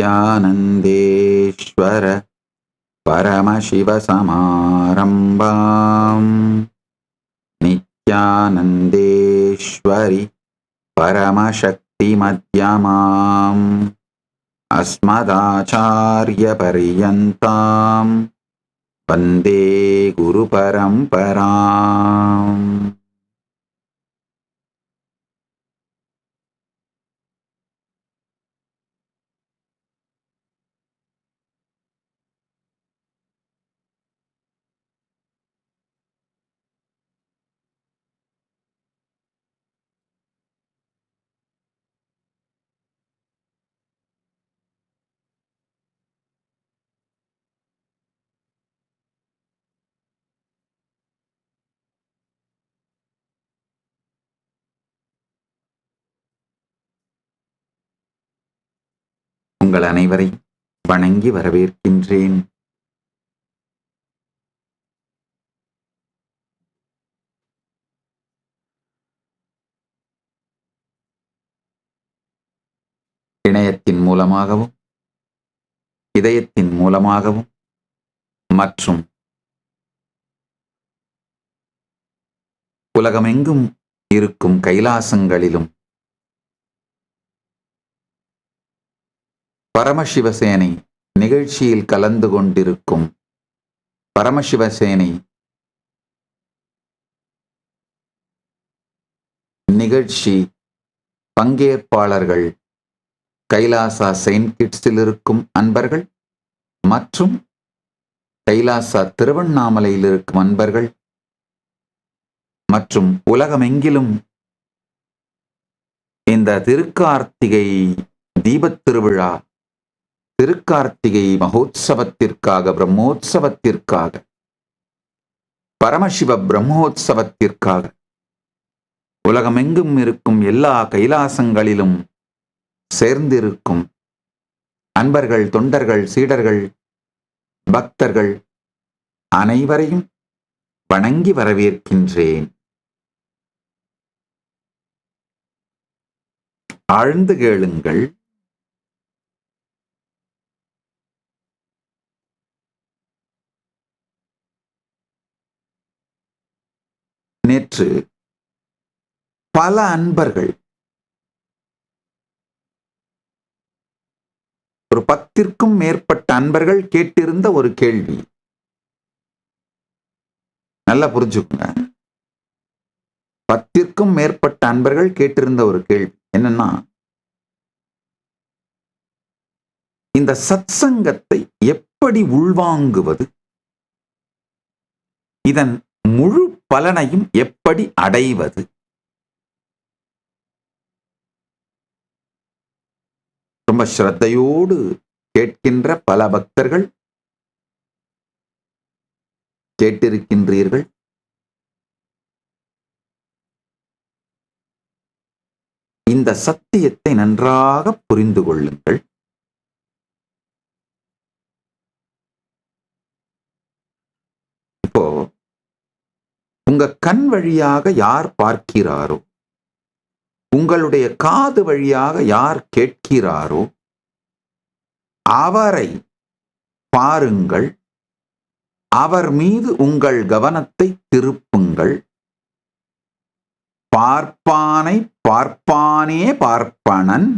நித்யானந்தேஸ்வர பரமசிவசமாரம்பாம் நித்யானந்தேஸ்வரி பரமசக்தி மத்யமாம் அஸ்மதாச்சார்ய பர்யந்தாம் வந்தே குரு பரம்பராம். உங்கள் அனைவரையும் வணங்கி வரவேற்கின்றேன். இணையத்தின் மூலமாகவும் இதயத்தின் மூலமாகவும் மற்றும் உலகமெங்கும் இருக்கும் கைலாசங்களிலும் பரமசிவசேனை நிகழ்ச்சியில் கலந்து கொண்டிருக்கும் பரமசிவசேனை நிகழ்ச்சி பங்கேற்பாளர்கள், கைலாசா செயின்ட் கிட்ஸில் இருக்கும் அன்பர்கள் மற்றும் கைலாசா திருவண்ணாமலையில் இருக்கும் அன்பர்கள் மற்றும் உலகமெங்கிலும் இந்த திருக்கார்த்திகை தீபத் திருவிழா, திருக்கார்த்திகை மகோத்சவத்திற்காக, பிரம்மோத்சவத்திற்காக, பரமசிவ பிரம்மோத்சவத்திற்காக உலகமெங்கும் இருக்கும் எல்லா கைலாசங்களிலும் சேர்ந்திருக்கும் அன்பர்கள், தொண்டர்கள், சீடர்கள், பக்தர்கள் அனைவரையும் வணங்கி வரவேற்கின்றேன். ஆழ்ந்து கேளுங்கள். நேற்று பல அன்பர்கள், ஒரு 10ற்கும் மேற்பட்ட அன்பர்கள் கேட்டிருந்த ஒரு கேள்வி, நல்லா புரிஞ்சுக்குங்க. 10ற்கும் மேற்பட்ட அன்பர்கள் கேட்டிருந்த ஒரு கேள்வி என்னன்னா, இந்த சத்சங்கத்தை எப்படி உள்வாங்குவது, இதன் முழு பலனையும் எப்படி அடைவது? ரொம்ப ஸ்ரத்தையோடு கேட்கின்ற பல பக்தர்கள் கேட்டிருக்கின்றீர்கள். இந்த சத்தியத்தை நன்றாக புரிந்து கொள்ளுங்கள். இப்போ உங்க கண் வழியாக யார் பார்க்கிறாரோ, உங்களுடைய காது வழியாக யார் கேட்கிறாரோ அவரை பாருங்கள், அவர் மீது உங்கள் கவனத்தை திருப்புங்கள். பார்ப்பானை பார்ப்பானே பார்ப்பனன்,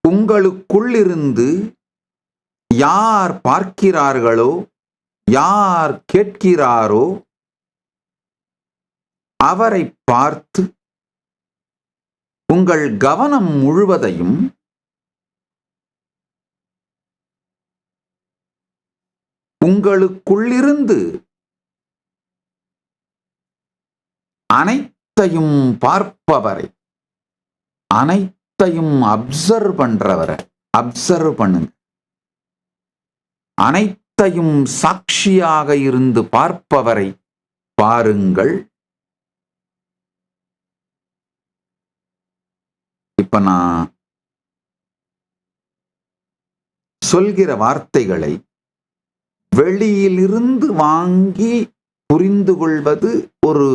உங்களுக்குள்ளிருந்து யார் பார்க்கிறார்களோ, யார் கேட்கிறாரோ அவரை பார்த்து உங்கள் கவனம் முழுவதையும் உங்களுக்குள்ளிருந்து அனைத்தையும் பார்ப்பவரை, அனைத்தையும் அப்சர்வ் பண்றவரை அப்சர்வ் பண்ணுங்க. அனைத்தையும் சாட்சியாக இருந்து பார்ப்பவரை பாருங்கள். இப்ப நான் சொல்கிற வார்த்தைகளை வெளியிலிருந்து வாங்கி புரிந்து கொள்வது ஒரு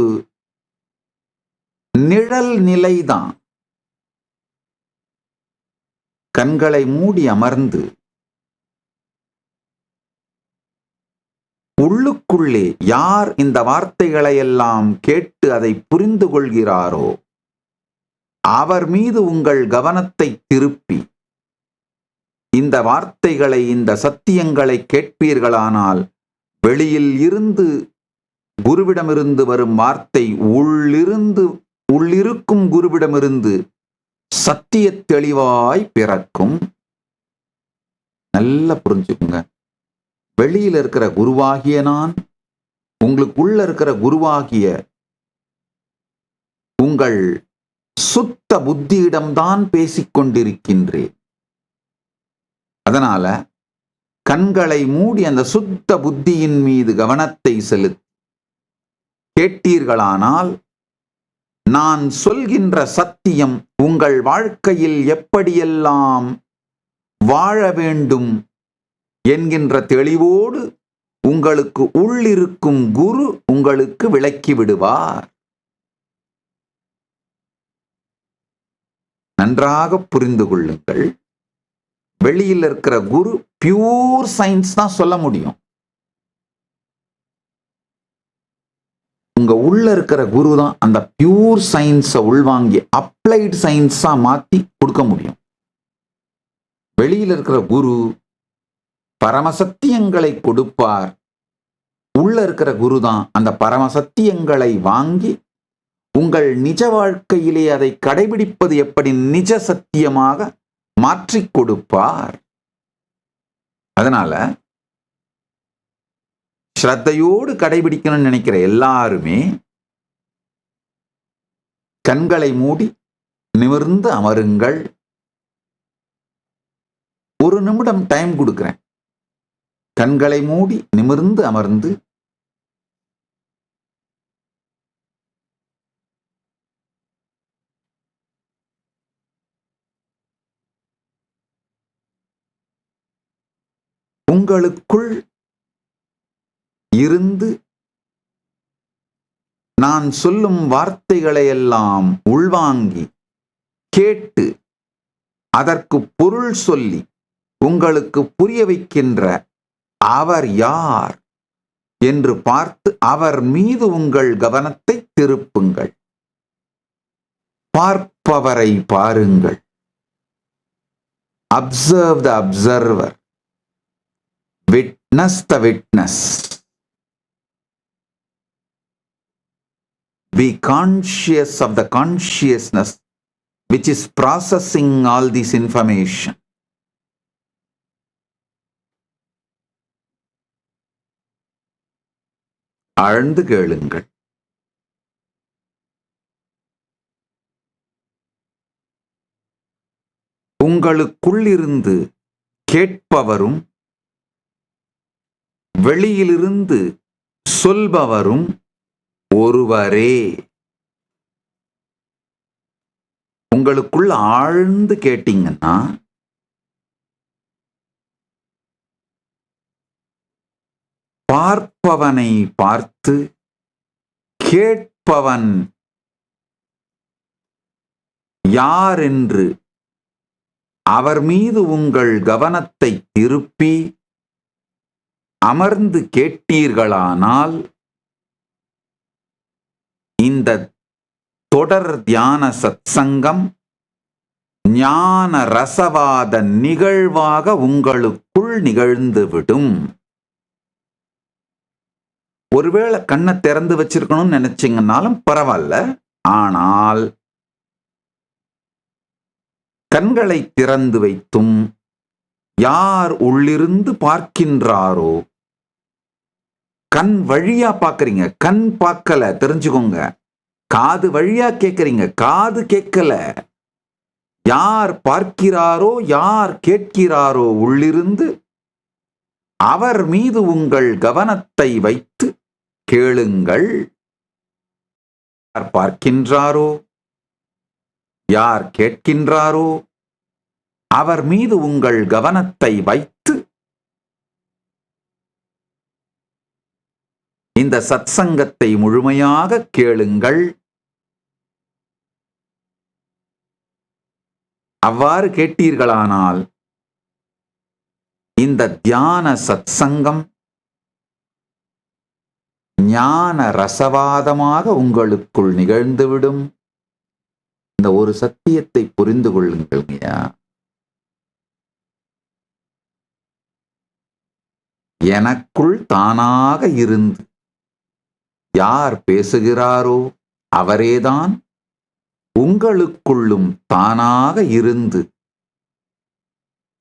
நிழல் நிலைதான். கண்களை மூடி அமர்ந்து உள்ளுக்குள்ளே யார் இந்த வார்த்தைகளை எல்லாம் கேட்டு அதை புரிந்து கொள்கிறாரோ அவர் மீது உங்கள் கவனத்தை திருப்பி இந்த வார்த்தைகளை, இந்த சத்தியங்களை கேட்பீர்களானால் வெளியில் இருந்து குருவிடமிருந்து வரும் வார்த்தை உள்ளிருக்கும் குருவிடமிருந்து சத்திய தெளிவாய் பிறக்கும். நல்லா புரிஞ்சுக்குங்க. வெளியில இருக்கிற குருவாகிய நான் உங்களுக்கு உள்ள இருக்கிற குருவாகிய உங்கள் சுத்த புத்தியிடம்தான் பேசிக்கொண்டிருக்கின்றேன். அதனால கண்களை மூடி அந்த சுத்த புத்தியின் மீது கவனத்தை செலுத்தி கேட்டீர்களானால் நான் சொல்கின்ற சத்தியம் உங்கள் வாழ்க்கையில் எப்படியெல்லாம் வாழ வேண்டும் என்கின்ற தெளிவோடு உங்களுக்கு உள்ளிருக்கும் குரு உங்களுக்கு விளக்கி விடுவார். நன்றாக புரிந்து கொள்ளுங்கள். வெளியில் இருக்கிற குரு பியூர் சயின்ஸ் தான் சொல்ல முடியும். உங்க உள்ள இருக்கிற குரு தான் அந்த பியூர் சயின்ஸை உள்வாங்கி அப்ளைடு சயின்ஸா மாத்தி கொடுக்க முடியும். வெளியில் இருக்கிற குரு பரமசத்தியங்களை கொடுப்பார். உள்ள இருக்கிற குரு தான் அந்த பரமசத்தியங்களை வாங்கி உங்கள் நிஜ வாழ்க்கையிலே அதை கடைபிடிப்பது எப்படி நிஜ சத்தியமாக மாற்றிக் கொடுப்பார். அதனால ஸ்ரத்தையோடு கடைபிடிக்கணும்னு நினைக்கிற எல்லாருமே கண்களை மூடி நிமிர்ந்து அமருங்கள். ஒரு நிமிடம் டைம் கொடுக்கிறேன். கண்களை மூடி நிமிர்ந்து அமர்ந்து உங்களுக்குள் இருந்து நான் சொல்லும் வார்த்தைகளை எல்லாம் உள்வாங்கி கேட்டு அதற்கு பொருள் சொல்லி உங்களுக்கு புரிய வைக்கின்ற அவர் யார் என்று பார்த்து அவர் மீது உங்கள் கவனத்தை திருப்புங்கள். பார்ப்பவரை பாருங்கள். Observe the observer. Witness the witness. Be conscious of the consciousness which is processing all this information. ஆழ்ந்து கேளுங்கள். உங்களுக்குள்ளிருந்து கேட்பவரும் வெளியிலிருந்து சொல்பவரும் ஒருவரே. உங்களுக்குள்ள ஆழ்ந்து கேட்டீங்கன்னா பார்ப்பவனை பார்த்து கேட்பவன் யார் என்று அவர் மீது உங்கள் கவனத்தை திருப்பி அமர்ந்து கேட்டீர்களானால் இந்த தொடர் தியான சத்சங்கம் ஞான ரசவாத நிகழ்வாக உங்களுக்குள் நிகழ்ந்துவிடும். ஒருவேளை கண்ணை திறந்து வச்சிருக்கணும்னு நினைச்சீங்கன்னாலும் பரவாயில்ல. ஆனால் கண்களை திறந்து வைத்தும் யார் உள்ளிருந்து பார்க்கின்றாரோ, கண் வழியா பார்க்கறீங்க, கண் பார்க்கல, தெரிஞ்சுக்கோங்க. காது வழியா கேட்கறீங்க, காது கேட்கல. யார் பார்க்கிறாரோ, யார் கேட்கிறாரோ உள்ளிருந்து அவர் மீது உங்கள் கவனத்தை வைத்து கேளுங்கள். யார் பார்க்கின்றாரோ, யார் கேட்கின்றாரோ அவர் மீது உங்கள் கவனத்தை வைத்து இந்த சத்சங்கத்தை முழுமையாக கேளுங்கள். அவ்வாறு கேட்டீர்களானால் இந்த தியான சத்சங்கம் ஞான ரசவாதமாக உங்களுக்குள் நிகழ்ந்துவிடும். இந்த ஒரு சத்தியத்தை புரிந்து கொள்ளுங்கள்யா. எனக்குள் தானாக இருந்து யார் பேசுகிறாரோ அவரேதான் உங்களுக்குள்ளும் தானாக இருந்து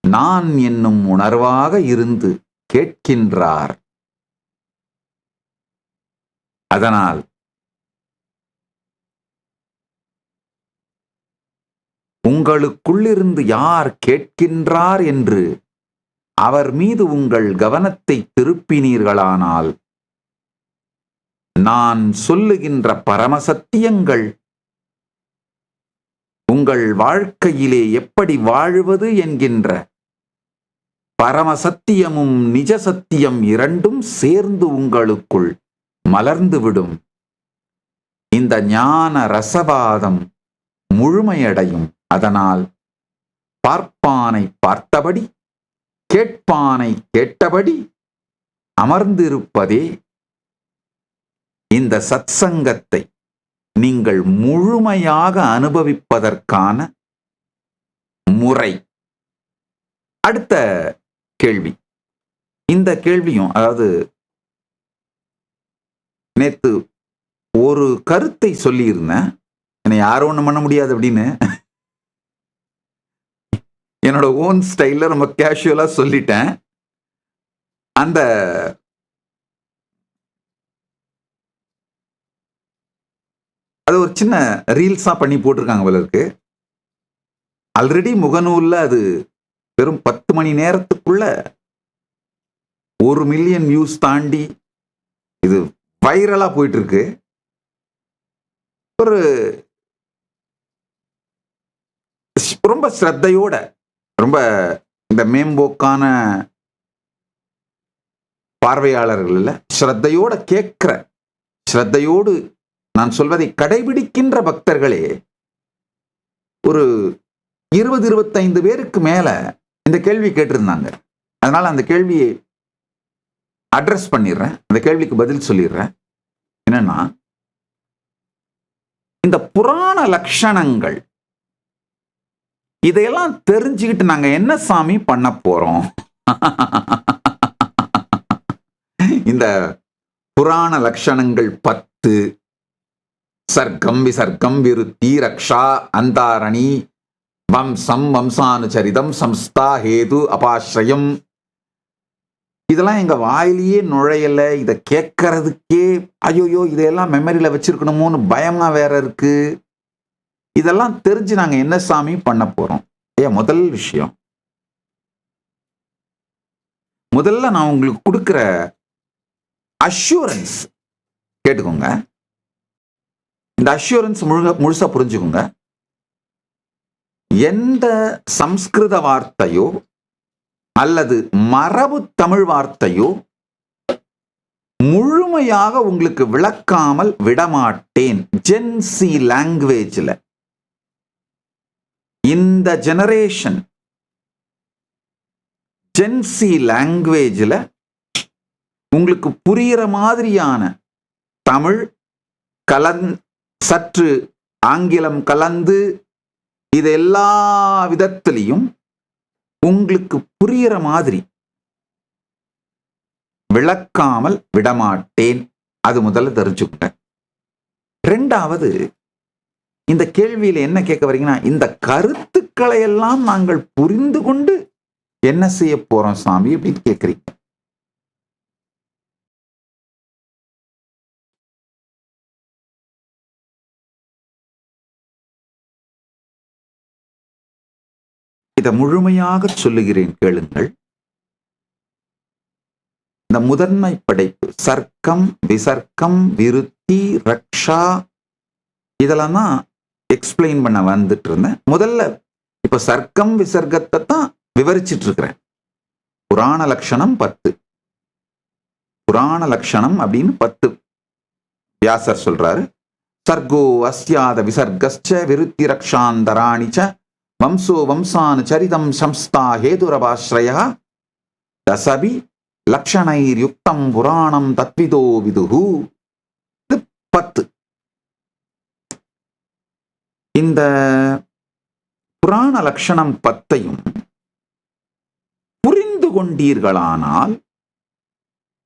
நான் என்னும் உணர்வாக இருந்து கேட்கின்றார். அதனால் உங்களுக்குள்ளிருந்து யார் கேட்கின்றார் என்று அவர் மீது உங்கள் கவனத்தை திருப்பினீர்களானால் நான் சொல்லுகின்ற பரமசத்தியங்கள் உங்கள் வாழ்க்கையிலே எப்படி வாழ்வது என்கின்ற பரமசத்தியமும் நிஜ சத்தியம் இரண்டும் சேர்ந்து உங்களுக்குள் மலர்ந்துவிடும். இந்த ஞான ரசவாதம் முழுமையடையும். அதனால் பார்ப்பானை பார்த்தபடி கேட்பானை கேட்டபடி அமர்ந்திருப்பதே இந்த சத்சங்கத்தை நீங்கள் முழுமையாக அனுபவிப்பதற்கான முறை. அடுத்த கேள்வி. இந்த கேள்வியும், அதாவது நேத்து ஒரு கருத்தை சொல்லியிருந்தேன், என்னை யாரும் ஒன்றும் பண்ண முடியாது அப்படின்னு. என்னோட ஓன் ஸ்டைல்ல ரொம்ப கேஷுவலா சொல்லிட்டேன். அந்த அது ஒரு சின்ன ரீல்ஸா பண்ணி போட்டிருக்காங்க போல இருக்கு. ஆல்ரெடி முகநூல்ல அது வெறும் 10 மணி நேரத்துக்குள்ள 1 மில்லியன் வியூஸ் தாண்டி இது வைரலா போயிட்டு இருக்கு. ஒரு ரொம்ப ஸ்ரத்தையோட, ரொம்ப இந்த மேம்போக்கான பார்வையாளர்கள் இல்ல, ஸ்ரத்தையோட கேட்கிற, ஸ்ரத்தையோடு நான் சொல்வதை கடைபிடிக்கின்ற பக்தர்களே ஒரு 20-25 பேருக்கு மேல இந்த கேள்வி கேட்டிருந்தாங்க. அதனால அந்த கேள்வியை அட்ரஸ் பண்ணிடுறேன், அந்த கேள்விக்கு பதில் சொல்லிடுறேன். என்னன்னா, இந்த புராண லட்சணங்கள் இதையெல்லாம் தெரிஞ்சுக்கிட்டு நாங்க என்ன சாமி பண்ண போறோம்? இந்த புராண லட்சணங்கள் 10, சர்க்கம் விசர்க்கம் விருத்தி ரக்ஷா அந்தாரணி வம்சம் வம்சானுச்சரிதம் சம்ஸ்தா ஹேது அபாஸ்ரயம், இதெல்லாம் எங்க வாயிலேயே நுழையல. இதை கேட்கறதுக்கே ஐயோயோ இதையெல்லாம் மெமரியில வச்சிருக்கணுமோன்னு பயமா வேற இருக்கு. இதெல்லாம் தெரிஞ்சு நாங்க என்ன சாமி பண்ண போறோம்? முதல் விஷயம், முதல்ல நான் உங்களுக்கு கொடுக்கிற அஷ்யூரன்ஸ் கேட்டுக்கோங்க. இந்த அஷ்யூரன்ஸ் முழுசா புரிஞ்சுக்கோங்க. எந்த சம்ஸ்கிருத வார்த்தையோ அல்லது மரபு தமிழ் வார்த்தையோ முழுமையாக உங்களுக்கு விளக்காமல் விடமாட்டேன். ஜென்சி லாங்குவேஜ்ல, இந்த ஜெனரேஷன் ஜென்சி லாங்குவேஜ்ல உங்களுக்கு புரிகிற மாதிரியான தமிழ் சற்று ஆங்கிலம் கலந்து இது எல்லா விதத்திலையும் உங்களுக்கு புரிகிற மாதிரி விளக்காமல் விடமாட்டேன். அது முதல்ல தெரிஞ்சுக்கிட்டேன். ரெண்டாவது, இந்த கேள்வியில என்ன கேட்க வரீங்கன்னா, இந்த கருத்துக்களை எல்லாம் நாங்கள் புரிந்து கொண்டு என்ன செய்ய போறோம் சாமி அப்படின்னு கேட்கறீங்க. இதை முழுமையாக சொல்லுகிறேன், கேளுங்கள். இந்த முதன்மை படைப்பு சர்க்கம் விசர்க்கம் விருத்தி ரக்ஷா இதெல்லாம் தான் எக்ஸ்பிளைன் பண்ண வந்துட்டு இருந்தேன். முதல்ல இப்ப சர்க்கம் விசர்க்கத்தை தான் விவரிச்சிட்டு இருக்கிறேன். புராண லட்சணம் 10, புராண லட்சணம் அப்படின்னு 10 வியாசர் சொல்றாரு. சர்கோ அஸ்யாத விசர்கஸ்ச விருத்தி ரக்ஷாந்தராணிச்ச வம்சோ வம்சானு சரிதம் சம்ஸ்தா ஹேதுரபாஸ்ரய தசபி லக்ஷணைர்யுக்தம் புராணம் தத்விதோ விதுஹு. 10. இந்த புராண லட்சணம் 10ஐயும் புரிந்து கொண்டீர்களானால்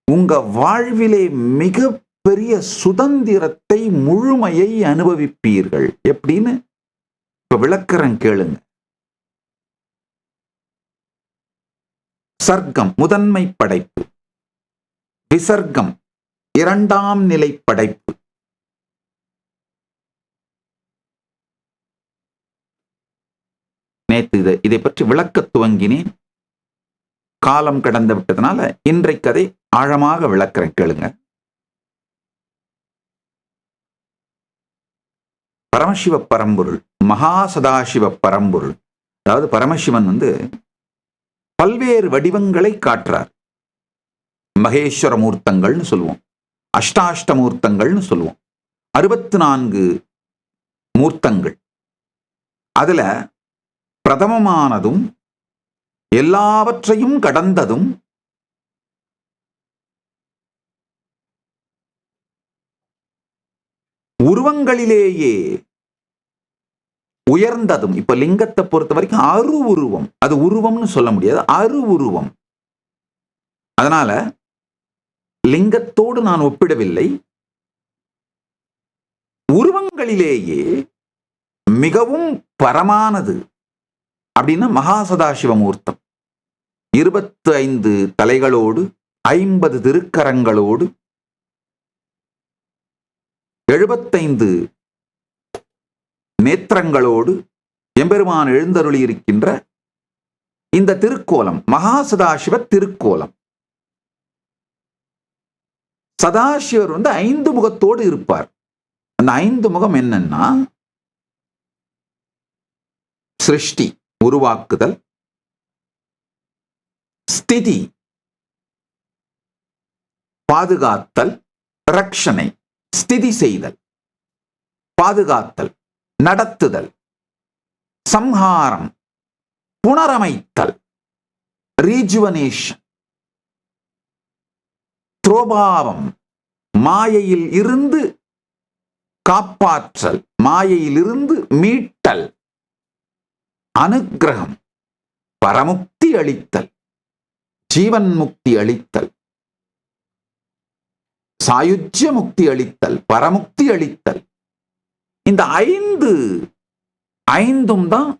உங்க வாழ்விலே மிக பெரிய சுதந்திரத்தை, முழுமையை அனுபவிப்பீர்கள். எப்படின்னு இப்ப விளக்குறேன் கேளுங்க. சர்க்கம் முதன்மை படைப்பு, விசர்க்கம் இரண்டாம் நிலை படைப்பு. நேற்று இதை பற்றி விளக்க துவங்கினேன். காலம் கடந்து விட்டதுனால இன்றைக்கு அதை ஆழமாக விளக்குறேன் கேளுங்க. பரமசிவ பரம்பொருள், மகா சதாசிவ பரம்பொருள். அதாவது பரமசிவன் பல்வேறு வடிவங்களை காட்டுறார். மகேஸ்வர மூர்த்தங்கள்னு சொல்லுவோம், அஷ்டாஷ்டமூர்த்தங்கள்னு சொல்லுவோம், 64 மூர்த்தங்கள். அதுல பிரதமமானதும் எல்லாவற்றையும் கடந்ததும் உருவங்களிலேயே உயர்ந்ததும். இப்ப லிங்கத்தை பொறுத்த வரைக்கும் அரு உருவம், அது உருவம்னு சொல்ல முடியாது, அரு உருவம். அதனால லிங்கத்தோடு நான் ஒப்பிடவில்லை. உருவங்களிலேயே மிகவும் பரமானது அப்படின்னா மகா சதாசிவமூர்த்தம். 25 தலைகளோடு, 50 திருக்கரங்களோடு, 75 நேத்திரங்களோடு எம்பெருமான் எழுந்தருளி இருக்கின்ற இந்த திருக்கோலம் மகா சதாசிவ திருக்கோலம். சதாசிவர் 5 முகத்தோடு இருப்பார். அந்த 5 முகம் என்னன்னா, சிருஷ்டி உருவாக்குதல், ஸ்திதி பாதுகாத்தல், ரக்ஷனை ஸ்திதி செய்தல், பாதுகாத்தல், நடத்துதல், சம்ஹாரம் புனரமைத்தல், ரீஜுவனேஷன், துரோபாவம் மாயையில் இருந்து காப்பாற்றல், மாயையில் இருந்து மீட்டல், அனுக்கிரகம் பரமுக்தி அளித்தல், ஜீவன் முக்தி அளித்தல், சாயுஜ்ய முக்தி அளித்தல், பரமுக்தி அளித்தல். இந்த 5 தான்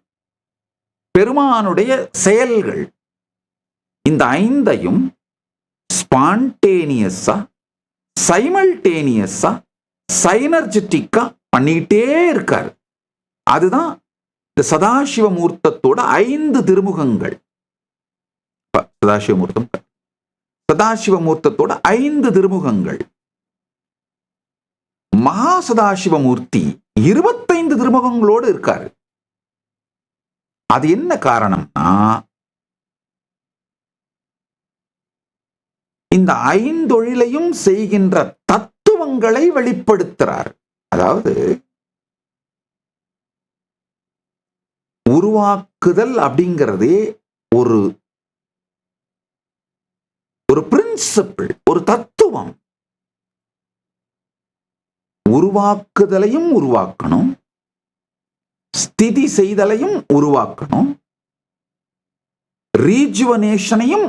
பெருமானுடைய செயல்கள். இந்த 5ஐயும் ஸ்பான்டேனியஸா, சைமல்டேனியஸா, சைனர்ஜெட்டிக்கா பண்ணிக்கிட்டே இருக்காரு. அதுதான் இந்த சதாசிவமூர்த்தத்தோட 5 திருமுகங்கள். சதாசிவமூர்த்தத்தோட 5 திருமுகங்கள். மகா சதாசிவமூர்த்தி 25 திருமுகங்களோடு இருக்காரு. அது என்ன காரணம்னா, இந்த 5 செய்கின்ற தத்துவங்களை வெளிப்படுத்துறார். அதாவது உருவாக்குதல் அப்படிங்கிறதே ஒரு பிரின்சிபிள், ஒரு தத்துவம். உருவாக்குதலையும் உருவாக்கணும், ஸ்திதி செய்தலையும் உருவாக்கணும், ரீஜுவனேஷனையும்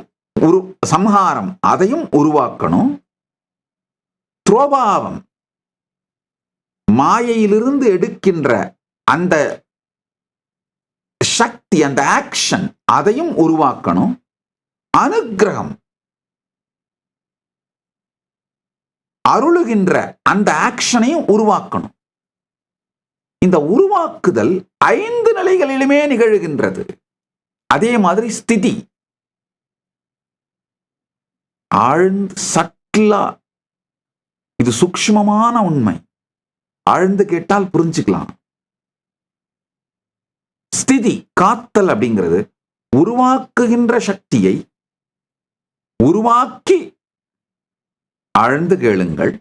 சம்ஹாரம் அதையும் உருவாக்கணும், துரோபாவம் மாயையிலிருந்து எடுக்கின்ற அந்த சக்தி, அந்த ஆக்ஷன் அதையும் உருவாக்கணும், அனுக்கிரகம் அருளுகின்ற அந்த ஆக்ஷனையும் உருவாக்கணும். இந்த உருவாக்குதல் 5 நிலைகளிலுமே நிகழ்கின்றது. அதே மாதிரி ஸ்திதி ஆழ்ந்து சட்டிலா, இது சூக்ஷ்மமான உண்மை, ஆழ்ந்து கேட்டால் புரிஞ்சுக்கலாம். ஸ்திதி காத்தல் அப்படிங்கிறது உருவாக்குகின்ற சக்தியை உருவாக்கி, ஆழ்ந்து கேளுங்கள்,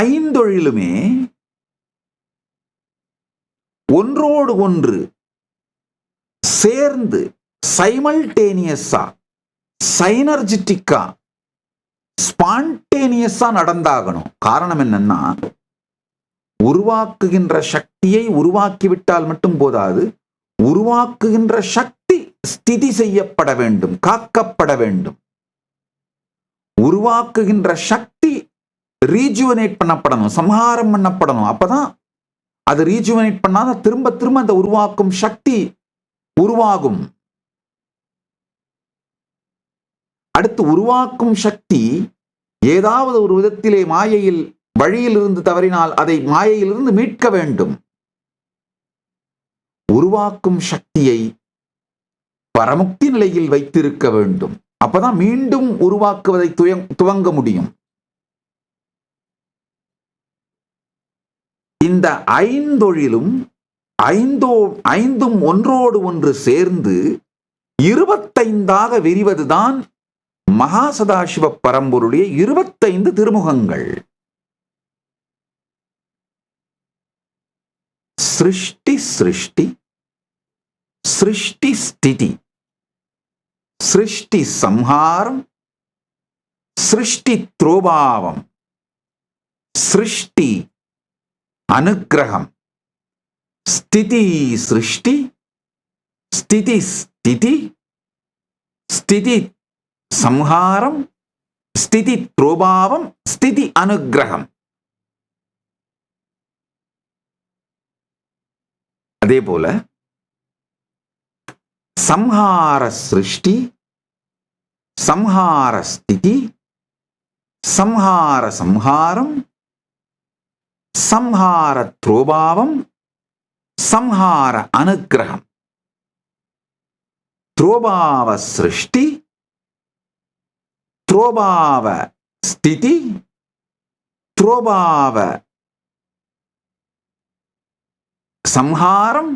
ஐந்தொழிலுமே ஒன்றோடு ஒன்று சேர்ந்து சைமல்டேனியஸா, சைனர்ஜிட்டிக்கா, ஸ்பான்டேனியஸா நடந்தாகணும். காரணம் என்னன்னா, உருவாக்குகின்ற சக்தியை உருவாக்கிவிட்டால் மட்டும் போதாது, உருவாக்குகின்ற சக்தி ஸ்திதி செய்யப்பட வேண்டும், காக்கப்பட வேண்டும். உருவாக்குகின்ற சக்தி ரீஜுவனேட் பண்ணப்படணும், சம்ஹாரம் பண்ணப்படணும். அப்பதான் அது ரீஜுவனேட் பண்ணாத திரும்ப திரும்ப அந்த உருவாக்கும் சக்தி உருவாகும். அடுத்து உருவாக்கும் சக்தி ஏதாவது ஒரு விதத்திலே மாயையில் வழியில் இருந்து தவறினால் அதை மாயையிலிருந்து மீட்க வேண்டும். உருவாக்கும் சக்தியை பரமுக்தி நிலையில் வைத்திருக்க வேண்டும். அப்பதான் மீண்டும் உருவாக்குவதை துவங்க முடியும். இந்த ஐந்தொழிலும் ஐந்தும் ஒன்றோடு ஒன்று சேர்ந்து 25ஆக விரிவதுதான் மகா சதாசிவ பரம்பொருளுடைய 25 திருமுகங்கள். சிருஷ்டி சிருஷ்டி, சிருஷ்டி ஸ்திதி, சிருஷ்டி சம்ஹாரம், சிருஷ்டி த்ரோபாவம், சிருஷ்டி அனுக்கிரகம், ஸ்திதி சிருஷ்டி, ஸ்திதி ஸ்திதி, ஸ்திதி சம்ஹாரம், ஸ்திதி த்ரோபாவம், ஸ்திதி அனுக்கிரகம். அதே போல சம்ஹார சிருஷ்டி, சம்ஹார ஸ்திதி, சம்ஹார சம்ஹாரம், சம்ஹார த்ரோபாவம், சம்ஹார அனுக்கிரகம். த்ரோபாவ சிருஷ்டி, த்ரோபாவ ஸ்திதி, த்ரோபாவ சம்ஹாரம்,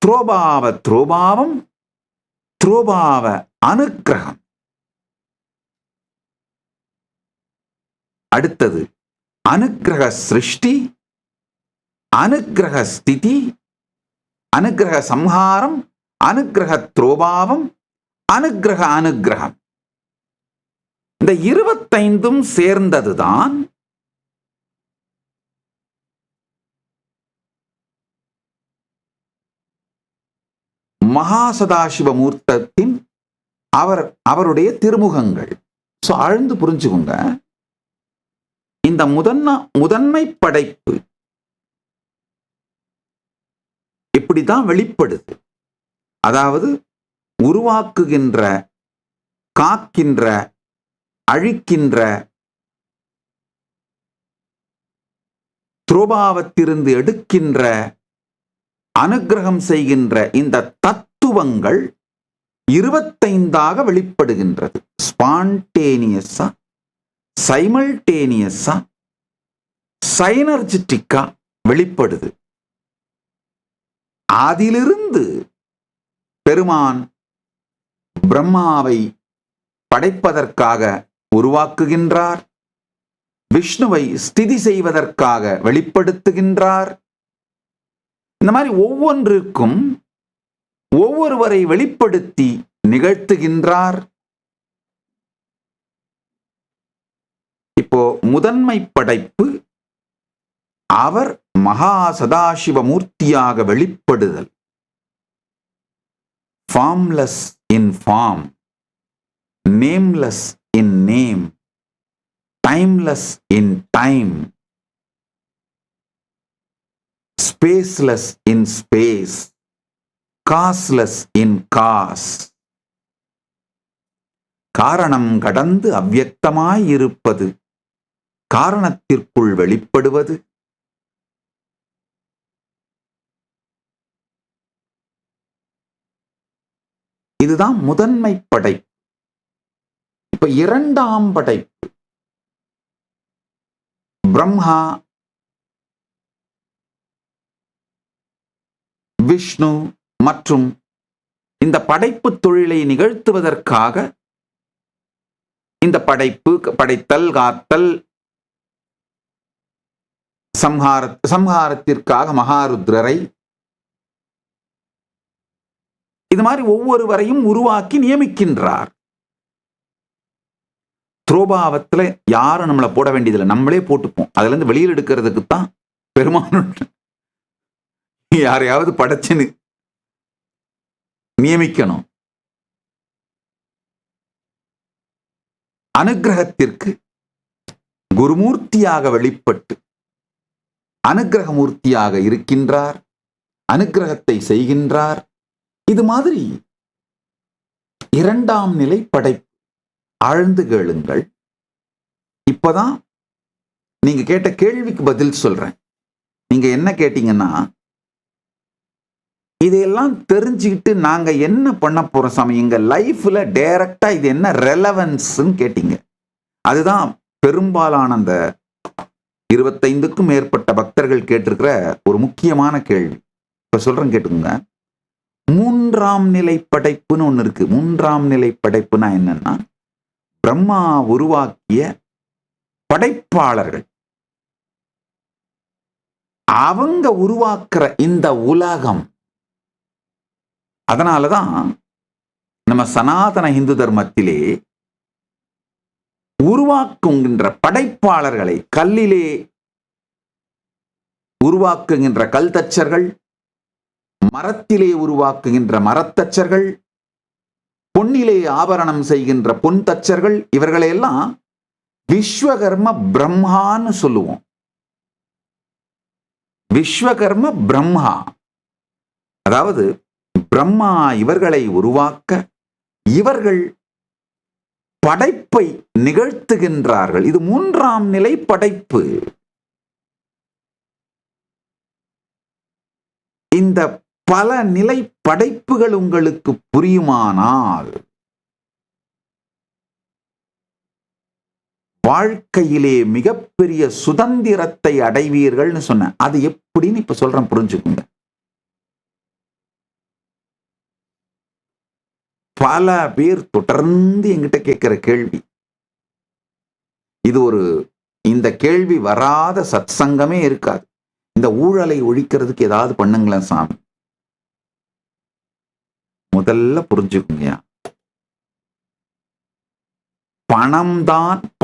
த்ரோபாவ த்ரோபாவம், த்ரோபாவ அனுக்கிரகம். அடுத்தது அனுக்கிரக சிருஷ்டி, அனுக்கிரக ஸ்திதி, அனுக்கிரக சம்ஹாரம், அனுக்கிரக த்ரோபாவம், அனுக்கிரக அனுக்கிரகம். இந்த 25ம் சேர்ந்ததுதான் மகா சதாசிவமூர்த்தத்தின் அவருடைய திருமுகங்கள். ஆழ்ந்து புரிஞ்சுக்கோங்க. இந்த முதன்மை படைப்பு இப்படிதான் வெளிப்படுது. அதாவது உருவாக்குகின்ற, காக்கின்ற, அழிக்கின்ற, துரோபாவத்திலிருந்து எடுக்கின்ற, அனுக்கிரகம் செய்கின்ற இந்த தத்துவங்கள் 25ஆக வெளிப்படுகின்றது. ஸ்பான்டேனியஸா, சைமல்டேனியஸா, சைனர்ஜிட்டிக்கா வெளிப்படுது. அதிலிருந்து பெருமான் பிரம்மாவை படைப்பதற்காக உருவாக்குகின்றார், விஷ்ணுவை ஸ்திதி செய்வதற்காக வெளிப்படுத்துகின்றார். இந்த மாதிரி ஒவ்வொன்றிற்கும் ஒவ்வொருவரை வெளிப்படுத்தி நிகழ்த்துகின்றார். இப்போ முதன்மை படைப்பு அவர் மகா சதாசிவமூர்த்தியாக வெளிப்படுதல். Formless in form, nameless in name, timeless in time, spaceless in space, causeless in cause. காரணம் கடந்து அவ்யக்தமாய் இருப்பது, காரணத்திற்குள் வெளிப்படுவது. இதுதான் முதன்மை படைப்பு. இப்ப இரண்டாம் படைப்பு பிரம்மா, விஷ்ணு மற்றும் இந்த படைப்பு தொழிலை நிகழ்த்துவதற்காக இந்த படைப்பு, படைத்தல், காத்தல், சம்ஹாரத்திற்காக மகாருத்ரரை, இது மாதிரி ஒவ்வொருவரையும் உருவாக்கி நியமிக்கின்றார். துரோபாவத்துல யாரும் நம்மளை போட வேண்டியதில்லை, நம்மளே போட்டுப்போம். அதுல இருந்து வெளியில் எடுக்கிறதுக்கு தான் பெருமான் யாரையாவது படைச்சுன்னு நியமிக்கணும். அனுக்கிரகத்திற்கு குருமூர்த்தியாக வெளிப்பட்டு அனுக்கிரகமூர்த்தியாக இருக்கின்றார், அனுக்கிரகத்தை செய்கின்றார். இது மாதிரி இரண்டாம் நிலை படைப்பு. ஆழ்ந்து கேளுங்கள். இப்பதான் நீங்க கேட்ட கேள்விக்கு பதில் சொல்றேன். நீங்க என்ன கேட்டீங்கன்னா, இதையெல்லாம் தெரிஞ்சுக்கிட்டு நாங்க என்ன பண்ண போறோம் சாமி, எங்க லைஃப்ல டைரக்டா இது என்ன ரெலவன்ஸ்ன்னு கேட்டீங்க. அதுதான் பெரும்பாலான அந்த 25க்கும் மேற்பட்ட பக்தர்கள் கேட்டிருக்கிற ஒரு முக்கியமான கேள்வி. இப்ப சொல்றேன், கேட்டுக்கோங்க. மூன்றாம் நிலை படைப்புன்னு ஒண்ணு இருக்கு. மூன்றாம் நிலை படைப்புனா என்னன்னா, பிரம்மா உருவாக்கிய படைப்பாளர்கள் அவங்க உருவாக்குற இந்த உலகம். அதனாலதான் நம்ம சனாதன இந்து தர்மத்திலே உருவாக்குகின்ற படைப்பாளர்களை, கல்லிலே உருவாக்குகின்ற கல் தச்சர்கள், மரத்திலே உருவாக்குகின்ற மரத்தச்சர்கள், பொன்னிலே ஆபரணம் செய்கின்ற பொன் தச்சர்கள், இவர்களையெல்லாம் விஸ்வகர்ம பிரம்மான்னு சொல்லுவோம். விஸ்வகர்ம பிரம்மா, அதாவது பிரம்மா இவர்களை உருவாக்க இவர்கள் படைப்பை நிகழ்த்துகின்றார்கள். இது மூன்றாம் நிலை படைப்பு. இந்த பல நிலை படைப்புகள் உங்களுக்கு புரியுமானால் வாழ்க்கையிலே மிகப்பெரிய சுதந்திரத்தை அடைவீர்கள்னு சொன்னேன். அது எப்படின்னு இப்ப சொல்றேன், புரிஞ்சுக்குங்க. பல பேர் தொடர்ந்து என்கிட்ட கேட்கிற கேள்வி இது. இந்த கேள்வி வராத சத்சங்கமே இருக்காது. இந்த ஊழலை ஒழிக்கிறதுக்கு ஏதாவது பண்ணுங்களேன் சாமி. முதல்ல புரிஞ்சுக்குங்க,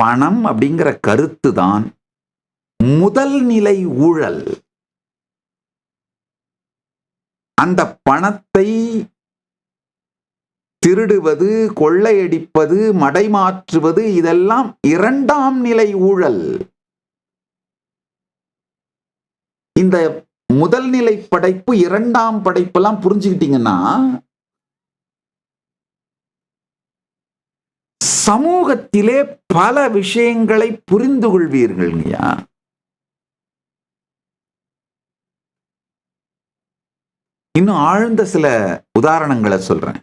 பணம் அப்படிங்கிற கருத்து தான் முதல் நிலை ஊழல். அந்த பணத்தை திருடுவது, கொள்ளையடிப்பது, மடைமாற்றுவது, இதெல்லாம் இரண்டாம் நிலை ஊழல். இந்த முதல் நிலை படைப்பு, இரண்டாம் படைப்பெல்லாம் புரிஞ்சுக்கிட்டீங்கன்னா சமூகத்திலே பல விஷயங்களை புரிந்து கொள்வீர்கள். இன்னும் ஆழ்ந்த சில உதாரணங்களை சொல்றேன்.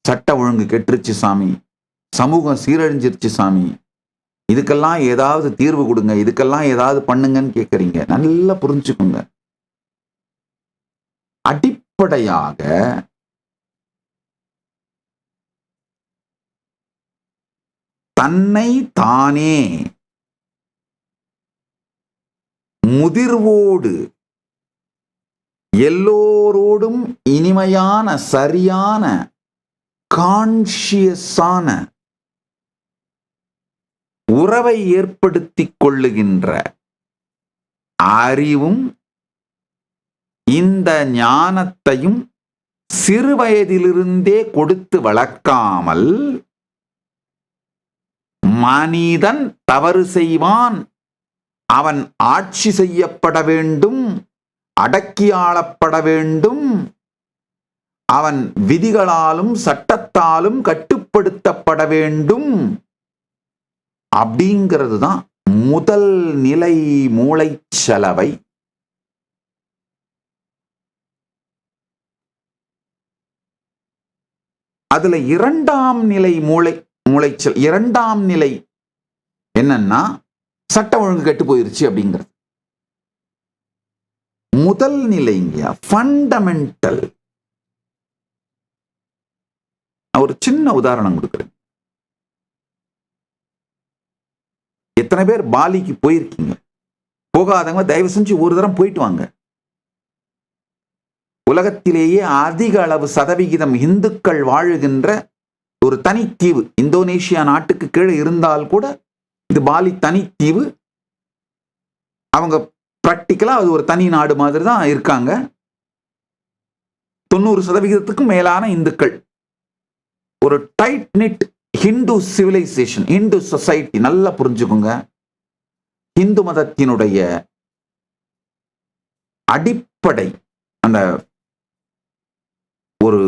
சட்ட ஒழுங்கு கெட்டுருச்சு சாமி, சமூகம் சீரழிஞ்சிருச்சு சாமி, இதுக்கெல்லாம் ஏதாவது தீர்வு கொடுங்க, இதுக்கெல்லாம் ஏதாவது பண்ணுங்கன்னு கேட்கறீங்க. நல்லா புரிஞ்சுக்குங்க. அடிப்படையாக தன்னை தானே முதிர்வோடு எல்லோரோடும் இனிமையான, சரியான, கான்ஷியஸான உறவை ஏற்படுத்திக் கொள்ளுகின்ற அறிவும் இந்த ஞானத்தையும் சிறு வயதிலிருந்தே கொடுத்து வளர்க்காமல் மனிதன் தவறு செய்வான், அவன் ஆட்சி செய்யப்பட வேண்டும், அடக்கி ஆளப்பட வேண்டும், அவன் விதிகளாலும் சட்டத்தாலும் கட்டுப்படுத்தப்பட வேண்டும் அப்படிங்கிறது தான் முதல் நிலை மூளைச்சலவை. அதுல இரண்டாம் நிலை மூளைச்சல், இரண்டாம் நிலை என்னன்னா சட்டம் ஒழுங்கு கெட்டு போயிருச்சு அப்படிங்கிறது. முதல் நிலைங்க ஃபண்டமெண்டல். ஒரு சின்ன உதாரணம் கொடுக்குறேன். எத்தனை பேர் பாலிக்கு போயிருக்கீங்க? போகாதவங்க தயவு செஞ்சு ஒரு தரம் போயிட்டு வாங்க. உலகத்திலேயே அதிக அளவு சதவிகிதம் இந்துக்கள் வாழுகின்ற ஒரு தனித்தீவு. இந்தோனேஷியா நாட்டுக்கு கீழே இருந்தால் கூட இது பாலி தனித்தீவு. அவங்க பிராக்டிக்கலா அது ஒரு தனி நாடு மாதிரி தான் இருக்காங்க. 90% மேலான இந்துக்கள். ஒரு tight knit Hindu civilisation, Hindu society. நல்லா புரிஞ்சுக்கோங்க, இந்து மதத்தினுடைய அடிப்படை அந்த ஒரு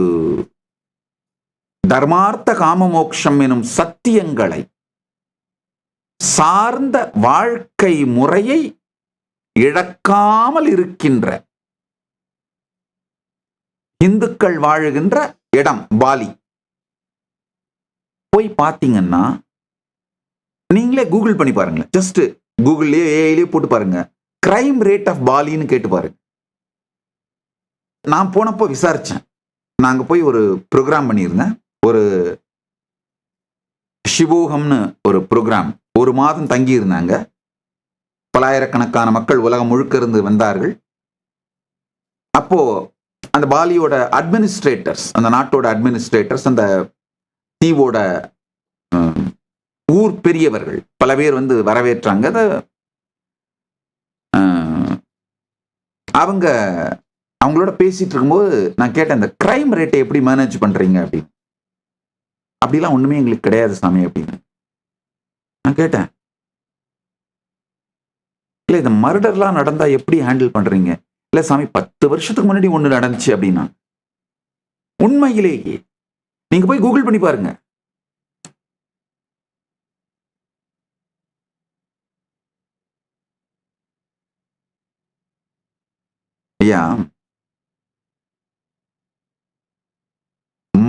தர்மார்த்த காமமோக்ஷம் எனும் சத்தியங்களை சார்ந்த வாழ்க்கை முறையை இழக்காமல் இருக்கின்ற இந்துக்கள் வாழுகின்ற இடம் பாலி. போய் பார்த்தீங்கன்னா நீங்களே கூகுள் பண்ணி பாருங்க. ஜஸ்ட் கூகுள்லயே ஏஐலயே போட்டு பாருங்க, கிரைம் ரேட் ஆஃப் பாலின்னு கேட்டு பாருங்க. நான் போனப்போ விசாரிச்சேன். நாங்க போய் ஒரு ப்ரோக்ராம் பண்ணியிருந்தேன். ஒரு சிவோகம்னு ஒரு ப்ரோக்ராம். 1 மாதம் தங்கி இருந்தாங்க. பலாயிரக்கணக்கான மக்கள் உலகம் முழுக்க இருந்து வந்தார்கள். அப்போ அந்த பாலியோட அட்மினிஸ்ட்ரேட்டர்ஸ், அந்த நாட்டோட அட்மினிஸ்ட்ரேட்டர்ஸ், அந்த தீவோட ஊர் பெரியவர்கள் பல பேர் வந்து வரவேற்றாங்க. அவங்களோட பேசிட்டு இருக்கும்போது நான் கேட்டேன், இந்த கிரைம் ரேட்டை எப்படி மேனேஜ் பண்றீங்க அப்படின்னு. அப்படிலாம் ஒண்ணுமே எங்களுக்கு கிடையாது சாமி அப்படின்னு நான் கேட்டேன். இல்ல இந்த மர்டர்லாம் நடந்தா எப்படி ஹேண்டில் பண்றீங்க? இல்ல சாமி 10 வருஷத்துக்கு முன்னாடி ஒண்ணு நடந்துச்சு அப்படின்னா. உண்மையிலேயே நீங்க போய் கூகுள் பண்ணி பாருங்க. ஐயா,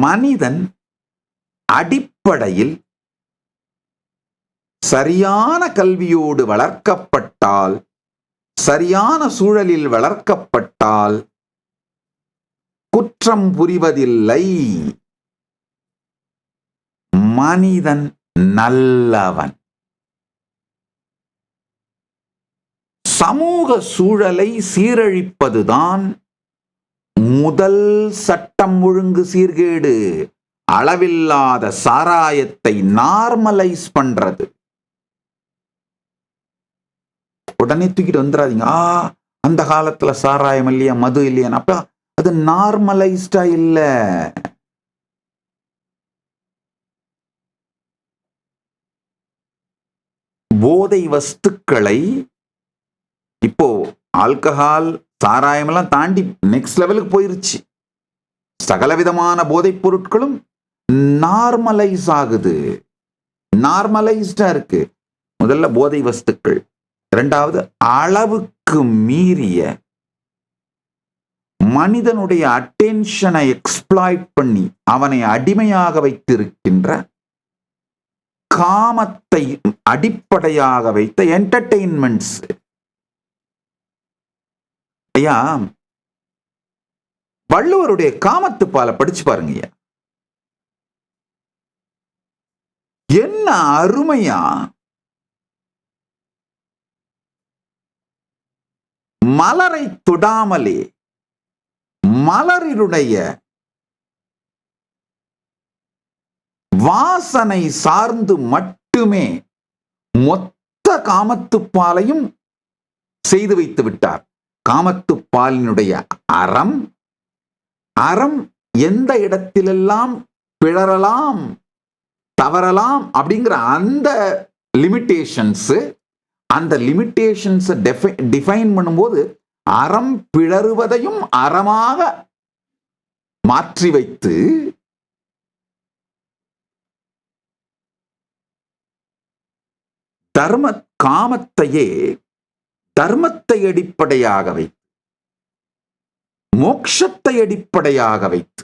மனிதன் அடிப்படையில் சரியான கல்வியோடு வளர்க்கப்பட்டால், சரியான சூழலில் வளர்க்கப்பட்டால் குற்றம் புரிவதில்லை. மனிதன் நல்லவன். சமூக சூழலை சீரழிப்பதுதான் முதல் சட்டம் ஒழுங்கு சீர்கேடு. அளவில்லாத சாராயத்தை நார்மலைஸ் பண்றது. உடனே தூக்கிட்டு வந்துடாதீங்க, அந்த காலத்துல சாராயம் இல்லையா, மது இல்லையா, அப்ப அது நார்மலைஸ்டா இல்ல. போதை வஸ்துக்களை இப்போ ஆல்கஹால் சாராயம் எல்லாம் தாண்டி நெக்ஸ்ட் லெவலுக்கு போயிருச்சு. சகலவிதமான போதைப் பொருட்களும் நார்மலைஸ் ஆகுது, நார்மலைஸ்டா இருக்கு. முதல்ல போதை வஸ்துக்கள், இரண்டாவது அளவுக்கு மீறிய மனிதனுடைய அட்டென்ஷனை எக்ஸ்ப்ளாய்ட் பண்ணி அவனை அடிமையாக வைத்திருக்கின்ற, காமத்தை அடிப்படையாக வைத்த என்டர்டெயின்மெண்ட்ஸ். ஐயா, வள்ளுவருடைய காமத்துப்பாலை படிச்சு பாருங்க. என்ன அருமையா மலரை தொடாமலே மலரினுடைய வாசனை சார்ந்து மட்டுமே மொத்த காமத்துப்பாலையும் செய்து வைத்து விட்டார். காமத்துப்பாலினுடைய அறம், அறம் எந்த இடத்திலெல்லாம் பிழறலாம், தவறலாம் அப்படிங்கிற அந்த லிமிட்டேஷன்ஸ், அந்த லிமிட்டேஷன்ஸ் டிஃபைன் பண்ணும்போது அறம் பிழறுவதையும் அறமாக மாற்றி வைத்து தர்ம காமத்தையே தர்மத்தை அடிப்படையாக வைத்து, மோட்சத்தை அடிப்படையாக வைத்து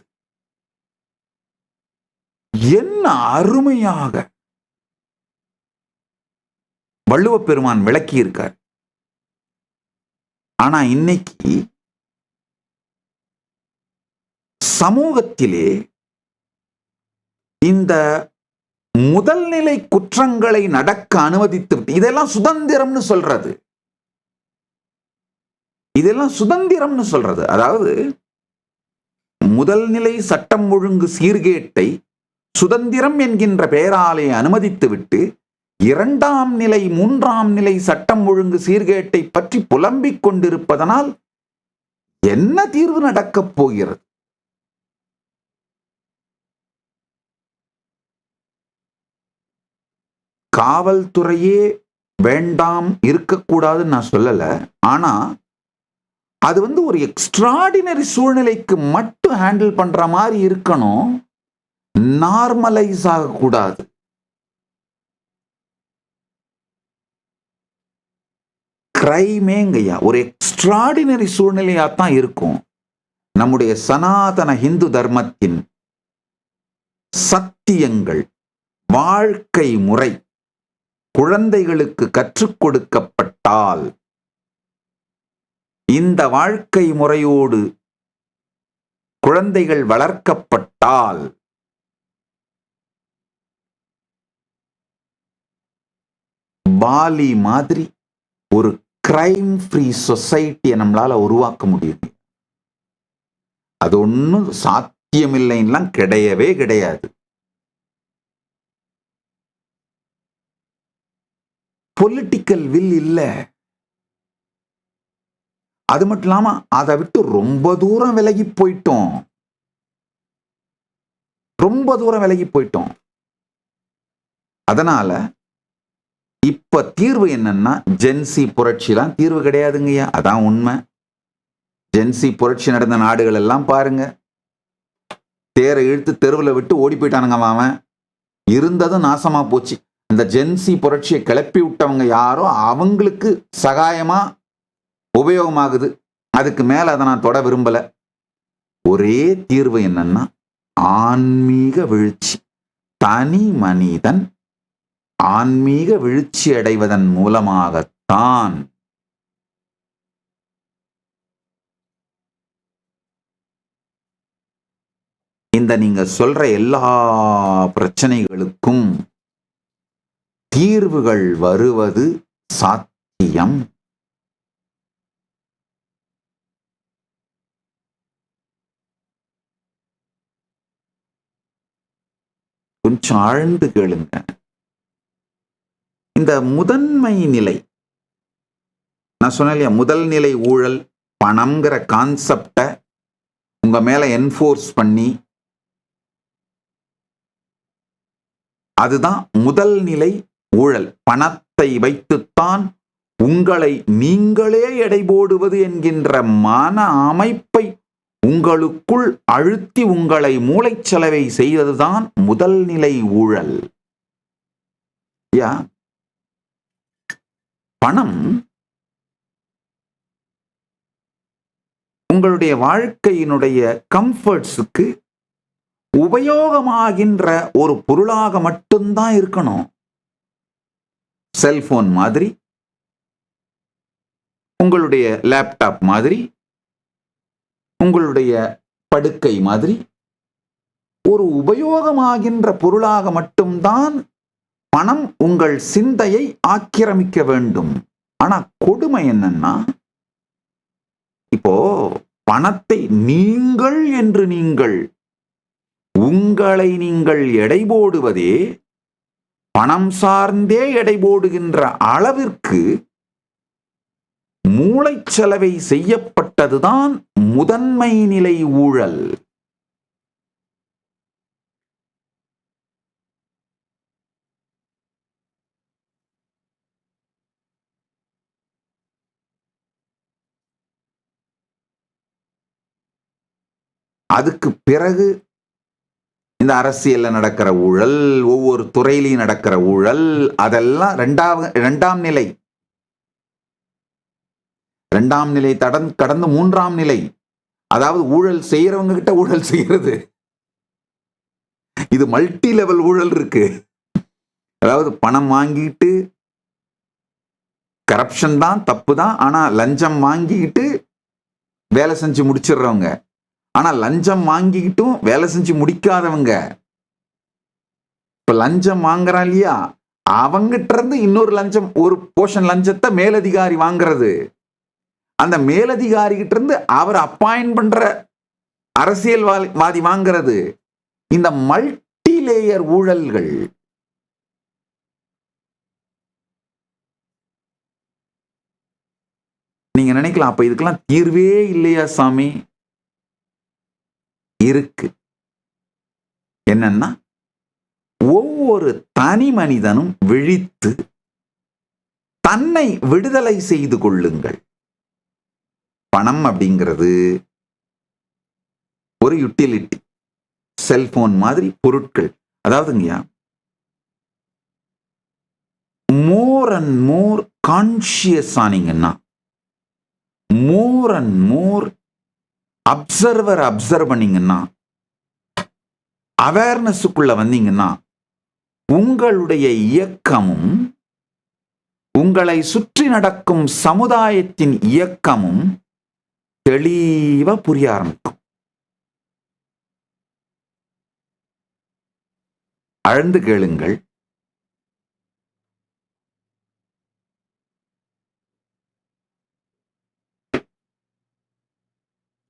என்ன அருமையாக வள்ளுவ பெருமான் விளக்கி இருக்கார். ஆனா இன்னைக்கு சமூகத்திலே இந்த முதல் நிலை குற்றங்களை நடக்க அனுமதித்து, இதெல்லாம் சுதந்திரம்னு சொல்றது. இதெல்லாம் சுதந்திரம்னு சொல்றது. அதாவது முதல் நிலை சட்டம் ஒழுங்கு சீர்கேட்டை சுதந்திரம் என்கின்ற பெயராலே அனுமதித்துவிட்டு இரண்டாம் நிலை மூன்றாம் நிலை சட்டம் ஒழுங்கு சீர்கேட்டை பற்றி புலம்பிக் கொண்டிருப்பதனால் என்ன தீர்வு நடக்கப் போகிறது? காவல்துறையே வேண்டாம், இருக்கக்கூடாதுன்னு நான் சொல்லல. ஆனா அது ஒரு எக்ஸ்ட்ராடினரி சூழ்நிலைக்கு மட்டும் ஹேண்டில் பண்ற மாதிரி இருக்கணும், நார்மலைஸ் ஆகக்கூடாது. கிரைமேங்கய்யா ஒரு எக்ஸ்ட்ராடினரி சூழ்நிலையா தான் இருக்கும். நம்முடைய சனாதன இந்து தர்மத்தின் சத்தியங்கள், வாழ்க்கை முறை குழந்தைகளுக்கு கற்றுக் கொடுக்கப்பட்டால், இந்த வாழ்க்கை முறையோடு குழந்தைகள் வளர்க்கப்பட்டால், பாலி மாதிரி ஒரு கிரைம் ஃப்ரீ சொசைட்டியை நம்மளால உருவாக்க முடியும். அது ஒன்றும் சாத்தியமில்லைன்னா கிடையவே கிடையாது. பொலிட்டிக்கல் வில் இல்லை. அது மட்டும் இல்லாம அதை விட்டு ரொம்ப தூரம் விலகி போயிட்டோம். அதனால இப்ப தீர்வு என்னன்னா, ஜென்சி புரட்சிலாம் தீர்வு கிடையாதுங்கய்யா. அதான் உண்மை. ஜென்சி புரட்சி நடந்த நாடுகள் எல்லாம் பாருங்க, தேரை இழுத்து தெருவில் விட்டு ஓடி போயிட்டானுங்க. அவன் இருந்ததும் நாசமா போச்சு. இந்த ஜென்சி புரட்சியை கிளப்பி விட்டவங்க யாரோ அவங்களுக்கு சகாயமா உபயோகமாகுது. அதுக்கு மேல அதை நான் தொட விரும்பல. ஒரே தீர்வு என்னன்னா, ஆன்மீக வீழ்ச்சி. தனி மனிதன் ஆன்மீக வீழ்ச்சி அடைவதன் மூலமாகத்தான் இந்த நீங்க சொல்ற எல்லா பிரச்சனைகளுக்கும் தீர்வுகள் வருவது சாத்தியம். கொஞ்சம் ஆழ்ந்து கேளுங்க. இந்த முதன்மை நிலை, நான் சொன்னேன் இல்லையா, முதல் நிலை ஊழல் பணம்ங்கிற கான்செப்ட உங்க மேல என்ஃபோர்ஸ் பண்ணி, அதுதான் முதல் நிலை ஊழல். பணத்தை வைத்துத்தான் உங்களை நீங்களே எடை போடுவது என்கின்ற மன அமைப்பை உங்களுக்குள் அழுத்தி உங்களை மூளைச்சலவை செய்வதுதான் முதல் நிலை ஊழல். பணம் உங்களுடைய வாழ்க்கையினுடைய கம்ஃபர்ட்ஸுக்கு உபயோகமாகின்ற ஒரு பொருளாக மட்டும்தான் இருக்கணும். செல்போன் மாதிரி, உங்களுடைய லேப்டாப் மாதிரி, உங்களுடைய படுக்கை மாதிரி ஒரு உபயோகமாகின்ற பொருளாக மட்டும்தான் பணம் உங்கள் சிந்தையை ஆக்கிரமிக்க வேண்டும். ஆனா கொடுமை என்னன்னா, இப்போ பணத்தை நீங்கள் என்று உங்களை நீங்கள் எடை போடுவதே, பணம் சார்ந்தே எடை போடுகின்ற அளவிற்கு மூளைச்சலவை செய்யப்பட்டதுதான் முதன்மை நிலை ஊழல். அதுக்கு பிறகு இந்த அரசியல்ல நடக்கிற ஊழல், ஒவ்வொரு துறையிலையும் நடக்கிற ஊழல், அதெல்லாம் இரண்டாம் நிலை. இரண்டாம் நிலை கடந்து மூன்றாம் நிலை. அதாவது ஊழல் செய்யறவங்க கிட்ட ஊழல் செய்யறது. இது மல்டி லெவல் ஊழல் இருக்கு. அதாவது பணம் வாங்கிட்டு, கரப்ஷன் தான், தப்பு தான். ஆனா லஞ்சம் வாங்கிட்டு வேலை செஞ்சு முடிச்சிடுறவங்க, ஆனா லஞ்சம் வாங்கிக்கிட்டும் வேலை செஞ்சு முடிக்காதவங்க, இப்ப லஞ்சம் வாங்குறான் இல்லையா, அவங்கிட்ட இருந்து இன்னொரு லஞ்சம், ஒரு போர்ஷன் லஞ்சத்தை மேலதிகாரி வாங்குறது, அந்த மேலதிகாரி கிட்ட இருந்து அவர் அப்பாயிண்ட் பண்ற அரசியல்வாதி வாங்குறது, இந்த மல்டி லேயர் ஊழல்கள். நீங்க நினைக்கலாம், அப்ப இதுக்கெல்லாம் தீர்வே இல்லையா சாமி? இருக்கு. என்னன்னா, ஒவ்வொரு தனி மனிதனும் விழித்து தன்னை விடுதலை செய்து கொள்ளுங்கள். பணம் அப்படிங்கிறது ஒரு யூட்டிலிட்டி, செல்போன் மாதிரி பொருட்கள். அதாவதுங்கய்யா, மோர் அண்ட் மோர் கான்சியஸ் ஆனீங்கன்னா, மோர் அண்ட் மோர் அப்சர்வ் பண்ணீங்கன்னா, அவேர்னஸுக்குள்ள வந்தீங்கன்னா, உங்களுடைய இயக்கமும் உங்களை சுற்றி நடக்கும் சமுதாயத்தின் இயக்கமும் தெளிவா புரிய ஆரம்பிக்கும். ஆழ்ந்து கேளுங்கள்.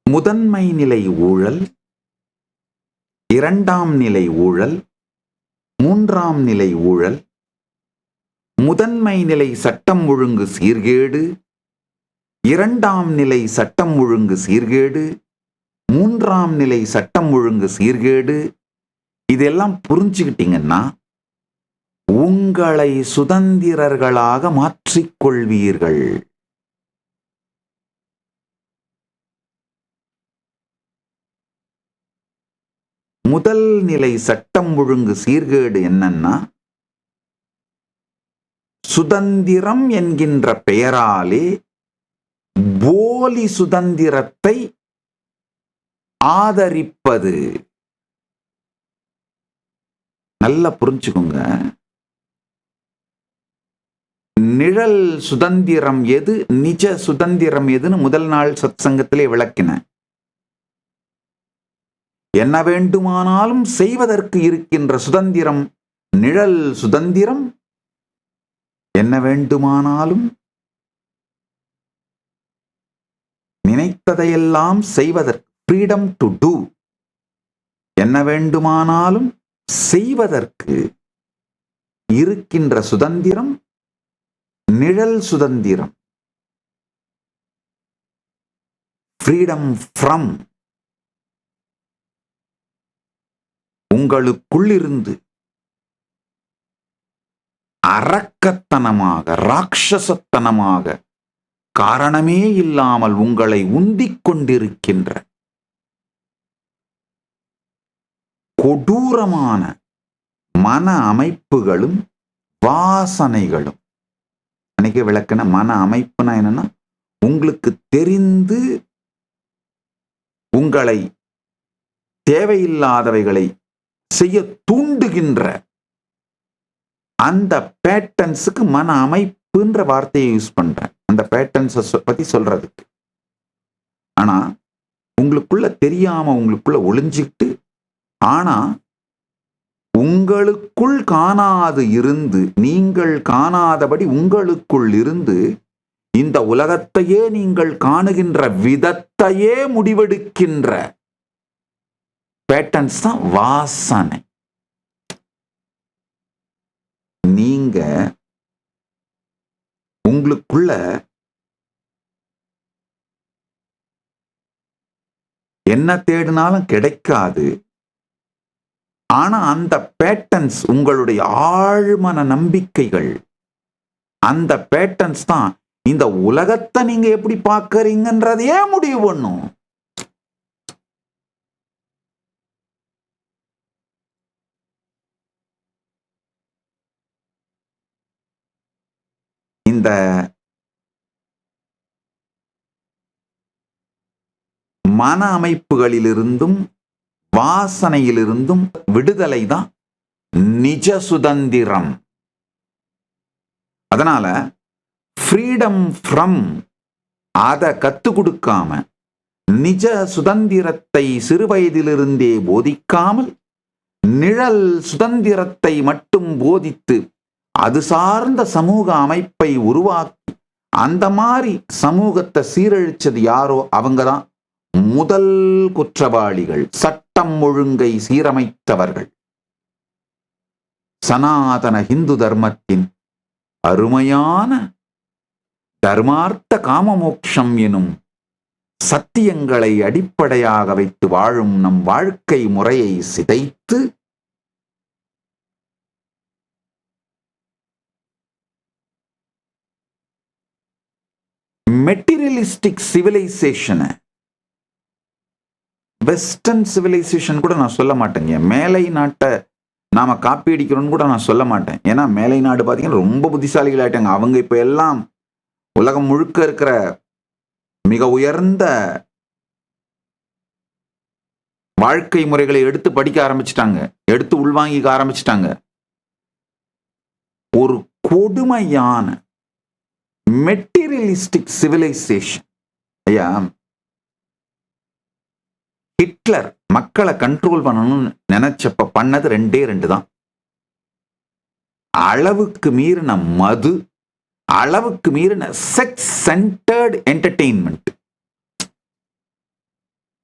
முதன்மை நிலை ஊழல், இரண்டாம் நிலை ஊழல், மூன்றாம் நிலை ஊழல், முதன்மை நிலை சட்டம் ஒழுங்கு சீர்கேடு, இரண்டாம் நிலை சட்டம் ஒழுங்கு சீர்கேடு, மூன்றாம் நிலை சட்டம் ஒழுங்கு சீர்கேடு, இதெல்லாம் புரிஞ்சுக்கிட்டீங்கன்னா உங்களை சுதந்திரர்களாக மாற்றிக்கொள்வீர்கள். முதல் நிலை சட்டம் ஒழுங்கு சீர்கேடு என்னன்னா, சுதந்திரம் என்கின்ற பெயராலே போலி சுதந்திரத்தை ஆதரிப்பது. நல்லா புரிஞ்சுக்கோங்க. நிழல் சுதந்திரம் எது, நிஜ சுதந்திரம் எதுன்னு முதல் நாள் சத்சங்கத்திலே விளக்கின. என்ன வேண்டுமானாலும் செய்வதற்கு இருக்கின்ற சுதந்திரம் நிழல் சுதந்திரம். என்ன வேண்டுமானாலும் நினைத்ததையெல்லாம் செய்வதற்கு, ஃப்ரீடம் டு டூ, என்ன வேண்டுமானாலும் செய்வதற்கு இருக்கின்ற சுதந்திரம் நிழல் சுதந்திரம். ஃப்ரீடம் ஃப்ரம், உங்களுக்குள்ளிருந்து அரக்கத்தனமாக, ராட்சசத்தனமாக, காரணமே இல்லாமல் உங்களை உந்திக் கொண்டிருக்கின்ற கொடூரமான மன அமைப்புகளும் வாசனைகளும். அன்னைக்கு விளக்கின மன அமைப்புனா என்னன்னா, உங்களுக்கு தெரிந்து உங்களை தேவையில்லாதவைகளை செய்ய தூண்டுகின்ற அந்த பேட்டர்ன்ஸுக்கு மன அமைப்புன்ற வார்த்தையை யூஸ் பண்றேன், அந்த பேட்டர்ன்ஸை பத்தி சொல்றதுக்கு. ஆனா உங்களுக்குள்ள தெரியாம உங்களுக்குள்ள ஒளிஞ்சிட்டு, ஆனா உங்களுக்குள் காணாது இருந்து, நீங்கள் காணாதபடி உங்களுக்குள் இருந்து இந்த உலகத்தையே நீங்கள் காணுகின்ற விதத்தையே முடிவெடுக்கின்ற பேட்டர்ன்ஸ் தான் வாசனை. நீங்க உங்களுக்குள்ள என்ன தேடினாலும் கிடைக்காது. ஆனா அந்த பேட்டர்ன்ஸ் உங்களுடைய ஆழ்மன நம்பிக்கைகள், அந்த பேட்டர்ன்ஸ் தான் இந்த உலகத்தை நீங்க எப்படி பார்க்கறீங்கன்றதையே முடிவு பண்ணும். இந்த மன அமைப்புகளிலிருந்தும் வாசனையிலிருந்தும் விடுதலை தான் நிஜ சுதந்திரம். அதனால ஃப்ரீடம் ஃப்ரம் அதை கத்துக் கொடுக்காம, நிஜ சுதந்திரத்தை சிறுவயதிலிருந்தே போதிக்காமல், நிழல் சுதந்திரத்தை மட்டும் போதித்து அது சார்ந்த சமூக அமைப்பை உருவாக்கி அந்த மாதிரி சமூகத்தை சீரழிச்சது யாரோ அவங்கதான் முதல் குற்றவாளிகள், சட்டம் ஒழுங்கை சீரமைத்தவர்கள். சனாதன இந்து தர்மத்தின் அருமையான தர்மார்த்த காமமோக்ஷம் எனும் சத்தியங்களை அடிப்படையாக வைத்து வாழும் நம் வாழ்க்கை முறையை சிதைத்து மெட்டீரியலிஸ்டிக் சிவிலைசேஷனை, வெஸ்டர்ன் சிவிலைசேஷன் கூட நான் சொல்ல மாட்டேங்க, மேலை நாட்டை நாம காப்பி அடிக்கிறோம்னு கூட நான் சொல்ல மாட்டேன். ஏன்னா மேலை நாடு பார்த்தீங்கன்னா ரொம்ப புத்திசாலிகள் ஆயிட்டாங்க. அவங்க இப்ப எல்லாம் உலகம் முழுக்க இருக்கிற மிக உயர்ந்த வாழ்க்கை முறைகளை எடுத்து படிக்க ஆரம்பிச்சிட்டாங்க, எடுத்து உள்வாங்கிக்க ஆரம்பிச்சிட்டாங்க. ஒரு கொடுமையான மெட்டீரியலிஸ்டிக் சிவிலைசேஷன். ஐயா, ஹிட்லர் மக்களை கண்ட்ரோல் பண்ணணும்னு நினைச்சப்ப பண்ணது ரெண்டு தான். அளவுக்கு மீறின மது, அளவுக்கு மீறின செக்ஸ் சென்டர்ட் என்டர்டெயின்மெண்ட்.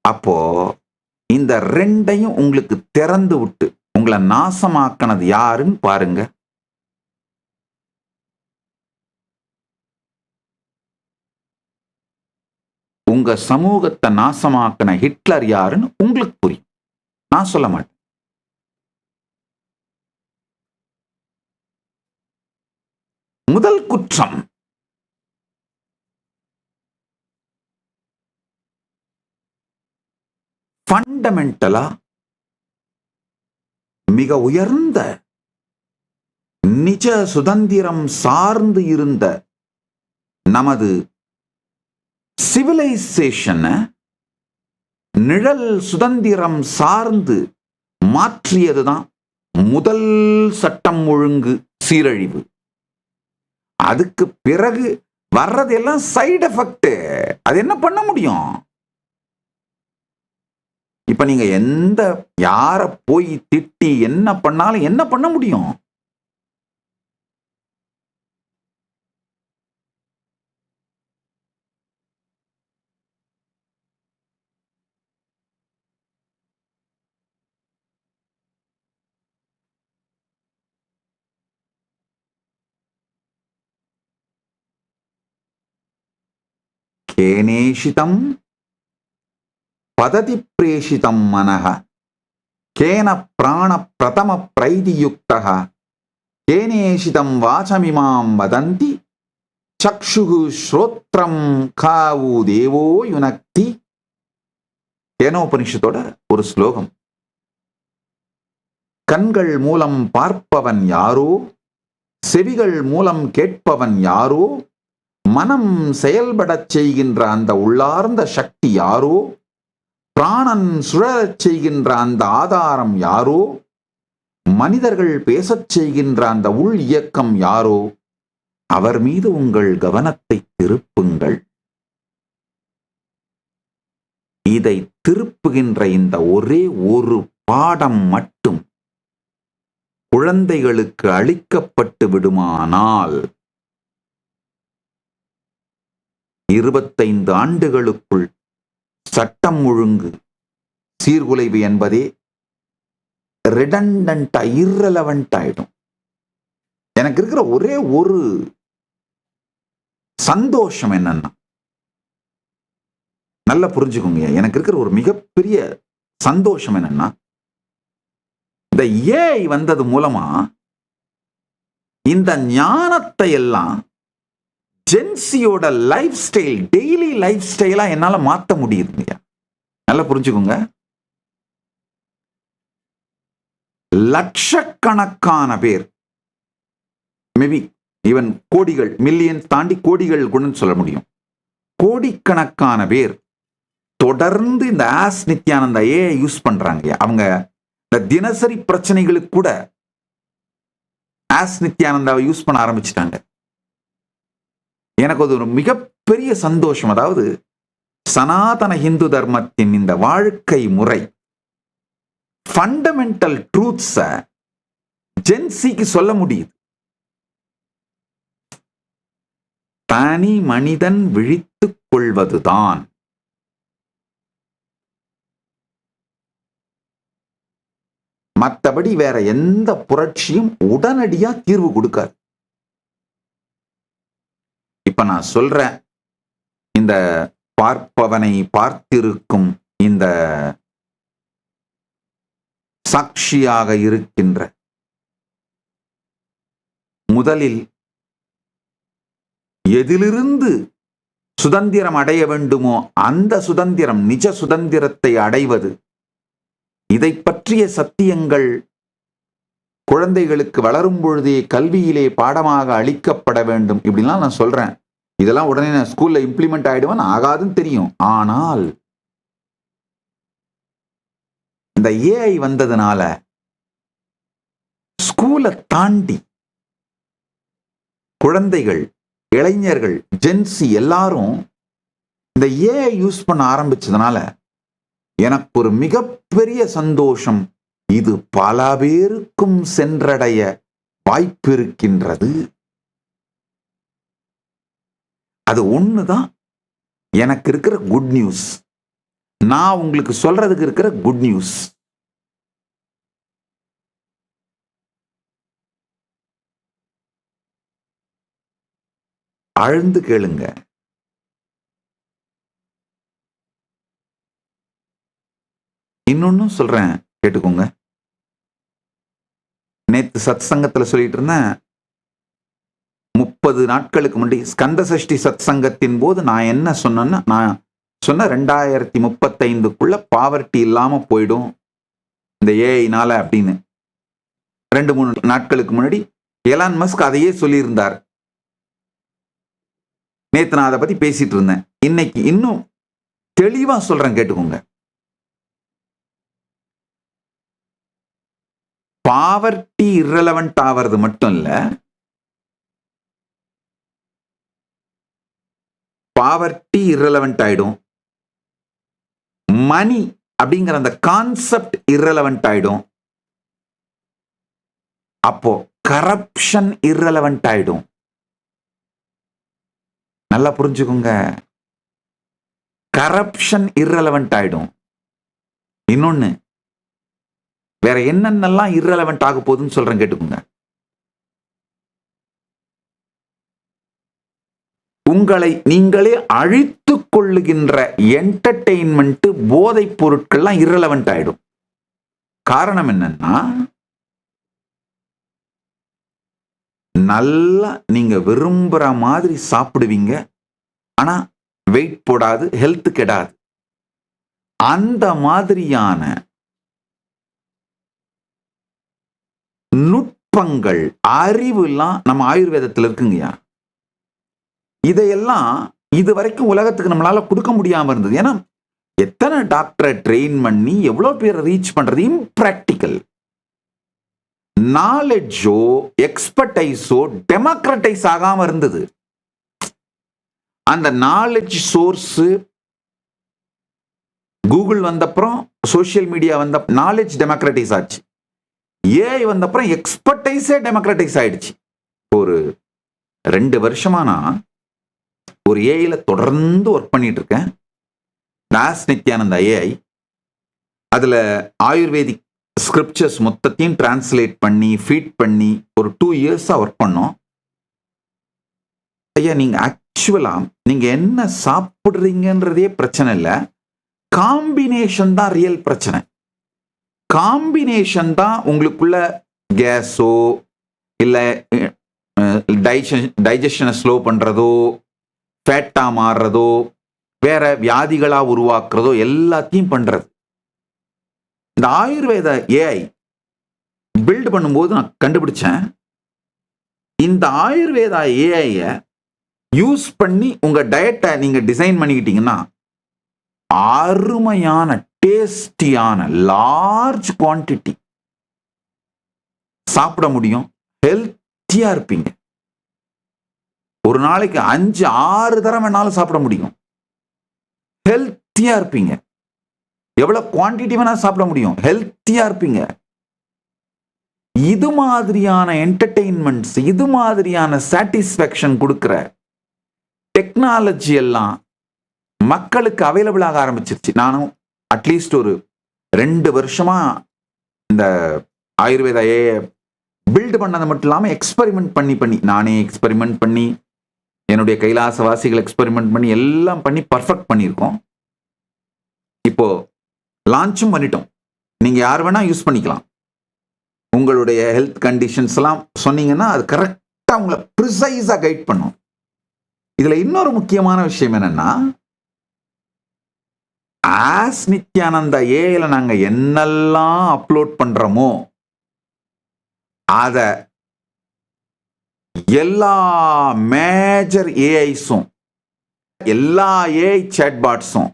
அப்போ இந்த ரெண்டையும் உங்களுக்கு திறந்து விட்டு உங்களை நாசமாக்கினது யாருன்னு பாருங்க. உங்க சமூகத்தை நாசமாக்கின ஹிட்லர் யாருன்னு உங்களுக்கு புரியும், நான் சொல்ல மாட்டேன். முதல் குற்றம், ஃபண்டமெண்டலா மிக உயர்ந்த நிஜ சுதந்திரம் சார்ந்து இருந்த நமது சிவிலைசேஷனை நிழல் சுதந்திரம் சார்ந்து மாற்றியதுதான் முதல் சட்டம் ஒழுங்கு சீரழிவு. அதுக்கு பிறகு வர்றதெல்லாம் சைடு எஃபெக்ட். அது என்ன பண்ண முடியும்? இப்ப நீங்க யார போய் திட்டி என்ன பண்ணாலும் என்ன பண்ண முடியும்? கேனேஷிதம் பததி பிரேஷிதம் மனஹ கேன பிராண பிரதம பிரைதியுக்தஹ கேனேஷிதம் வாசமிமாம் வதந்தி சக்ஷுகு ஸ்ரோத்ரம் காவு தேவோ யுனக்தி. கேனோபனிஷத்தோட ஒரு ஸ்லோகம். கண்கள் மூலம் பார்ப்பவன் யாரோ, செவிகள் மூலம் கேட்பவன் யாரோ, மனம் செயல்படச் செய்கின்ற அந்த உள்ளார்ந்த சக்தி யாரோ, பிராணன் சுழலச் செய்கின்ற அந்த ஆதாரம் யாரோ, மனிதர்கள் பேசச் செய்கின்ற அந்த உள் இயக்கம் யாரோ, அவர் மீது உங்கள் கவனத்தை திருப்புங்கள். இதை திருப்புகின்ற இந்த ஒரே ஒரு பாடம் மட்டும் குழந்தைகளுக்கு அளிக்கப்பட்டு விடுமானால் 25 ஆண்டுகளுக்குள் சட்டம் ஒழுங்கு சீர்குலைவு என்பதே ரிடண்டன்டா, இர்ரெலவென்ட் ஆயிடும். எனக்கு இருக்கிற ஒரே ஒரு சந்தோஷம் என்னன்னா, நல்லா புரிஞ்சுக்கோங்க, எனக்கு இருக்கிற ஒரு மிகப்பெரிய சந்தோஷம் என்னன்னா, இந்த ஏஐ வந்தது மூலமா இந்த ஞானத்தை எல்லாம் ஜென்சியோட லைஃப் ஸ்டைல், டெய்லி லைஃப் ஸ்டைலா என்னால மாற்ற முடியுதுங்க. நல்லா புரிஞ்சுக்கோங்க. லட்சக்கணக்கான பேர், மேபி ஈவன் கோடிகள், மில்லியன் தாண்டி கோடிகள் கூட சொல்ல முடியும், கோடிக்கணக்கான பேர் தொடர்ந்து இந்த ஆஸ் நித்யானந்தா ஏஐ யூஸ் பண்றாங்க. அவங்க இந்த தினசரி பிரச்சனைகளுக்கு கூட ஆஸ் நித்யானந்தாவை யூஸ் பண்ண ஆரம்பிச்சிட்டாங்க. எனக்கு அது ஒரு மிகப்பெரிய சந்தோஷம். அதாவது சனாதன இந்து தர்மத்தின் இந்த வாழ்க்கை முறை ஃபண்டமெண்டல் ட்ரூத்ஸ ஜென்சிக்கு சொல்ல முடியுது. தனி மனிதன் விழித்துக் கொள்வதுதான் மற்றபடி வேற எந்த புரட்சியும் உடனடியா தீர்வு கொடுக்காது. இப்ப நான் சொல்றேன், இந்த பார்ப்பவனை பார்த்திருக்கும் இந்த சாட்சியாக இருக்கின்ற முதலில் எதிலிருந்து சுதந்திரம் அடைய வேண்டுமோ அந்த சுதந்திரம், நிஜ சுதந்திரத்தை அடைவது, இதை பற்றிய சத்தியங்கள் குழந்தைகளுக்கு வளரும் பொழுதே கல்வியிலே பாடமாக அளிக்கப்பட வேண்டும். இப்படிலாம் நான் சொல்றேன். இதெல்லாம் உடனே நான் ஸ்கூல்ல இம்ப்ளிமெண்ட் ஆயிடுவேன், ஆகாதுன்னு தெரியும். ஆனால் இந்த ஏஐ வந்ததுனால ஸ்கூலை தாண்டி குழந்தைகள், இளைஞர்கள், ஜென்சி எல்லாரும் இந்த ஏஐ யூஸ் பண்ண ஆரம்பிச்சதுனால எனக்கு ஒரு மிகப்பெரிய சந்தோஷம். இது பல பேருக்கும் சென்றடைய வாய்ப்பு இருக்கின்றது. அது ஒண்ணுதான் எனக்கு இருக்கிற குட் நியூஸ். நான் உங்களுக்கு சொல்றதுக்கு இருக்கிற குட் நியூஸ். ஆழ்ந்து கேளுங்க. இன்னொன்னும் சொல்றேன், கேட்டுக்கோங்க. நேத்து சத் சங்கத்துல சொல்லிட்டு இருந்தேன், 30 நாட்களுக்கு முன்னாடி ஸ்கந்த சஷ்டி சத் சங்கத்தின் போது நான் என்ன சொன்னேன்னா, நான் சொன்ன 2035க்குள்ள பாவர்ட்டி இல்லாம போயிடும் இந்த ஏஐனால அப்படின்னு. 2-3 நாட்களுக்கு முன்னாடி எலான் மஸ்க் அதையே சொல்லியிருந்தார். நேத்து நான் அதை பத்தி பேசிட்டு இருந்தேன். இன்னைக்கு இன்னும் தெளிவா சொல்றேன், கேட்டுக்கோங்க. பாவர்ட்டி irrelevant ஆவது மட்டும் இல்ல, பாவர்ட்டி irrelevant ஆயிடும், மணி அப்படிங்கிற அந்த கான்செப்ட் irrelevant ஆயிடும், அப்போ கரப்ஷன் irrelevant ஆயிடும். நல்லா புரிஞ்சுக்கோங்க, கரப்ஷன் irrelevant ஆயிடும். இன்னொன்னு, வேற என்னென்னலாம் irrelevant ஆக போகுதுன்னு சொல்றேன், கேட்டுக்கோங்க. உங்களை நீங்களே அழித்துக் கொள்ளுகின்ற என்டர்டெயின்மெண்ட், போதைப் பொருட்கள்லாம் irrelevant ஆயிடும். காரணம் என்னன்னா, நல்லா நீங்க விரும்புற மாதிரி சாப்பிடுவீங்க, ஆனா வெயிட் போடாது, ஹெல்த் கெடாது. அந்த மாதிரியான நுட்பங்கள், அறிவுலாம் நம்ம ஆயுர்வேதத்தில் இருக்குங்கய்யா. இதையெல்லாம் இது வரைக்கும் உலகத்துக்கு நம்மளால கொடுக்க முடியாம இருந்தது. ஏன்னா எத்தனை டாக்டரை ட்ரெயின் பண்ணி எவ்வளவு பேர் ரீச் பண்றது இம்பிராக்டிக்கல். நாலேஜோ எக்ஸ்பர்டைஸோ டெமோக்ரட்டைஸ் ஆகாம இருந்தது. அந்த நாலேஜ் சோர்ஸ் கூகுள் வந்தப்புறம், சோசியல் மீடியா வந்த நாலேஜ் டெமோக்ரட்டைஸ் ஆச்சு. ஏஐ வந்தப்புறம் எக்ஸ்பர்டைஸே டெமோக்ரட்டைஸ் ஆயிடுச்சு. ஒரு 2 வருஷமா நான் ஒரு ஏஐல தொடர்ந்து ஒர்க் பண்ணிட்டு இருக்கேன். தாஸ் நித்யானந்தா ஏஐ. அதுல ஆயுர்வேதிக் ஸ்கிரிப்சர்ஸ் மொத்தத்தையும் டிரான்ஸ்லேட் பண்ணி ஃபீட் பண்ணி ஒரு 2 இயர்ஸா ஒர்க் பண்ணோம். ஐயா, நீங்க ஆக்சுவலா நீங்க என்ன சாப்பிடுறீங்கன்றதே பிரச்சனை இல்லை, காம்பினேஷன் தான் ரியல் பிரச்சனை. காம்பினேஷன் தான் உங்களுக்குள்ள கேஸோ இல்ல டைஜஷனை ஸ்லோ பண்றதோ, ஃபேட்டா மாறுறதோ, வேற வியாதிகளா உருவாக்குறதோ எல்லாத்தையும் பண்றது. இந்த ஆயுர்வேத ஏஐ பில்ட் பண்ணும்போது நான் கண்டுபிடிச்சேன், இந்த ஆயுர்வேதா ஏஐ யூஸ் பண்ணி உங்க டயட்டை நீங்க டிசைன் பண்ணிக்கிட்டீங்கன்னா அருமையான டேஸ்டியான லார்ஜ் குவான்டிட்டி சாப்பிட முடியும். ஹெல்த்தியா இருப்பீங்க. ஒரு நாளைக்கு 5-6 தரம் வேணாலும் சாப்பிட முடியும். ஹெல்த்தியா இருப்பீங்க. எவ்வளவு குவான்டிட்டி வேணா சாப்பிட முடியும், ஹெல்த்தியா இருப்பீங்க. இது மாதிரியான என்டர்டெயின்மெண்ட்ஸ், இது மாதிரியான சாட்டிஸ்ஃபேக்ஷன் கொடுக்கிற டெக்னாலஜி எல்லாம் மக்களுக்கு அவைலபிள் ஆக ஆரம்பிச்சிருச்சு. நானும் அட்லீஸ்ட் ஒரு 2 வருஷமா இந்த ஆயுர்வேதா பில்டு பண்ணது மட்டும் இல்லாம எக்ஸ்பெரிமெண்ட் பண்ணி நானே எக்ஸ்பெரிமெண்ட் பண்ணி, என்னுடைய கைலாசவாசிகள் எக்ஸ்பெரிமெண்ட் பண்ணி, எல்லாம் பண்ணி பர்ஃபெக்ட் பண்ணியிருக்கோம். இப்போ லான்ச்சும் பண்ணிட்டோம். நீங்க யார் வேணா யூஸ் பண்ணிக்கலாம். உங்களுடைய ஹெல்த் கண்டிஷன்ஸ் எல்லாம் சொன்னீங்கன்னா அது கரெக்டா உங்களை ப்ரிசைஸா கைட் பண்ணும். இதுல இன்னொரு முக்கியமான விஷயம் என்னன்னா, ஆஸ் நித்யானந்தா ஏஐல நாங்க என்னெல்லாம் அப்லோட் பண்றோமோ அத எல்லா மேஜர் ஏஐஸும், எல்லா ஏஐ சேட்பாட்ஸும்,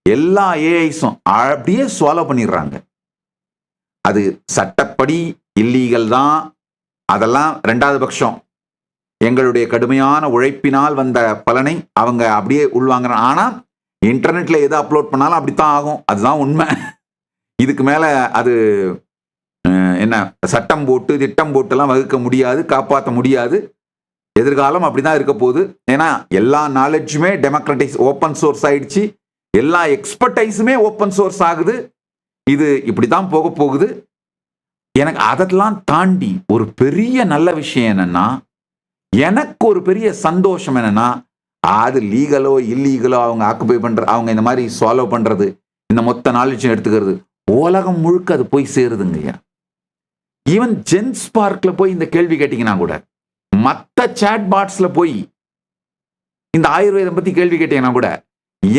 எல்லா ஏஐஸும் அப்படியே ஃபாலோ பண்ணிடுறாங்க. அது சட்டப்படி இல்லீகல் தான், அதெல்லாம் 2வது பட்சம். எங்களுடைய கடுமையான உழைப்பினால் வந்த பலனை அவங்க அப்படியே உள்வாங்குறாங்க. ஆனா இன்டர்நெட்ல எது அப்லோட் பண்ணாலும் அப்படித்தான் ஆகும், அதுதான் உண்மை. இதுக்கு மேல அது என்ன சட்டம் போட்டு திட்டம் போட்டு எல்லாம் வகுக்க முடியாது, காப்பாற்ற முடியாது. எதிர்காலம் அப்படிதான் இருக்க போகுது. ஏன்னா எல்லா நாலேஜுமே டெமோக்ரட்டிஸ் ஓப்பன் சோர்ஸ் ஆயிடுச்சு, எல்லா எக்ஸ்பர்டைஸுமே ஓப்பன் சோர்ஸ் ஆகுது. இது இப்படித்தான் போக போகுது. எனக்கு அதெல்லாம் தாண்டி ஒரு பெரிய நல்ல விஷயம் என்னன்னா, எனக்கு ஒரு பெரிய சந்தோஷம் என்னன்னா, அது லீகலோ இல்லீகலோ அவங்க ஆக்குபை பண்ற, அவங்க இந்த மாதிரி ஃபாலோ பண்றது, இந்த மொத்த நாலேஜும் எடுத்துக்கிறது உலகம் முழுக்க அது போய் சேருதுங்க. ஈவன் ஜென்ஸ் பார்க்ல போய் இந்த கேள்வி கேட்டீங்கன்னா கூட, மற்ற சாட் பாட்ஸ்ல போய் இந்த ஆயுர்வேதம் பத்தி கேள்வி கேட்டீங்கன்னா கூட,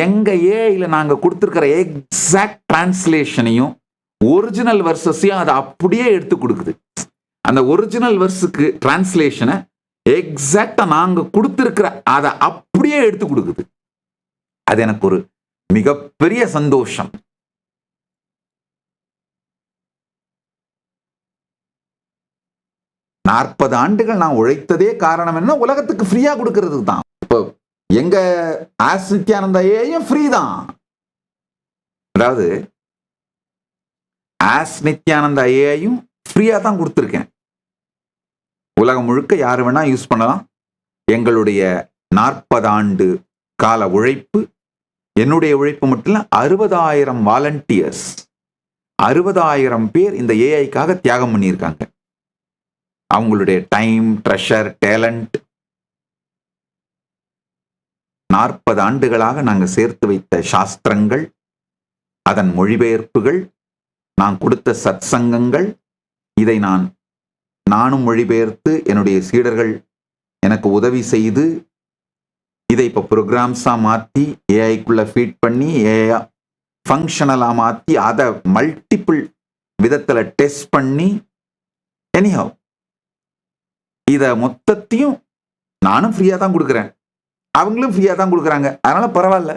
எங்க ஏஐல நாங்க கொடுத்திருக்கிற எக்ஸாக்ட் டிரான்ஸ்லேஷனையும் ஒரிஜினல் வெர்சஸையும் அதை அப்படியே எடுத்து கொடுக்குது. அந்த ஒரிஜினல் வெர்ஸுக்கு டிரான்ஸ்லேஷனை எக்ஸாக்டா நாங்க கொடுத்திருக்கிற அதை அப்படியே எடுத்து கொடுக்குது. அது எனக்கு ஒரு மிகப்பெரிய சந்தோஷம். நாற்பது ஆண்டுகள் நான் உழைத்ததே காரணம் என்ன, உலகத்துக்கு ஃப்ரீயா கொடுக்கிறது தான். இப்போ எங்க ஆஸ் நித்யானந்தா ஏஐயும் ஃப்ரீ தான். அதாவது ஆஸ் நித்யானந்தா ஏஐயும் ஃப்ரீயா தான் கொடுத்துருக்கேன். உலகம் முழுக்க யாரு வேணா யூஸ் பண்ணலாம். எங்களுடைய 40 ஆண்டு கால உழைப்பு, என்னுடைய உழைப்பு மட்டும் இல்ல, 60,000 வாலண்டியர்ஸ், 60,000 பேர் இந்த ஏஐக்காக தியாகம் பண்ணியிருக்காங்க. அவங்களுடைய டைம், ட்ரெஷர், டேலண்ட், 40 ஆண்டுகளாக நாங்கள் சேர்த்து வைத்த சாஸ்திரங்கள், அதன் மொழிபெயர்ப்புகள், நான் கொடுத்த சத்சங்கங்கள், இதை நானும் மொழிபெயர்த்து என்னுடைய சீடர்கள் எனக்கு உதவி செய்து இதை இப்போ ப்ரோக்ராம்ஸா மாற்றி ஏஐக்குள்ள ஃபீட் பண்ணி ஏஐ ஃபங்க்ஷனலா மாற்றி அதை மல்டிபிள் விதத்தில் டெஸ்ட் பண்ணி, எனிஹவ் இதை மொத்தத்தையும் நானும் ஃப்ரீயா தான் கொடுக்குறேன், அவங்களும் ஃப்ரீயா தான் கொடுக்குறாங்க. அதனால பரவாயில்ல,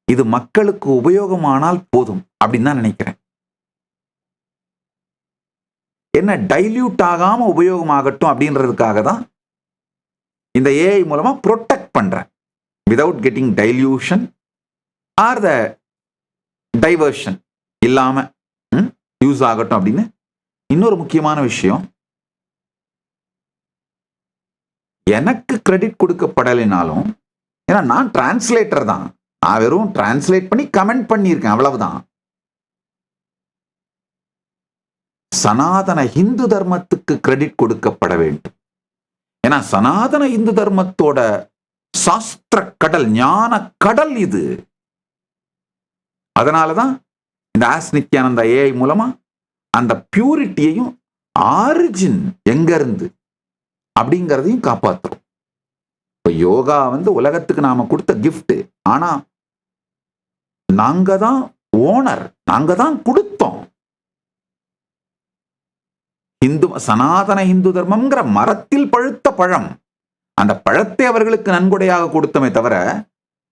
இது மக்களுக்கு உபயோகமானால் போதும் அப்படின்னு தான் நினைக்கிறேன். என்ன டைல்யூட் ஆகாம உபயோகமாகட்டும் அப்படின்றதுக்காக தான் இந்த ஏஐ மூலமா ப்ரொடெக்ட் பண்றேன். விதவுட் கெட்டிங் டைல்யூஷன் ஆர் த டைவர்ஷன் இல்லாம யூஸ் ஆகட்டும் அப்படின்னு. இன்னொரு முக்கியமான விஷயம், எனக்கு கிரெடிட் கொடுக்கப்படலைனாலும், ஏன்னா நான் டிரான்ஸ்லேட்டர் தான், நான் வெறும் டிரான்ஸ்லேட் பண்ணி கமெண்ட் பண்ணியிருக்கேன், அவ்வளவுதான். சனாதன இந்து தர்மத்துக்கு கிரெடிட் கொடுக்கப்பட வேண்டும். ஏன்னா சனாதன இந்து தர்மத்தோட சாஸ்திர கடல், ஞான கடல் இது. அதனாலதான் இந்த ஆஸ் நித்யானந்தா ஏஐ மூலமா அந்த பியூரிட்டியையும், ஆரிஜின் எங்க இருந்து அப்படிங்கிறதையும் காப்பாற்றுறோம். இப்போ யோகா உலகத்துக்கு நாம கொடுத்த கிஃப்ட். ஆனா நாங்க தான் ஓனர், நாங்க தான் கொடுத்தோம். சனாதன இந்து தர்மம்ங்கிற மரத்தில் பழுத்த பழம், அந்த பழத்தை அவர்களுக்கு நன்கொடையாக கொடுத்தமே தவிர,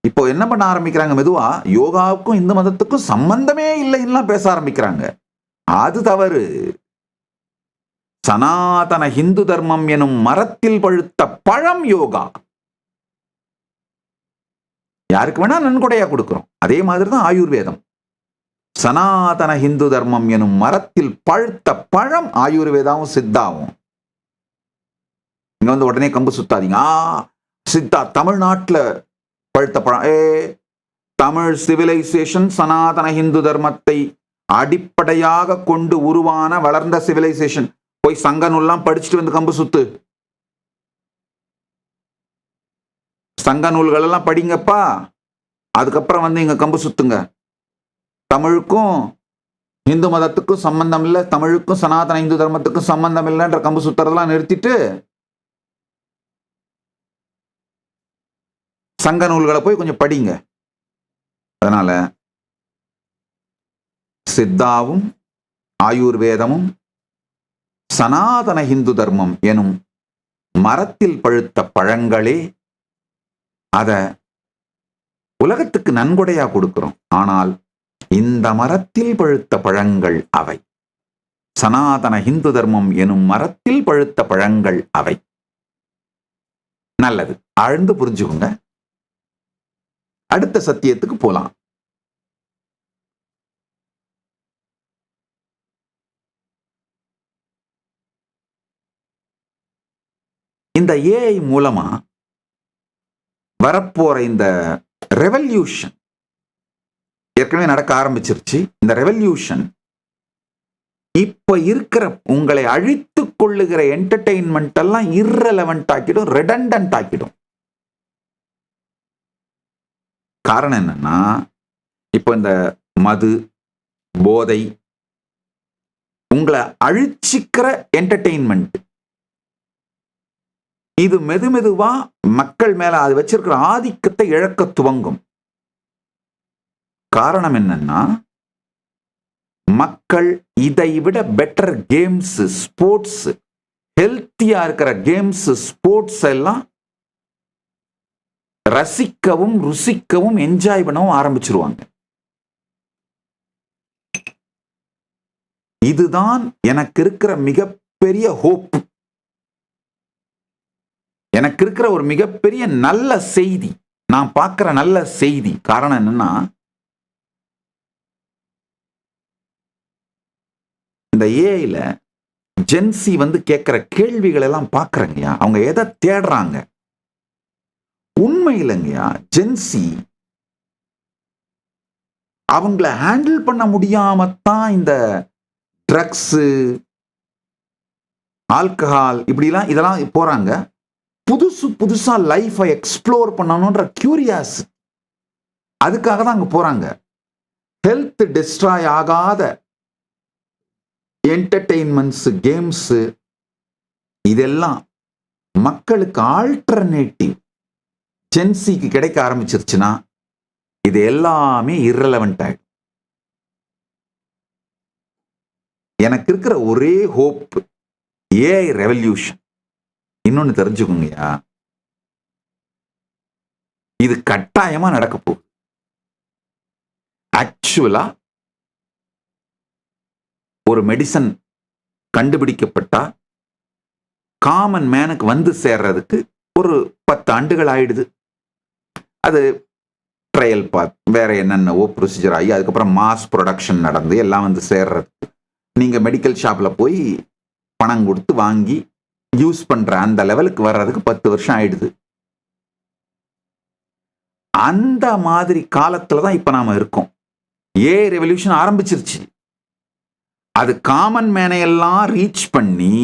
இப்போ என்ன பண்ண ஆரம்பிக்கிறாங்க, மெதுவா யோகாவுக்கும் இந்து மதத்துக்கும் சம்பந்தமே இல்லைன்னா பேச ஆரம்பிக்கிறாங்க. அது தவறு. சனாதன இந்து தர்மம் எனும் மரத்தில் பழுத்த பழம் யோகா. யாருக்கு வேணா நன்கொடையா கொடுக்கிறோம். அதே மாதிரி தான் ஆயுர்வேதம். சனாதன ஹிந்து தர்மம் எனும் மரத்தில் பழுத்த பழம் ஆயுர்வேதாவும் சித்தாவும். இங்க வந்து உடனே கம்பு சுத்தாதீங்க. சித்தா தமிழ்நாட்டுல பழுத்த பழம். தமிழ் சிவிலைசேஷன் சனாதன ஹிந்து தர்மத்தை அடிப்படையாக கொண்டு உருவான வளர்ந்த சிவிலைசேஷன். போய் சங்க நூல்லாம் படிச்சுட்டு வந்து கம்பு சுத்து. சங்க நூல்கள் எல்லாம் படிங்கப்பா, அதுக்கப்புறம் வந்து இங்க கம்பு சுத்துங்க. தமிழுக்கும் இந்து மதத்துக்கும் சம்பந்தம் இல்லை, தமிழுக்கும் சனாதன இந்து தர்மத்துக்கும் சம்பந்தம் இல்லைன்ற கம்பு சுத்துறதெல்லாம் நிறுத்திட்டு சங்க நூல்களை போய் கொஞ்சம் படிங்க. அதனால சித்தாவும் ஆயுர்வேதமும் சனாதன இந்து தர்மம் எனும் மரத்தில் பழுத்த பழங்களே. அத உலகத்துக்கு நன்கொடையா கொடுக்கிறோம். ஆனால் இந்த மரத்தில் பழுத்த பழங்கள் அவை. சனாதன இந்து தர்மம் எனும் மரத்தில் பழுத்த பழங்கள் அவை. நல்லது, ஆழ்ந்து புரிஞ்சுக்கோங்க. அடுத்த சத்தியத்துக்கு போலாம். இந்த ஏஐ மூலமா வரப்போற இந்த ரெவல்யூஷன் ஏற்கனவே நடக்க ஆரம்பிச்சிருச்சு. இந்த ரெவல்யூஷன் இப்ப இருக்கிற உங்களை அழித்துக் கொள்ளுகிற என்டர்டெயின்மெண்ட் எல்லாம் இர்ரெலவென்ட் ஆக்கிடும், ரெடண்டன்ட் ஆக்கிடும். காரணம் என்னன்னா, இப்போ இந்த மது, போதை, உங்களை அழிச்சிக்கிற என்டர்டெயின்மெண்ட், இது மெதுவா மக்கள் மேல அது வச்சிருக்கிற ஆதிக்கத்தை இழக்க துவங்கும். காரணம் என்னன்னா, மக்கள் இதை விட பெட்டர் கேம்ஸ், ஸ்போர்ட்ஸ், ஹெல்த்தியா இருக்கிற கேம்ஸ், ஸ்போர்ட்ஸ் எல்லாம் ரசிக்கவும் ருசிக்கவும் என்ஜாய் பண்ணவும் ஆரம்பிச்சிருவாங்க. இதுதான் எனக்கு இருக்கிற மிகப்பெரிய ஹோப், எனக்கு இருக்கிற ஒரு மிகப்பெரிய நல்ல செய்தி, நான் பார்க்கிற நல்ல செய்தி. காரணம் என்னன்னா, இந்த ஏஐல ஜென்சி வந்து கேட்கிற கேள்விகள் எல்லாம் பார்க்கறங்கயா, அவங்க எதை தேடுறாங்க? உண்மை இல்லைங்கயா, ஜென்சி அவங்கள ஹேண்டில் பண்ண முடியாமத்தான் இந்த ட்ரக்ஸ், ஆல்கஹால் இப்படிலாம் இதெல்லாம் போறாங்க. புதுசா லைஃபை எக்ஸ்ப்ளோர் பண்ணணும்ன்ற கியூரியாஸ், அதுக்காக தான் அங்க போறாங்க. ஹெல்த் டிஸ்ட்ராய் ஆகாத என்டர்டெயின்மெண்ட்ஸ், கேம்ஸ், இதெல்லாம் மக்களுக்கு ஆல்டர்னேட்டிவ் ஜென்சிக்கு கிடைக்க ஆரம்பிச்சிருச்சுன்னா இது எல்லாமே இர்ரெலவென்ட் ஆயிடும். எனக்கு இருக்கிற ஒரே ஹோப் ஏஐ ரெவல்யூஷன். இன்னொன்னு தெரிஞ்சுக்கோங்கயா, இது கட்டாயமா நடக்க போகுது. ஆக்சுவலா ஒரு மெடிசன் கண்டுபிடிக்கப்பட்டா காமன் மேனுக்கு வந்து சேர்றதுக்கு ஒரு 10 ஆண்டுகள் ஆயிடுது. அது ட்ரையல் பார்த்து வேற என்னென்னவோ ப்ரொசீஜர் ஆகி அதுக்கப்புறம் மாஸ் ப்ரொடக்ஷன் நடந்து எல்லாம் வந்து சேர்றதுக்கு நீங்க மெடிக்கல் ஷாப்ல போய் பணம் கொடுத்து வாங்கி யூஸ் பண்ற அந்த லெவலுக்கு வர்றதுக்கு 10 வருஷம் ஆயிடுது. அந்த மாதிரி காலத்துல தான் இப்ப நாம இருக்கோம். ஏஐ ரெவல்யூஷன் ஆரம்பிச்சிருச்சு. அது காமன் மேனை எல்லாம் ரீச் பண்ணி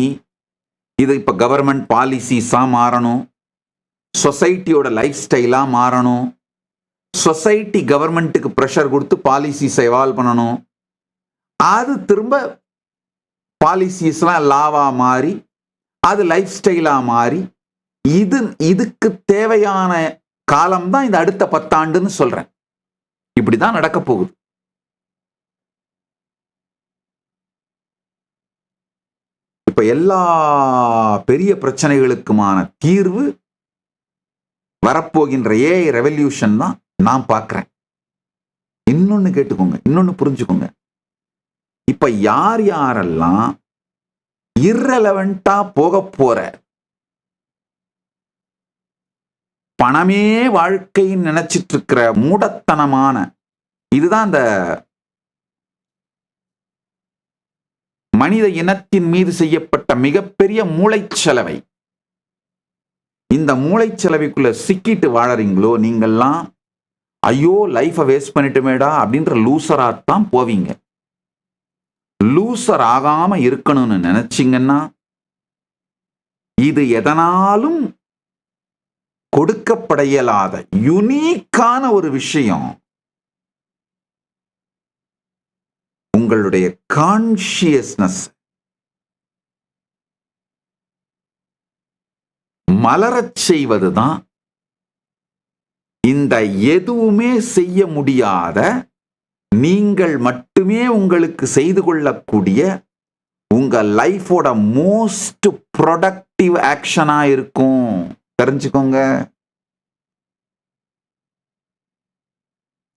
இது இப்ப கவர்மெண்ட் பாலிசிஸா மாறணும், சொசைட்டியோட லைஃப் ஸ்டைலா மாறணும், சொசைட்டி கவர்மெண்ட்டுக்கு ப்ரெஷர் கொடுத்து பாலிசிஸ் எவால்வ் பண்ணணும், அது திரும்ப பாலிசிஸ்லாம் லாவா மாறி அது லைஃப் ஸ்டைலா மாறி இதுக்கு தேவையான காலம் தான் இந்த அடுத்த 10 ஆண்டுன்னு சொல்றேன். இப்படிதான் நடக்க போகுது. இப்ப எல்லா பெரிய பிரச்சனைகளுக்குமான தீர்வு வரப்போகின்ற ஏஐ ரெவல்யூஷன் தான் நான் பார்க்கிறேன். இன்னொன்னு கேட்டுக்கோங்க, இன்னொன்னு புரிஞ்சுக்கோங்க. இப்ப யார் யாரெல்லாம் இர்ரெலவென்ட்டா போக போற பணமே வாழ்க்கைன்னு நினைச்சிட்டு இருக்கிற மூடத்தனமான, இதுதான் இந்த மனித இனத்தின் மீது செய்யப்பட்ட மிகப்பெரிய மூளைச்சலவை. இந்த மூளைச்சலவைக்குள்ள சிக்கிட்டு வாழறீங்களோ நீங்கள்லாம், ஐயோ லைஃபை வேஸ்ட் பண்ணிட்டுமேடா அப்படின்ற லூசராத்தான் போவீங்க. லூசர் ஆகாம இருக்கணும்னு நினைச்சீங்கன்னா, இது எதனாலும் கொடுக்கப்பட இயலாத யுனிக்கான ஒரு விஷயம். உங்களுடைய கான்ஷியஸ்னஸ் மலரச் செய்வதுதான் இந்த எதுவுமே செய்ய முடியாத, நீங்கள் மட்டுமே உங்களுக்கு செய்து கொள்ளக்கூடிய உங்க லைஃபோட மோஸ்ட் ப்ரொடக்டிவ் ஆக்ஷனா இருக்கும். தெரிஞ்சுக்கோங்க.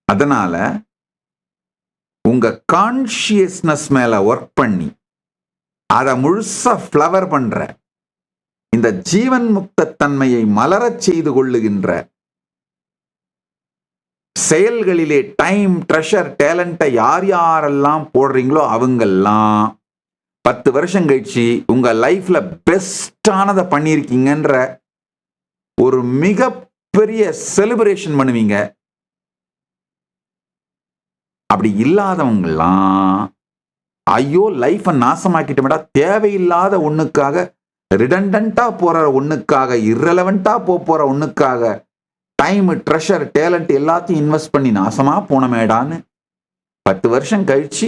அதனால உங்க கான்ஷியஸ்னஸ் மேல ஒர்க் பண்ணி அதை முழுசா ஃப்ளவர் பண்ற, இந்த ஜீவன் முக்த தன்மையை மலரச் செய்து கொள்ளுகின்ற செயல்களிலே டைம், ட்ரெஷர், டேலண்ட்டை யார் யாரெல்லாம் போடுறீங்களோ அவங்கெல்லாம் 10 வருஷம் கழிச்சு உங்க லைஃப்ல பெஸ்டானதை பண்ணியிருக்கீங்கன்ற ஒரு மிகப்பெரிய செலிப்ரேஷன் பண்ணுவீங்க. அப்படி இல்லாதவங்கெல்லாம், ஐயோ லைஃபை நாசமாக்கிட்டோம்டா, தேவையில்லாத ஒண்ணுக்காக, ரிடண்டண்டா போற ஒண்ணுக்காக, இரலவெண்டா போற ஒண்ணுக்காக டைம், ட்ரெஷர், டேலண்ட் எல்லாத்தையும் இன்வெஸ்ட் பண்ணி நாசமா போனமேடான்னு 10 வருஷம் கழிச்சு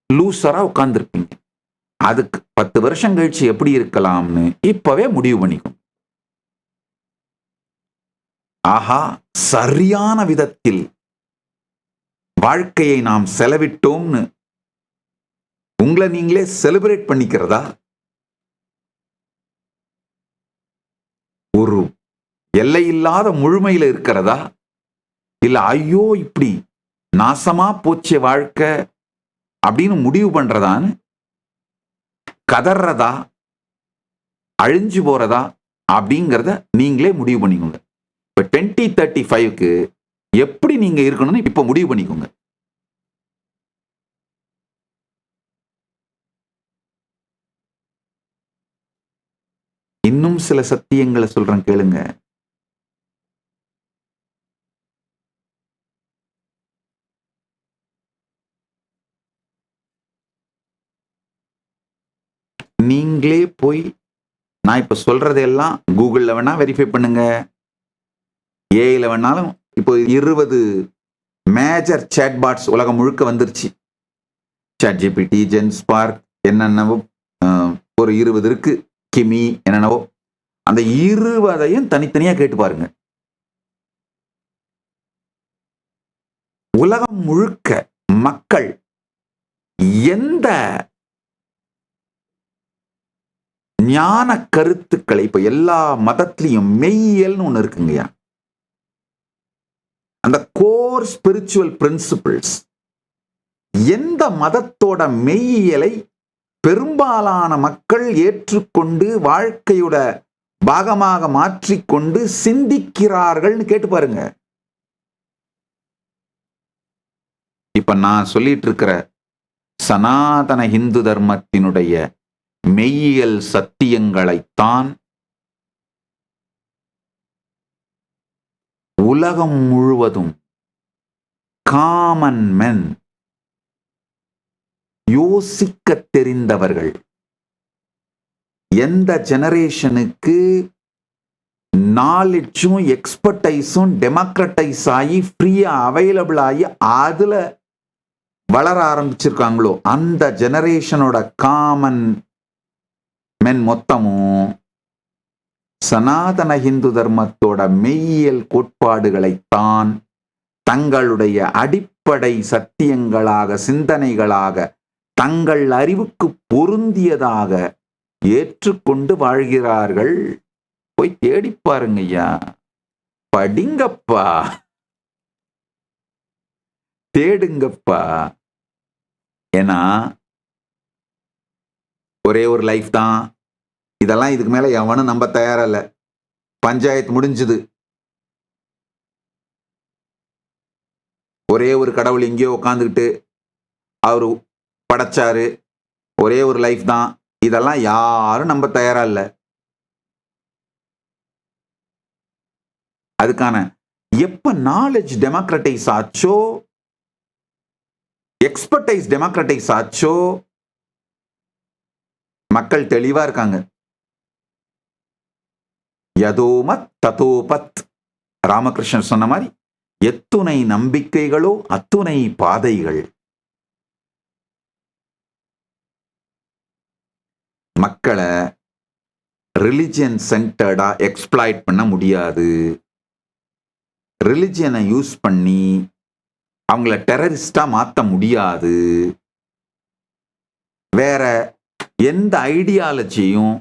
லூசரா உட்கார்ந்துருப்பீங்க. அதுக்கு 10 வருஷம் கழிச்சு எப்படி இருக்கலாம்னு இப்பவே முடிவு பண்ணிக்கும். ஆஹா, சரியான விதத்தில் வாழ்க்கையை நாம் செலவிட்டோம்னு உங்களை நீங்களே செலிப்ரேட் பண்ணிக்கிறதா? ஒரு எல்லையில்லாத முழுமையில இருக்கிறதா? இல்ல ஐயோ இப்படி நாசமா போச்சே வாழ்க்கை அப்படின்னு முடிவு பண்றதான்னு கதறதா, அழிஞ்சு போறதா அப்படிங்கிறத நீங்களே முடிவு பண்ணிக்கோங்க. இப்ப 2035க்கு எப்படி நீங்க இருக்கணும்னு இப்ப முடிவு பண்ணிக்கோங்க. இன்னும் சில சத்தியங்களை சொல்றேன் கேளுங்க. நீங்களே போய், நான் இப்ப சொல்றதெல்லாம் கூகுள்ல வேணா வெரிஃபை பண்ணுங்க, ஏஐல வேணாலும். இப்போ 20 மேஜர் சேட்பாட்ஸ் உலகம் முழுக்க வந்துருச்சு. ChatGPT, ஜென்ஸ்பார்க், என்னென்னவோ ஒரு 20 இருக்கு, கிமி என்னென்னவோ. அந்த 20ஐயும் தனித்தனியா கேட்டு பாருங்க. உலகம் முழுக்க மக்கள் எந்த ஞான கருத்துக்களை, இப்ப எல்லா மதத்திலையும் மெய்யியல்னு ஒண்ணு இருக்குங்கய்யா. அந்த கோர் ஸ்பிரிச்சுவல் பிரின்சிபிள்ஸ், எந்த மதத்தோட மெய்யியலை பெரும்பாலான மக்கள் ஏற்றுக்கொண்டு வாழ்க்கையோட பாகமாக மாற்றிக்கொண்டு சிந்திக்கிறார்கள்னு கேட்டு பாருங்க. இப்ப நான் சொல்லிட்டு இருக்கிற சனாதன இந்து தர்மத்தினுடைய மெய்யியல் சத்தியங்களைத்தான் உலகம் முழுவதும் காமன் மென், யோசிக்க தெரிந்தவர்கள், எந்த ஜெனரேஷனுக்கு நாலேஜும் எக்ஸ்பர்டைஸும் டெமோக்ரட்டைஸ் ஆகி ஃப்ரீயா அவைலபிள் ஆகி அதுல வளர ஆரம்பிச்சிருக்காங்களோ அந்த ஜெனரேஷனோட காமன் மென் மொத்தமும் சனாதன இந்து தர்மத்தோட மெய்யியல் கோட்பாடுகளைத்தான் தங்களுடைய அடிப்படை சத்தியங்களாக, சிந்தனைகளாக, தங்கள் அறிவுக்கு பொருந்தியதாக ஏற்றுக்கொண்டு வாழ்கிறார்கள். போய் தேடி பாருங்க ஐயா, படிங்கப்பா, தேடுங்கப்பா. ஏன்னா ஒரே ஒரு லைஃப் தான், இதெல்லாம் இதுக்கு மேல எவனும் நம்ப தயாரா இல்லை. பஞ்சாயத்து முடிஞ்சது. ஒரே ஒரு கடவுள் எங்கேயோ உட்காந்துக்கிட்டு அவரு படைச்சாரு, ஒரே ஒரு லைஃப் தான், இதெல்லாம் யாரும் நம்ப தயாரா இல்ல. அதுக்கான எப்ப நாலேஜ் டெமோக்ரட்டைஸ் ஆச்சோ, எக்ஸ்பர்டைஸ் டெமோக்ரட்டைஸ் ஆச்சோ, மக்கள் தெளிவா இருக்காங்க. யதோமத் ததோபத், ராமகிருஷ்ணன் சொன்ன மாதிரி எத்துணை நம்பிக்கைகளோ அத்துணை பாதைகள். மக்களை ரிலிஜியன் சென்டர்டா எக்ஸ்ப்ளாய்ட் பண்ண முடியாது. ரிலிஜியனை யூஸ் பண்ணி அவங்கள டெரரிஸ்டா மாற்ற முடியாது. வேற எந்த ஐடியாலஜியும்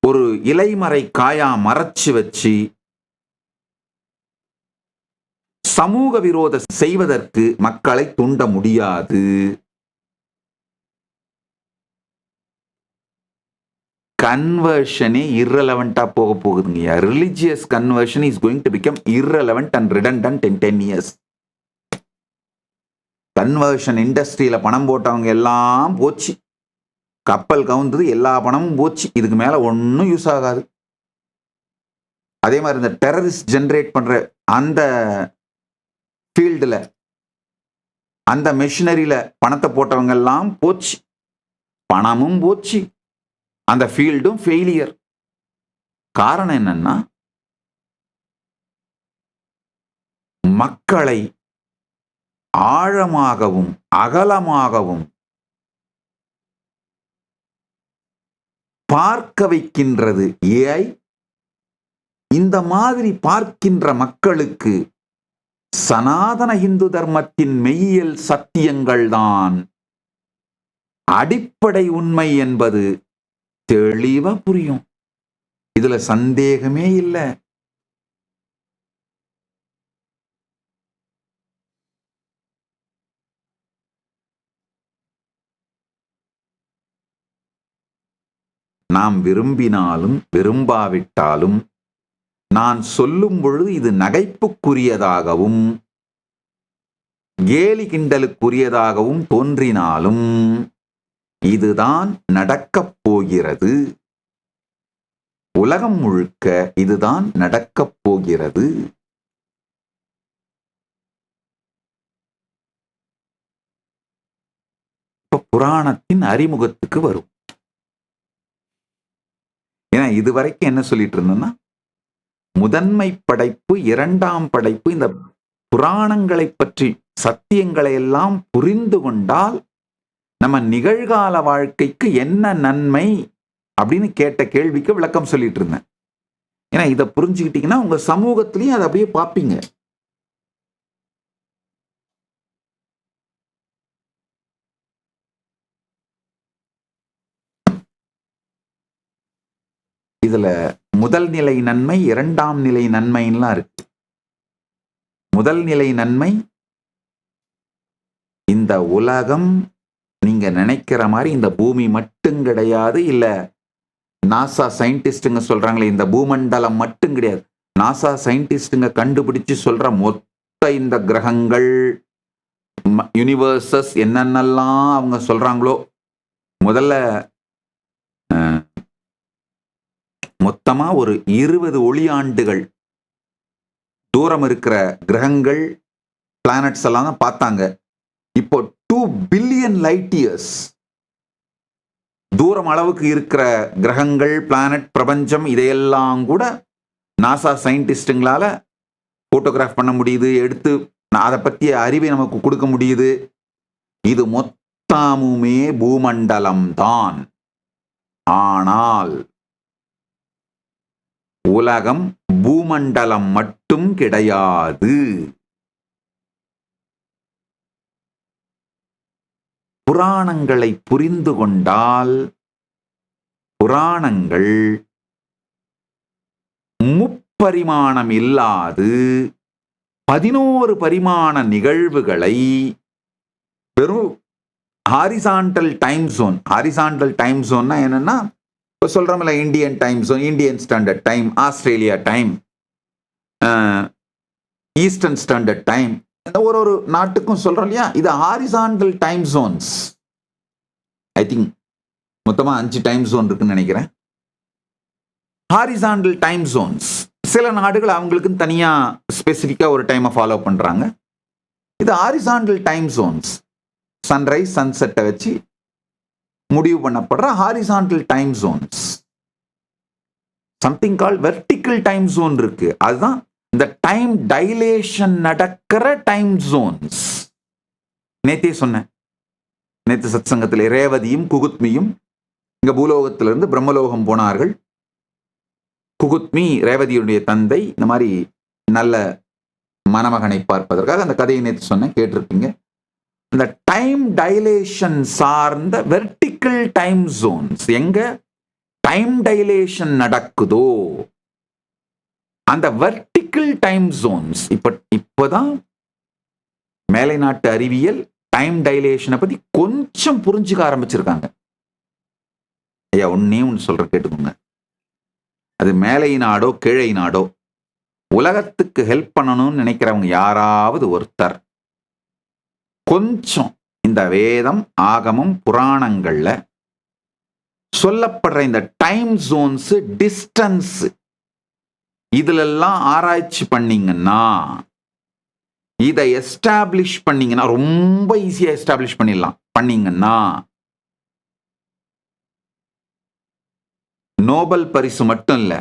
ஒரு இலைமறை காயா மறைச்சு வச்சு சமூக விரோத செய்வதற்கு மக்களை தூண்ட முடியாது. கன்வர்ஷனே irrelevant-ஆ போக போகுதுங்கய்யா. Religious conversion is going to become irrelevant and redundant in 10 years. Conversion இண்டஸ்ட்ரியில பணம் போட்டவங்க எல்லாம் போச்சு, கப்பல் கவுந்தது, எல்லா பணமும் போச்சு. இதுக்கு மேல ஒன்னும் யூஸ் ஆகாது. அதே மாதிரி இந்த டெரரிஸ்ட் ஜெனரேட் பண்ற அந்த ஃபீல்டுல, அந்த மெஷினரியில பணத்தை போட்டவங்க எல்லாம் போச்சு, பணமும் போச்சு, அந்த ஃபீல்டும் ஃபெயிலியர். காரணம் என்னன்னா, மக்களை ஆழமாகவும் அகலமாகவும் பார்க்க வைக்கின்றது ஏஐ. இந்த மாதிரி பார்க்கின்ற மக்களுக்கு சனாதன இந்து தர்மத்தின் மெய்யியல் சத்தியங்கள் தான் அடிப்படை உண்மை என்பது தெளிவா புரியும். இதுல சந்தேகமே இல்லை. நாம் விரும்பினாலும் விரும்பாவிட்டாலும் நான் சொல்லும் பொழுது இது நகைப்புக்குரியதாகவும் கேலி கிண்டலுக்குரியதாகவும் தோன்றினாலும் இதுதான் நடக்கப் போகிறது. உலகம் முழுக்க இதுதான் நடக்கப் போகிறது. இப்ப புராணத்தின் அறிமுகத்துக்கு வரும். ஏன்னா இதுவரைக்கும் என்ன சொல்லிட்டு இருந்தோம்னா, முதன்மை படைப்பு, இரண்டாம் படைப்பு, இந்த புராணங்களை பற்றி சத்தியங்களை எல்லாம் புரிந்து கொண்டால் நம்ம நிகழ்கால வாழ்க்கைக்கு என்ன நன்மை அப்படின்னு கேட்ட கேள்விக்கு விளக்கம் சொல்லிட்டு இருந்தேன். ஏன்னா இதை புரிஞ்சுக்கிட்டீங்கன்னா உங்க சமூகத்திலையும் அதை அப்படியே பார்ப்பீங்க. இதுல முதல் நிலை நன்மை, இரண்டாம் நிலை நன்மைலாம் இருக்கு. முதல் நிலை நன்மை, இந்த உலகம் நீங்க நினைக்கிற மாதிரி இந்த பூமி மட்டும் கிடையாது. இல்ல நாசா சயின்டிஸ்டுங்க சொல்றாங்களே இந்த பூமண்டலம் மட்டும் கிடையாது. நாசா சயின்டிஸ்டுங்க கண்டுபிடிச்சு சொல்ற மொத்த இந்த கிரகங்கள், யூனிவர்சஸ் என்னென்னலாம் அவங்க சொல்றாங்களோ, முதல்ல மொத்தமா ஒரு 20 ஒளியாண்டுகள் தூரம் இருக்கிற கிரகங்கள், பிளானட்ஸ் எல்லாம் தான் பார்த்தாங்க. இப்போ 2 பில்லியன் லைட் இயர்ஸ் தூரம் அளவுக்கு இருக்கிற கிரகங்கள், பிளானட், பிரபஞ்சம் இதையெல்லாம் கூட நாசா சயின்டிஸ்டுங்களால போட்டோகிராஃப் பண்ண முடியுது, எடுத்து அதை பற்றிய அறிவை நமக்கு கொடுக்க முடியுது. இது மொத்தமுமே பூமண்டலம் தான். ஆனால் உலகம் பூமண்டலம் மட்டும் கிடையாது. புராணங்களை புரிந்து கொண்டால் புராணங்கள் முப்பரிமாணம் இல்லாது 11 பரிமாண நிகழ்வுகளை வெறும் horizontal time zone. Horizontal time ஜோன்னா என்னன்னா, இப்போ சொல்றோம்ல, Indian time zone, Indian standard time, Australia time, eastern standard time, ஒரு நாட்டுக்கும் சொல்றோம் இல்லையா, இது horizontal time zones. I think மொத்தமா 5 டைம் ஜோன் இருக்குன்னு நினைக்கிறேன். Horizontal time zones. சில நாடுகள் அவங்களுக்கு தனியா ஸ்பெசிஃபிக்கா ஒரு டைமை ஃபாலோ பண்றாங்க. இது ஹாரிசான்டல் டைம் ஜோன்ஸ். சன்ரைஸ் சன்செட்டை வச்சு முடிவு பண்ணப்படுற horizontal time zones. Something call vertical time zone இருக்கு. அதுதான் இந்த டைம் டைலேஷன் நடக்கிற டைம் ஜோன்ஸ். நேத்தே சொன்னேன், நேத்து சத்சங்கத்தில் ரேவதியும் குகுத்மியும் இங்க பூலோகத்திலிருந்து பிரம்மலோகம் போனார்கள். குகுத்மி ரேவதியுடைய தந்தை இந்த மாதிரி நல்ல மணமகனை பார்ப்பதற்காக அந்த கதையை நேற்று சொன்னேன், கேட்டிருப்பீங்க. இந்த டைம் டைலேஷன் சார்ந்த வெர்டிக்கல் டைம் ஜோன்ஸ், எங்க டைம் டைலேஷன் நடக்குதோ அந்த வெர்டிக்கல் டைம் ஜோன்ஸ் இப்பதான் மேலை நாட்டு அறிவியல் டைம் டைலேஷனை பத்தி கொஞ்சம் புரிஞ்சுக்க ஆரம்பிச்சிருக்காங்க. ஐயா ஒன்னே ஒன்று சொல்ற கேட்டுக்கோங்க. அது மேலை நாடோ கீழை நாடோ, உலகத்துக்கு ஹெல்ப் பண்ணணும்னு நினைக்கிறவங்க யாராவது ஒருத்தர் கொஞ்சம் இந்த வேதம், ஆகமம், புராணங்கள்ல சொல்லப்படுற இந்த டைம் ஜோன்ஸ், டிஸ்டன்ஸ், இதுலெல்லாம் ஆராய்ச்சி பண்ணீங்கன்னா, இதை எஸ்டாப்ளிஷ் பண்ணீங்கன்னா, ரொம்ப ஈஸியா எஸ்டாப்ளிஷ் பண்ணிடலாம். பண்ணீங்கன்னா நோபல் பரிசு மட்டும் இல்ல,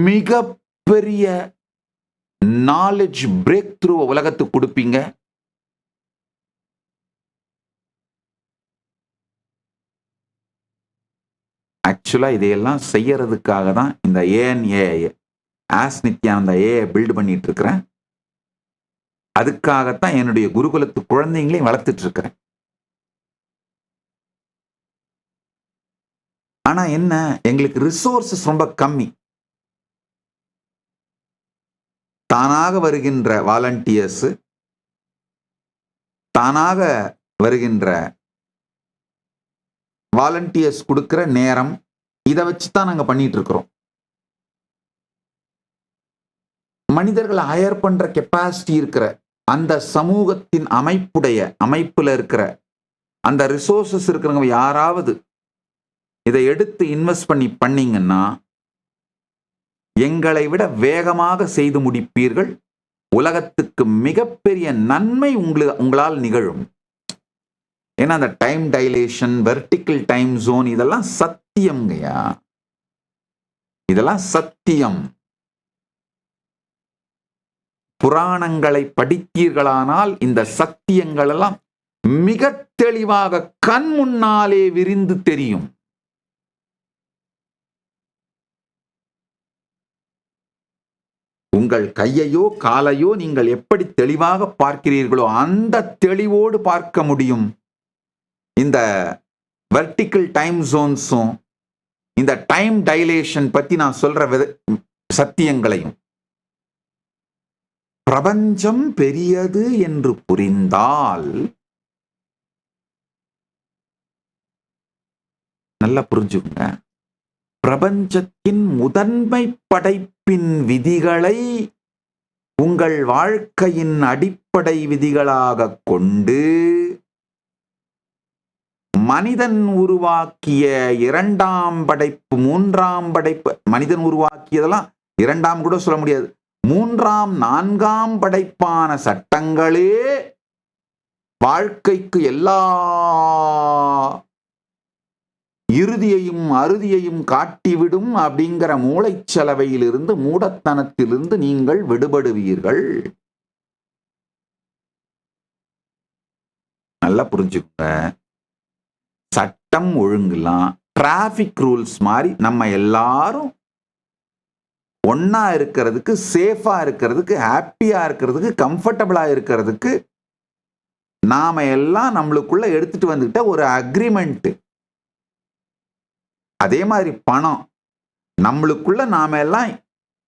மிகப்பெரிய நாலேஜ் பிரேக் த்ரூ உலகத்துக்கு கொடுப்பீங்க. ஆக்சுவலா இதையெல்லாம் செய்யறதுக்காக தான் இந்த ANA as Nithyananda AI build பண்ணிட்டு இருக்கிறேன். அதுக்காகத்தான் என்னுடைய குருகுலத்து குழந்தைங்களையும் வளர்த்துட்டு இருக்கிறேன். ஆனா என்ன, எங்களுக்கு ரிசோர்சஸ் ரொம்ப கம்மி. தானாக வருகின்ற வாலண்டியர்ஸ், தானாக வருகின்ற வாலண்டியர்ஸ் கொடுக்கிற நேரம், இதை வச்சுதான் நாங்க பண்ணிட்டு இருக்கிறோம். மனிதர்களை ஹயர் பண்ற கெப்பாசிட்டி இருக்கிற அந்த சமூகத்தின் அமைப்புல இருக்கிற அந்த ரிசோர்சஸ் இருக்கிறவங்க யாராவது இதை எடுத்து இன்வெஸ்ட் பண்ணீங்கன்னா எங்களை விட வேகமாக செய்து முடிப்பீர்கள். உலகத்துக்கு மிகப்பெரிய நன்மை உங்களால் நிகழும். ஏன்னா அந்த time dilation, vertical time zone, இதெல்லாம் சத்தியம்ங்கய்யா, இதெல்லாம் சத்தியம். புராணங்களை படித்தீர்களானால் இந்த சத்தியங்கள் எல்லாம் மிக தெளிவாக கண் முன்னாலே விரிந்து தெரியும். உங்கள் கையையோ காலையோ நீங்கள் எப்படி தெளிவாக பார்க்கிறீர்களோ அந்த தெளிவோடு பார்க்க முடியும். இந்த வெர்டிக்கல் டைம் ஜோன்ஸும் இந்த டைம் டைலேஷன் பத்தி நான் சொல்ற சத்தியங்களையும். பிரபஞ்சம் பெரியது என்று புரிந்தால், நல்லா புரிஞ்சுக்குங்க, பிரபஞ்சத்தின் முதன்மை படைப்பின் விதிகளை உங்கள் வாழ்க்கையின் அடிப்படை விதிகளாக கொண்டு மனிதன் உருவாக்கிய 2ஆம் படைப்பு, 3ஆம் படைப்பு, மனிதன் உருவாக்கியதெல்லாம் 2ஆம் கூட சொல்ல முடியாது, 3ஆம் 4ஆம் படைப்பான சட்டங்களே வாழ்க்கைக்கு எல்லா இறுதியையும் அறுதியையும் காட்டிவிடும் அப்படிங்கிற மூளைச்சலவையிலிருந்து, மூடத்தனத்திலிருந்து நீங்கள் விடுபடுவீர்கள். நல்லா புரிஞ்சுக்கோங்க. சட்டம் ஒழுங்குலாம் டிராபிக் ரூல்ஸ் மாதிரி நம்ம எல்லாரும் ஒன்னா இருக்கிறதுக்கு, சேஃபா இருக்கிறதுக்கு, ஹாப்பியா இருக்கிறதுக்கு, கம்ஃபர்டபுளா இருக்கிறதுக்கு நாம எல்லாம் நம்மளுக்குள்ள எடுத்துட்டு வந்துட்ட ஒரு அக்ரிமெண்ட். அதே மாதிரி பணம் நம்மளுக்குள்ள நாம எல்லாம்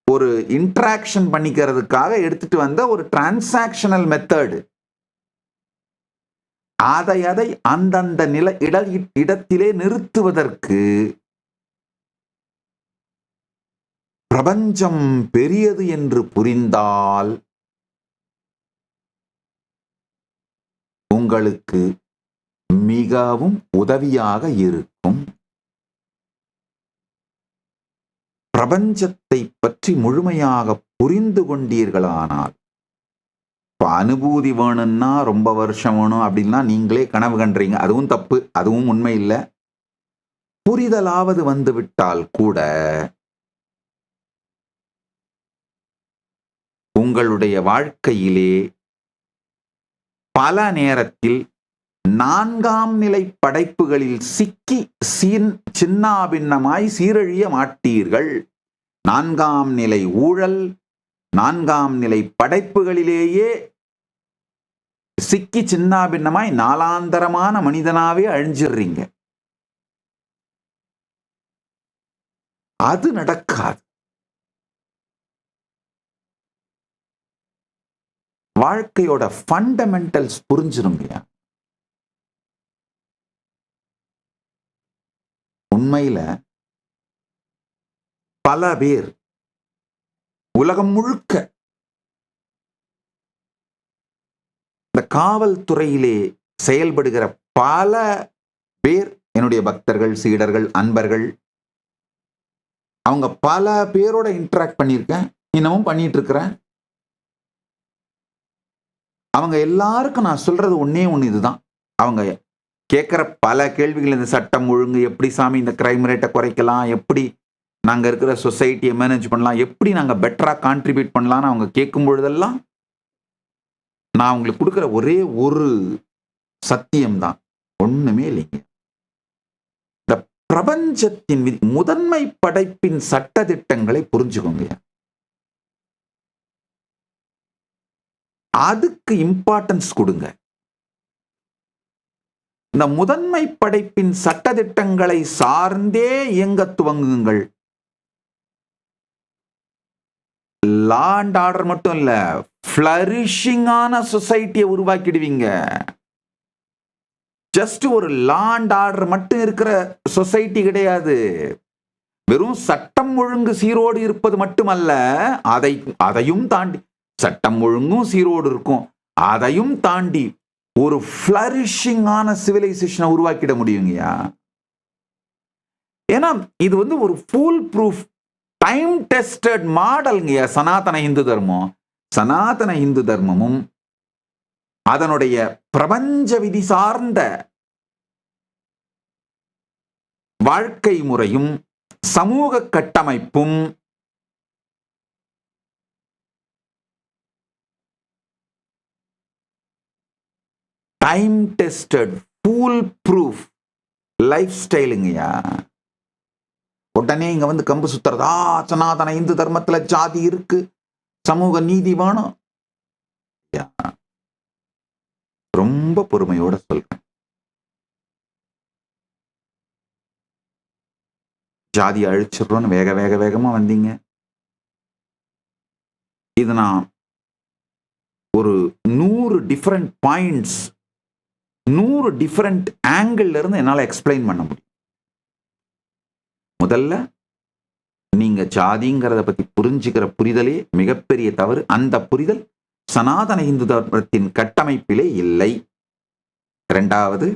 ஒரு இன்டராக்ஷன் பண்ணிக்கிறதுக்காக எடுத்துட்டு வந்த ஒரு டிரான்சாக்ஷனல் மெத்தடு. அதை அந்தந்த இடத்திலே நிறுத்துவதற்கு பிரபஞ்சம் பெரியது என்று புரிந்தால் உங்களுக்கு மிகவும் உதவியாக இருக்கும். பிரபஞ்சத்தை பற்றி முழுமையாக புரிந்து கொண்டீர்களானால், இப்ப அனுபூதி வேணும்னா ரொம்ப வருஷம் வேணும் அப்படின்னா நீங்களே கனவு கண்டீங்க, அதுவும் தப்பு, அதுவும் உண்மை இல்லை. புரிதலாவது வந்துவிட்டால் கூட உங்களுடைய வாழ்க்கையிலே பல நேரத்தில் 4ஆம் நிலை படைப்புகளில் சிக்கி சின்னாபின்னமாய் சீரழிய மாட்டீர்கள். 4ஆம் நிலை ஊழல், 4ஆம் நிலை படைப்புகளிலேயே சிக்கி சின்னாபின்னமாய் நாளாந்தரமான மனிதனாவே அழிஞ்சிடுறீங்க. அது நடக்காது. வாழ்க்கையோட ஃபண்டமெண்டல்ஸ் புரிஞ்சிருங்க. உண்மையில பல பேர் உலகம் முழுக்க இந்த காவல்துறையிலே செயல்படுகிற பல பேர் என்னுடைய பக்தர்கள், சீடர்கள், அன்பர்கள், அவங்க பல பேரோட இன்டராக்ட் பண்ணியிருக்கேன், இன்னமும் பண்ணிட்டு இருக்கிறேன். அவங்க எல்லாருக்கும் நான் சொல்றது ஒன்னே ஒன்று இதுதான். அவங்க கேட்குற பல கேள்விகள், இந்த சட்டம் ஒழுங்கு எப்படி சாமி இந்த கிரைம் ரேட்டை குறைக்கலாம், எப்படி நாங்கள் இருக்கிற சொசைட்டியை மேனேஜ் பண்ணலாம், எப்படி நாங்கள் பெட்டராக கான்ட்ரிபியூட் பண்ணலாம்னு அவங்க கேட்கும் பொழுதெல்லாம் நான் அவங்களுக்கு கொடுக்குற ஒரே ஒரு சத்தியம்தான், ஒண்ணுமே இல்லைங்க. இந்த பிரபஞ்சத்தின் முதன்மை படைப்பின் சட்ட திட்டங்களை புரிஞ்சுக்கோங்க. அதுக்கு இம்பார்ட்டன்ஸ் கொடுங்க. இந்த முதன்மை படைப்பின் சட்டதிட்டங்களை சார்ந்தே இயங்க துவங்குங்கள். லா அண்ட் ஆர்டர் மட்டும் இல்ல, ஃபிளரிஷிங்கான சொசைட்டியை உருவாக்கிடுவீங்க. ஜஸ்ட் ஒரு லா அண்ட் ஆர்டர் மட்டும் இருக்கிற சொசைட்டி கிடையாது. வெறும் சட்டம் ஒழுங்கு சீரோடு இருப்பது மட்டுமல்ல, அதையும் தாண்டி சட்டம் ஒழுங்கும் சீரோடு இருக்கும், அதையும் தாண்டி ஒரு ஃபிளரிஷிங்கான சிவிலைசேஷனை உருவாக்கிட முடியுங்கயா. ஏன்னா இது ஒரு ஃபுல் ப்ரூஃப் டைம் டெஸ்டட் மாடல்ங்கயா சனாதன இந்து தர்மம். சனாதன இந்து தர்மமும் அதனுடைய பிரபஞ்ச விதி சார்ந்த வாழ்க்கை முறையும் சமூக கட்டமைப்பும் time tested full proof life ஸ்டைலுங்கய்யா. உடனே இங்க கம்பு சுத்துறதா சனாதன இந்து தர்மத்துல ஜாதி இருக்கு, சமூக நீதி வேணும். ரொம்ப பொறுமையோட சொல்றேன். ஜாதி அழிச்சிடறோன்னு வேக வேக வேகமா வந்தீங்க. இது நான் ஒரு 100 டிஃபரெண்ட் பாயிண்ட்ஸ், 100 டிஃபரெண்ட் ஆங்கிள் இருந்து என்னால் எக்ஸ்பிளைன் பண்ண முடியும். முதல்ல நீங்க ஜாதிங்கிறத பத்தி புரிஞ்சுக்கிற புரிதலே மிகப்பெரிய தவறு. அந்த புரிதல் சனாதன இந்து தர்மத்தின் கட்டமைப்பிலே இல்லை. இரண்டாவது,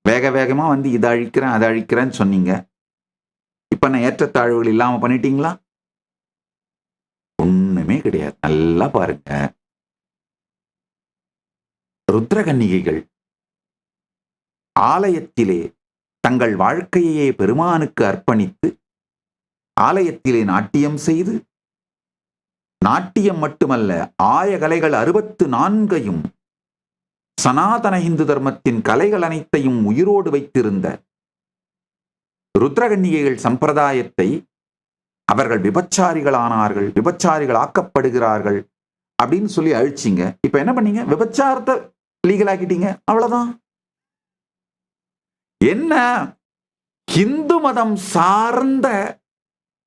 வேக வேகமா இதை அழிக்கிறேன் அதை அழிக்கிறேன்னு சொன்னீங்க. இப்ப நான் ஏற்றத்தாழ்வுகள் இல்லாம பண்ணிட்டீங்களா? ஒண்ணுமே கிடையாது. நல்லா பாருங்க, ருத்ரகன்னிகைகள் ஆலயத்திலே தங்கள் வாழ்க்கையே பெருமானுக்கு அர்ப்பணித்து ஆலயத்திலே நாட்டியம் செய்து, நாட்டியம் மட்டுமல்ல ஆயகலைகள் 64ஐயும் சனாதன இந்து தர்மத்தின் கலைகள் அனைத்தையும் உயிரோடு வைத்திருந்த ருத்ரகன்னிகைகள் சம்பிரதாயத்தை அவர்கள் விபச்சாரிகளானார்கள், விபச்சாரிகள் ஆக்கப்படுகிறார்கள் அப்படின்னு சொல்லி அழிச்சிங்க. இப்ப என்ன பண்ணீங்க? விபச்சாரத்தை லீகல் ஆக்கிட்டீங்க, அவ்வளவுதான். என்ன இந்து மதம் சார்ந்த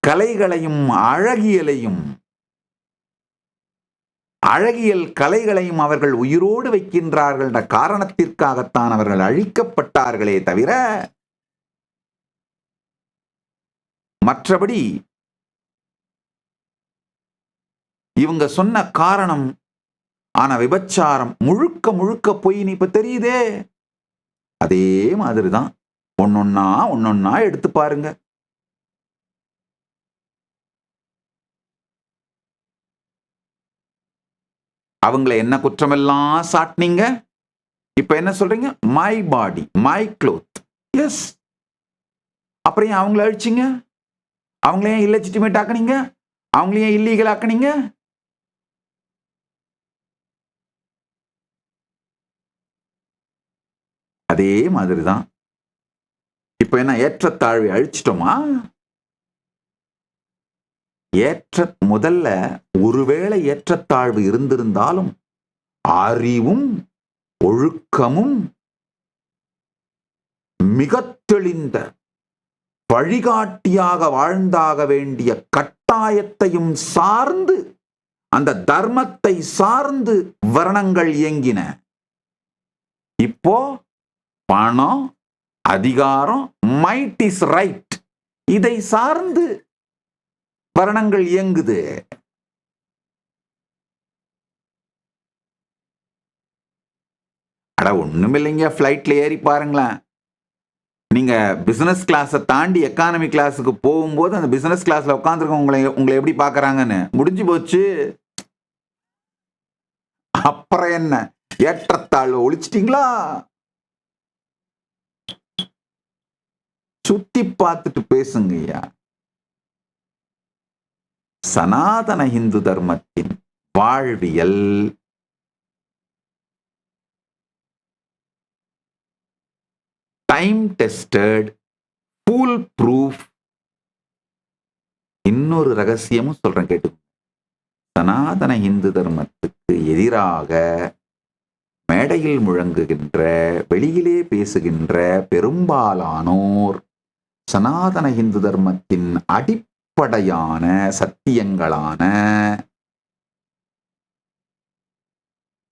கலைகளையும் அழகியல் கலைகளையும் அவர்கள் உயிரோடு வைக்கின்றார்கள் என்ற காரணத்திற்காகத்தான் அவர்கள் அழிக்கப்பட்டார்களே தவிர மற்றபடி இவங்க சொன்ன காரணம் ஆனா விபச்சாரம் முழுக்க முழுக்க பொய்ன்னு இப்ப தெரியுதே. அதே மாதிரிதான் ஒன்னொன்னா எடுத்து பாருங்க. அவங்கள என்ன குற்றமெல்லாம் சாட்டினீங்க, இப்ப என்ன சொல்றீங்க? My body my cloth. Yes, அப்புறம் ஏன் அவங்கள அழிச்சிங்க? அவங்களையும் இல்லெஜிட்டிமேட் ஆக்குனீங்க, அவங்களையும் இல்லீகல் ஆக்குனீங்க. அதே மாதிரிதான் இப்ப என்ன ஏற்றத்தாழ்வை அழிச்சிட்டோமா? முதல்ல ஒருவேளை ஏற்றத்தாழ்வு இருந்திருந்தாலும் அறிவும் ஒழுக்கமும் மிக தெளிந்த வழிகாட்டியாக வாழ்ந்தாக வேண்டிய கட்டாயத்தையும் சார்ந்து, அந்த தர்மத்தை சார்ந்து வர்ணங்கள் இயங்கின. இப்போ பணம், அதிகாரம், மைட் இஸ் ரைட், இதை சார்ந்து வர்ணங்கள் இயங்குது. அட ஒண்ணுமில்லைங்க, பிளைட்ல ஏறி பாருங்களேன். நீங்க பிசினஸ் கிளாஸை தாண்டி எக்கானமி கிளாஸுக்கு போகும்போது அந்த பிசினஸ் கிளாஸ்ல உட்காந்துருக்க உங்களை எப்படி பாக்குறாங்கன்னு முடிஞ்சு போச்சு. அப்புறம் என்ன, ஏற்றத்தாழ்வு ஒழிச்சிட்டீங்களா? சுத்தி பார்த்துட்டு பேசுங்க ஐயா. சனாதன இந்து தர்மத்தின் வாழ்வியல் டைம் டெஸ்டட், ஃபூல் ப்ரூஃப். இன்னொரு ரகசியமும் சொல்றேன் கேட்டு. சனாதன இந்து தர்மத்துக்கு எதிராக மேடையில் முழங்குகின்ற, வெளியிலே பேசுகின்ற பெரும்பாலானோர் சனாதன இந்து தர்மத்தின் அடிப்படையான சத்தியங்களான,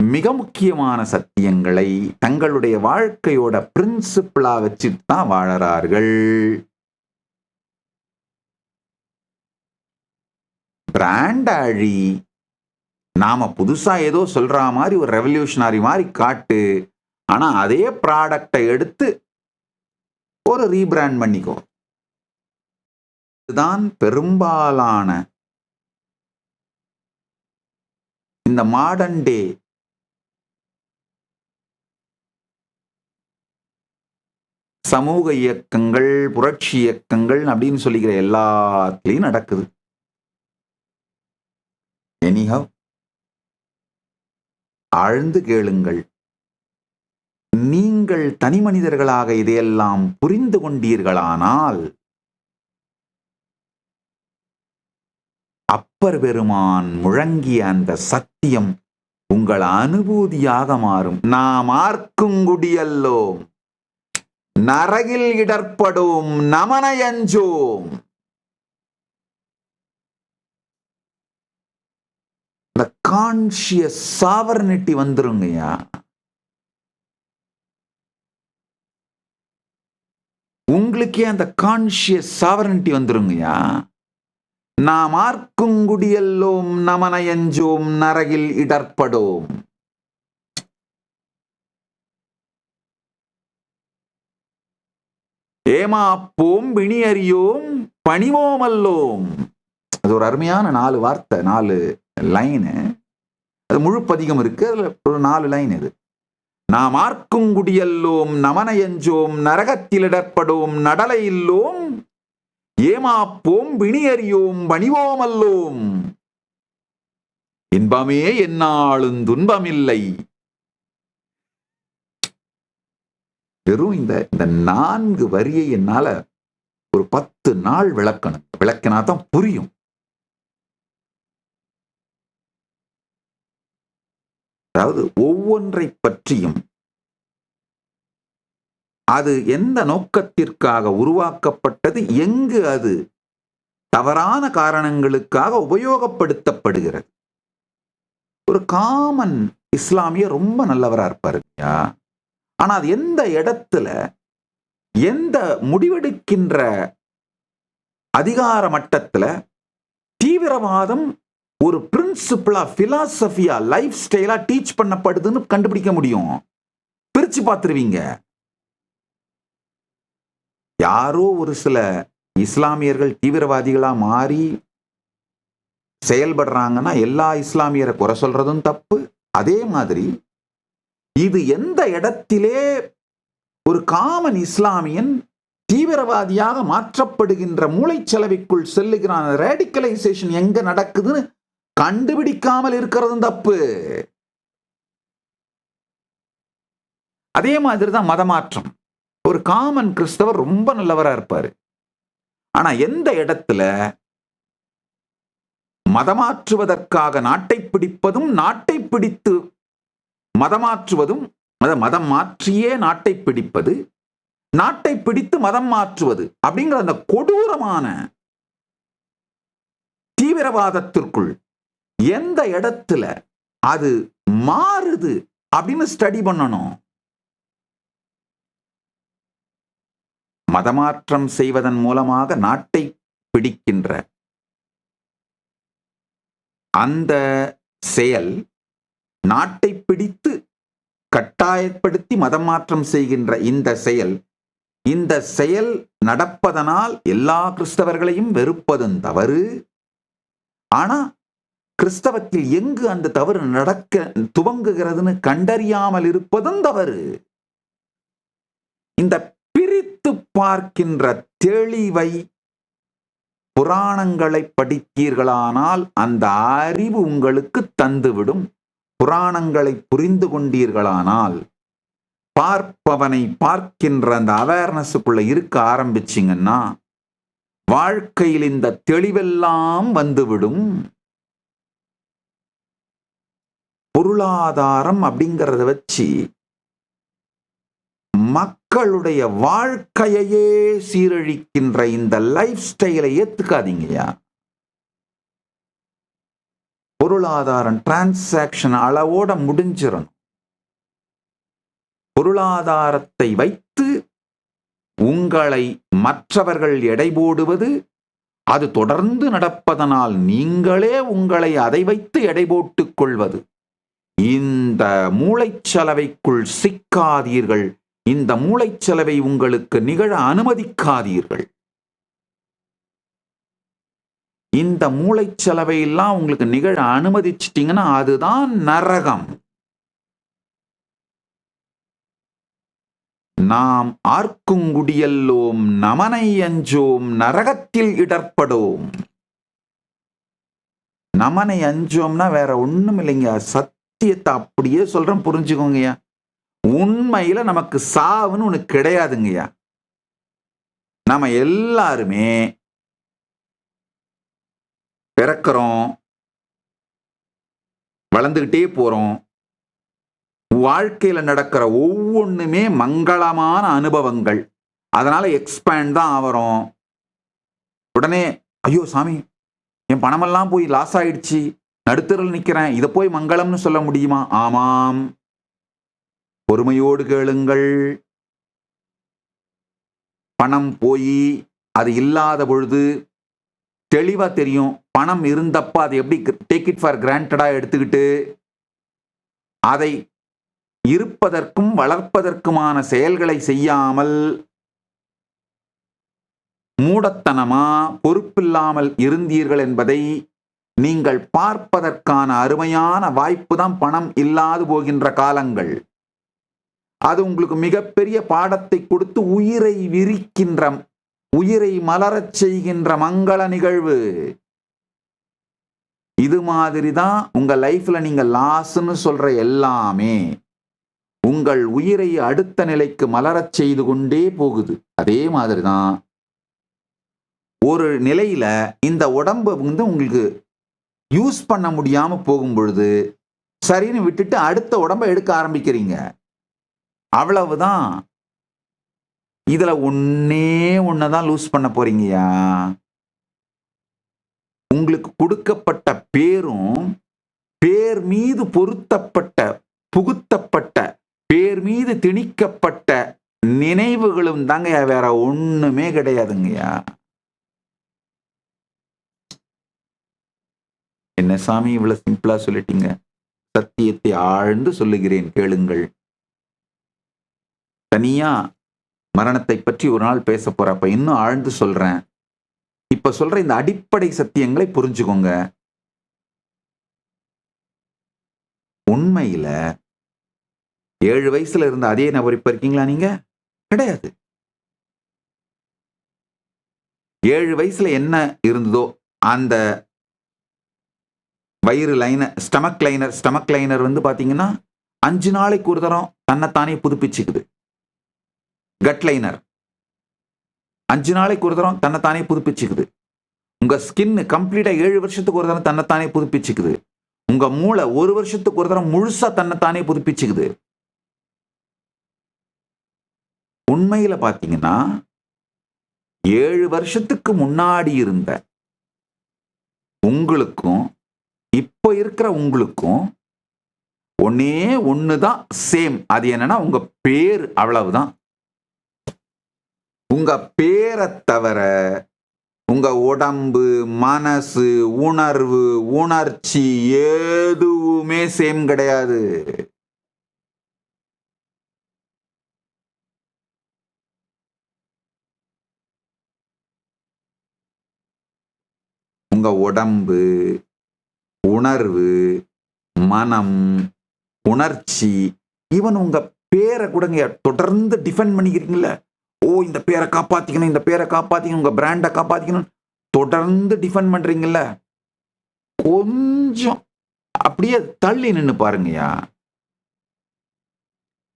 மிக முக்கியமான சத்தியங்களை தங்களுடைய வாழ்க்கையோட பிரின்சிபிளா வச்சுட்டு தான் வாழறார்கள். பிராண்டாழி, நாம புதுசா ஏதோ சொல்ற மாதிரி ஒரு ரெவல்யூஷனரி மாதிரி காட்டு, ஆனா அதே ப்ராடக்டை எடுத்து ஒரு ரீபிராண்ட் பண்ணிக்கோ. இதுதான் பெரும்பாலான இந்த மாடர்ன் டே சமூக இயக்கங்கள், புரட்சி இயக்கங்கள் அப்படின்னு சொல்லிக்கிற எல்லாத்துலயும் நடக்குது. எனிஹவ், ஆழ்ந்து கேளுங்கள். நீங்கள் தனி மனிதர்களாக இதையெல்லாம் புரிந்து கொண்டீர்களானால் அப்பர் பெருமான் முழங்கிய அந்த சத்தியம் உங்கள் அனுபூதியாக மாறும். நாம் ஆர்க்குங்குடியல்லோம், நரகில் இடர்படும் நமனையஞ்சோம். இந்த கான்ஷியஸ் சாவர்னிட்டி வந்துருங்கய்யா. உங்களுக்கே அந்த கான்ஷியஸ் சாவர்னிட்டி வந்துருங்கய்யா. நாம் ஆர்க்குங்குடியல்லோம், நமனையஞ்சோம், நரகில் இடர்படோம். ஏமாப்போம், விணியறியோம், பணிவோமல்லோம். அது ஒரு அருமையான 4 வார்த்தை, 4 லைனு. அது முழு பதிகம் இருக்கு, அதுல ஒரு 4 லைன். இது நாம் ஆர்க்குங்குடியல்லோம், நமனையஞ்சோம், நரகத்தில் இடர்படோம், நடலை இல்லோம், ஏமாப்போம், விணியறியோம், பணிவோமல்லோம். இன்பமே என்னாலும் துன்பமில்லை. வெறும் இந்த 4 வரியை என்னால ஒரு 10 நாள் விளக்கணும். விளக்கினாதான் புரியும். அதாவது ஒவ்வொன்றை பற்றியும் அது எந்த நோக்கத்திற்காக உருவாக்கப்பட்டது, எங்கு அது தவறான காரணங்களுக்காக உபயோகப்படுத்தப்படுகிறது. ஒரு காமன் இஸ்லாமிய ரொம்ப நல்லவரா இருப்பாரு, ஆனா அது எந்த இடத்துல, எந்த முடிவெடுக்கின்ற அதிகார மட்டத்துல தீவிரவாதம் ஒரு பிரின்சிபிளா, பிலாசபியா, லைஃப் ஸ்டைலா டீச் பண்ணப்படுதுன்னு கண்டுபிடிக்க முடியும். பிரிச்சு பார்த்துருவீங்க. யாரோ ஒரு சில இஸ்லாமியர்கள் தீவிரவாதிகளா மாறி செயல்படுறாங்கன்னா எல்லா இஸ்லாமியரை குறை சொல்றதும் தப்பு. அதே மாதிரி இது எந்த இடத்திலே ஒரு காமன் இஸ்லாமியன் தீவிரவாதியாக மாற்றப்படுகின்ற மூளைச்சலவைக்குள் செல்லுகிறான், ரேடிக்கலைசேஷன் எங்க நடக்குதுன்னு கண்டுபிடிக்காமல் இருக்கிறதும் தப்பு. அதே மாதிரிதான் மதமாற்றம். ஒரு காமன் கிறிஸ்தவர் ரொம்ப நல்லவரா இருப்பாரு. ஆனா எந்த இடத்துல மதமாற்றுவதற்காக நாட்டை பிடிப்பதும், நாட்டை பிடித்து மதமாற்றுவதும், மதம் மாற்றியே நாட்டை பிடிப்பது, நாட்டை பிடித்து மதம் மாற்றுவது அப்படிங்கிற அந்த கொடூரமான தீவிரவாதத்திற்குள் எந்த இடத்துல அது மாறுது அப்படின்னு ஸ்டடி பண்ணணும். மதமாற்றம் செய்வதன் மூலமாக நாட்டை பிடிக்கின்ற அந்த செயல், நாட்டை பிடித்து கட்டாயப்படுத்தி மதம் மாற்றம் செய்கின்ற இந்த செயல் நடப்பதனால் எல்லா கிறிஸ்தவர்களையும் வெறுப்பதும் தவறு. ஆனா கிறிஸ்தவத்தில் எங்கு அந்த தவறு நடக்க துவங்குகிறதுன்னு கண்டறியாமல் இருப்பதும் தவறு. இந்த பிரித்து பார்க்கின்ற தெளிவை புராணங்களை படித்தீர்களானால் அந்த அறிவு உங்களுக்கு தந்துவிடும். புராணங்களை புரிந்து கொண்டீர்களானால், பார்ப்பவனை பார்க்கின்ற அந்த அவேர்னஸுக்குள்ள இருக்க ஆரம்பிச்சிங்கன்னா வாழ்க்கையில் இந்த தெளிவெல்லாம் வந்துவிடும். பொருளாதாரம் அப்படிங்கிறத வச்சு மக்களுடைய வாழ்க்கையே சீரழிக்கின்ற இந்த லைஃப் ஸ்டைலை ஏத்துக்காதீங்கயா. பொருளாதாரம் டிரான்சாக்ஷன் அளவோட முடிஞ்சிடணும். பொருளாதாரத்தை வைத்து உங்களை மற்றவர்கள் எடை போடுவது, அது தொடர்ந்து நடப்பதனால் நீங்களே உங்களை அதை வைத்து எடை போட்டுக் கொள்வது, இந்த மூளைச்சலவைக்குள் சிக்காதீர்கள். இந்த மூளைச்சலவை உங்களுக்கு நிகழ அனுமதிக்காதீர்கள். இந்த மூளைச்சலவை எல்லாம் உங்களுக்கு நிகழ அனுமதிச்சிட்டீங்கன்னா அதுதான் நரகம். நாம் ஆர்க்குங்குடியல்லோம், நமனை அஞ்சோம், நரகத்தில் இடர்படோம். நமனை அஞ்சோம்னா வேற ஒண்ணும் இல்லைங்க, சத்தியத்தை அப்படியே சொல்றேன், புரிஞ்சுக்கோங்கய்யா. உண்மையில நமக்கு சாவுன்னு ஒண்ணு கிடையாதுங்கய்யா. நம்ம எல்லாருமே பிறக்கிறோம், வளர்ந்துகிட்டே போறோம். வாழ்க்கையில நடக்கிற ஒவ்வொன்றுமே மங்களமான அனுபவங்கள். அதனால எக்ஸ்பேண்ட் தான் ஆகிறோம். உடனே ஐயோ சாமி, என் பணமெல்லாம் போய் லாஸ் ஆயிடுச்சு, நடுத்தரில் நிக்கிறேன், இதை போய் மங்களம்னு சொல்ல முடியுமா? ஆமாம், பொறுமையோடு கேளுங்கள். பணம் போய் அது இல்லாத பொழுது தெளிவா தெரியும். பணம் இருந்தப்ப அதை எப்படி டேக் இட் ஃபார் கிராண்டடா எடுத்துக்கிட்டு அதை இருப்பதற்கும் வளர்ப்பதற்குமான செயல்களை செய்யாமல் மூடத்தனமா பொறுப்பில்லாமல் இருந்தீர்கள் என்பதை நீங்கள் பார்ப்பதற்கான அருமையான வாய்ப்பு தான் பணம் இல்லாது போகின்ற காலங்கள். அது உங்களுக்கு மிகப்பெரிய பாடத்தை கொடுத்து உயிரை விரிக்கின்ற, உயிரை மலரச் செய்கின்ற மங்கள நிகழ்வு. இது மாதிரி தான் உங்க லைஃப்ல நீங்க லாஸ்ன்னு சொல்ற எல்லாமே உங்கள் உயிரை அடுத்த நிலைக்கு மலரச் செய்து கொண்டே போகுது. அதே மாதிரி தான் ஒரு நிலையில இந்த உடம்பு உங்களுக்கு யூஸ் பண்ண முடியாம போகும் பொழுது சரின்னு விட்டுட்டு அடுத்த உடம்பை எடுக்க ஆரம்பிக்கிறீங்க. அவ்வளவுதான். இதுல ஒன்னே ஒன்னதான் லூஸ் பண்ண போறீங்கயா. உங்களுக்கு கொடுக்கப்பட்ட பேரும், பேர் மீது பொருத்தப்பட்ட, புகுத்தப்பட்ட, பேர் மீது திணிக்கப்பட்ட நினைவுகளும் தாங்க, வேற ஒண்ணுமே கிடையாதுங்கய்யா. என்ன சாமி இவ்வளவு சிம்பிளா சொல்லிட்டீங்க? சத்தியத்தை ஆழ்ந்து சொல்லுகிறேன் கேளுங்கள். தனியா மரணத்தை பற்றி ஒரு நாள் பேச போறப்ப இன்னும் ஆழ்ந்து சொல்றேன். இப்ப சொல்ற இந்த அடிப்படை சத்தியங்களை புரிஞ்சுக்கோங்க. உண்மையில 7 வயசுல இருந்த அதே நபர் இப்ப இருக்கீங்களா நீங்க? கிடையாது. 7 வயசுல என்ன இருந்ததோ அந்த வயிறு லைனர், ஸ்டமக் லைனர் வந்து பாத்தீங்கன்னா 5 நாளைக்கு ஒரு தரம் தன்னைத்தானே புதுப்பிச்சுக்குது. கட் லைனர் 5 நாளைக்கு ஒரு தரம் தன்னைத்தானே புதுப்பிச்சுக்குது. உங்க ஸ்கின் கம்ப்ளீட்டா 7 வருஷத்துக்கு ஒரு தரம் தன்னைத்தானே புதுப்பிச்சுக்குது. உங்க மூளை 1 வருஷத்துக்கு ஒரு தரம் முழுசா தன்னைத்தானே புதுப்பிச்சுக்குது. உண்மையில பாத்தீங்கன்னா 7 வருஷத்துக்கு முன்னாடி இருந்த உங்களுக்கும் இப்போ இருக்கிற உங்களுக்கும் ஒன்னே ஒண்ணுதான் சேம். அது என்னன்னா உங்க பேர், அவ்வளவுதான். உங்க பேரை தவிர உங்க உடம்பு, மனசு, உணர்வு, உணர்ச்சி எதுவுமே சேம் கிடையாது. உங்க உடம்பு, உணர்வு, மனம், உணர்ச்சி, ஈவன் உங்க பேரை கூடங்க தொடர்ந்து டிஃபெண்ட் பண்ணிக்கிறீங்கல்ல. ஓ, இந்த பேரை காப்பாத்திக்கணும், இந்த பேரை காப்பாத்திக்கணும், உங்க பிராண்டை காப்பாத்திக்கணும், தொடர்ந்து டிஃபெண்ட் பண்றீங்கல்ல. கொஞ்சம் அப்படியே தள்ளி நின்னு பாருங்கயா.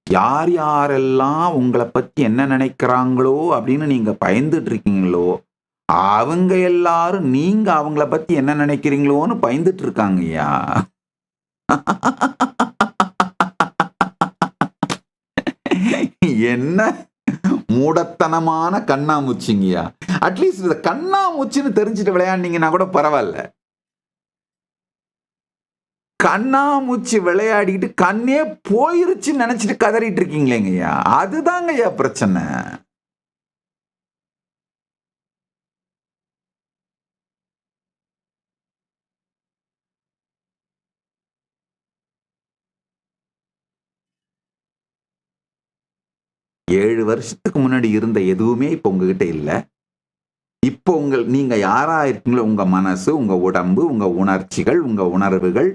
யார் யாரெல்லாம் உங்களை பத்தி என்ன நினைக்கிறாங்களோ அப்படின்னு நீங்க பயந்துட்டு இருக்கீங்களோ, அவங்க எல்லாரும் நீங்க அவங்கள பத்தி என்ன நினைக்கிறீங்களோன்னு பயந்துட்டு இருக்காங்கய்யா. என்ன மூடத்தனமான கண்ணாமூச்சிங்கய்யா. அட்லீஸ்ட் இந்த கண்ணாமூச்சின்னு தெரிஞ்சுட்டு விளையாண்டீங்கன்னா கூட பரவாயில்ல. கண்ணாமூச்சி விளையாடிட்டு கண்ணே போயிருச்சுன்னு நினைச்சிட்டு கதறிட்டு இருக்கீங்களேங்கய்யா, அதுதாங்கய்யா பிரச்சனை. ஏழு வருஷத்துக்கு முன்னாடி இருந்த எதுவுமே இப்ப உங்ககிட்ட இல்ல. இப்போ நீங்க யாரா இருக்கீங்களோ, உங்க மனசு, உங்க உடம்பு, உங்க உணர்ச்சிகள், உங்க உணர்வுகள்,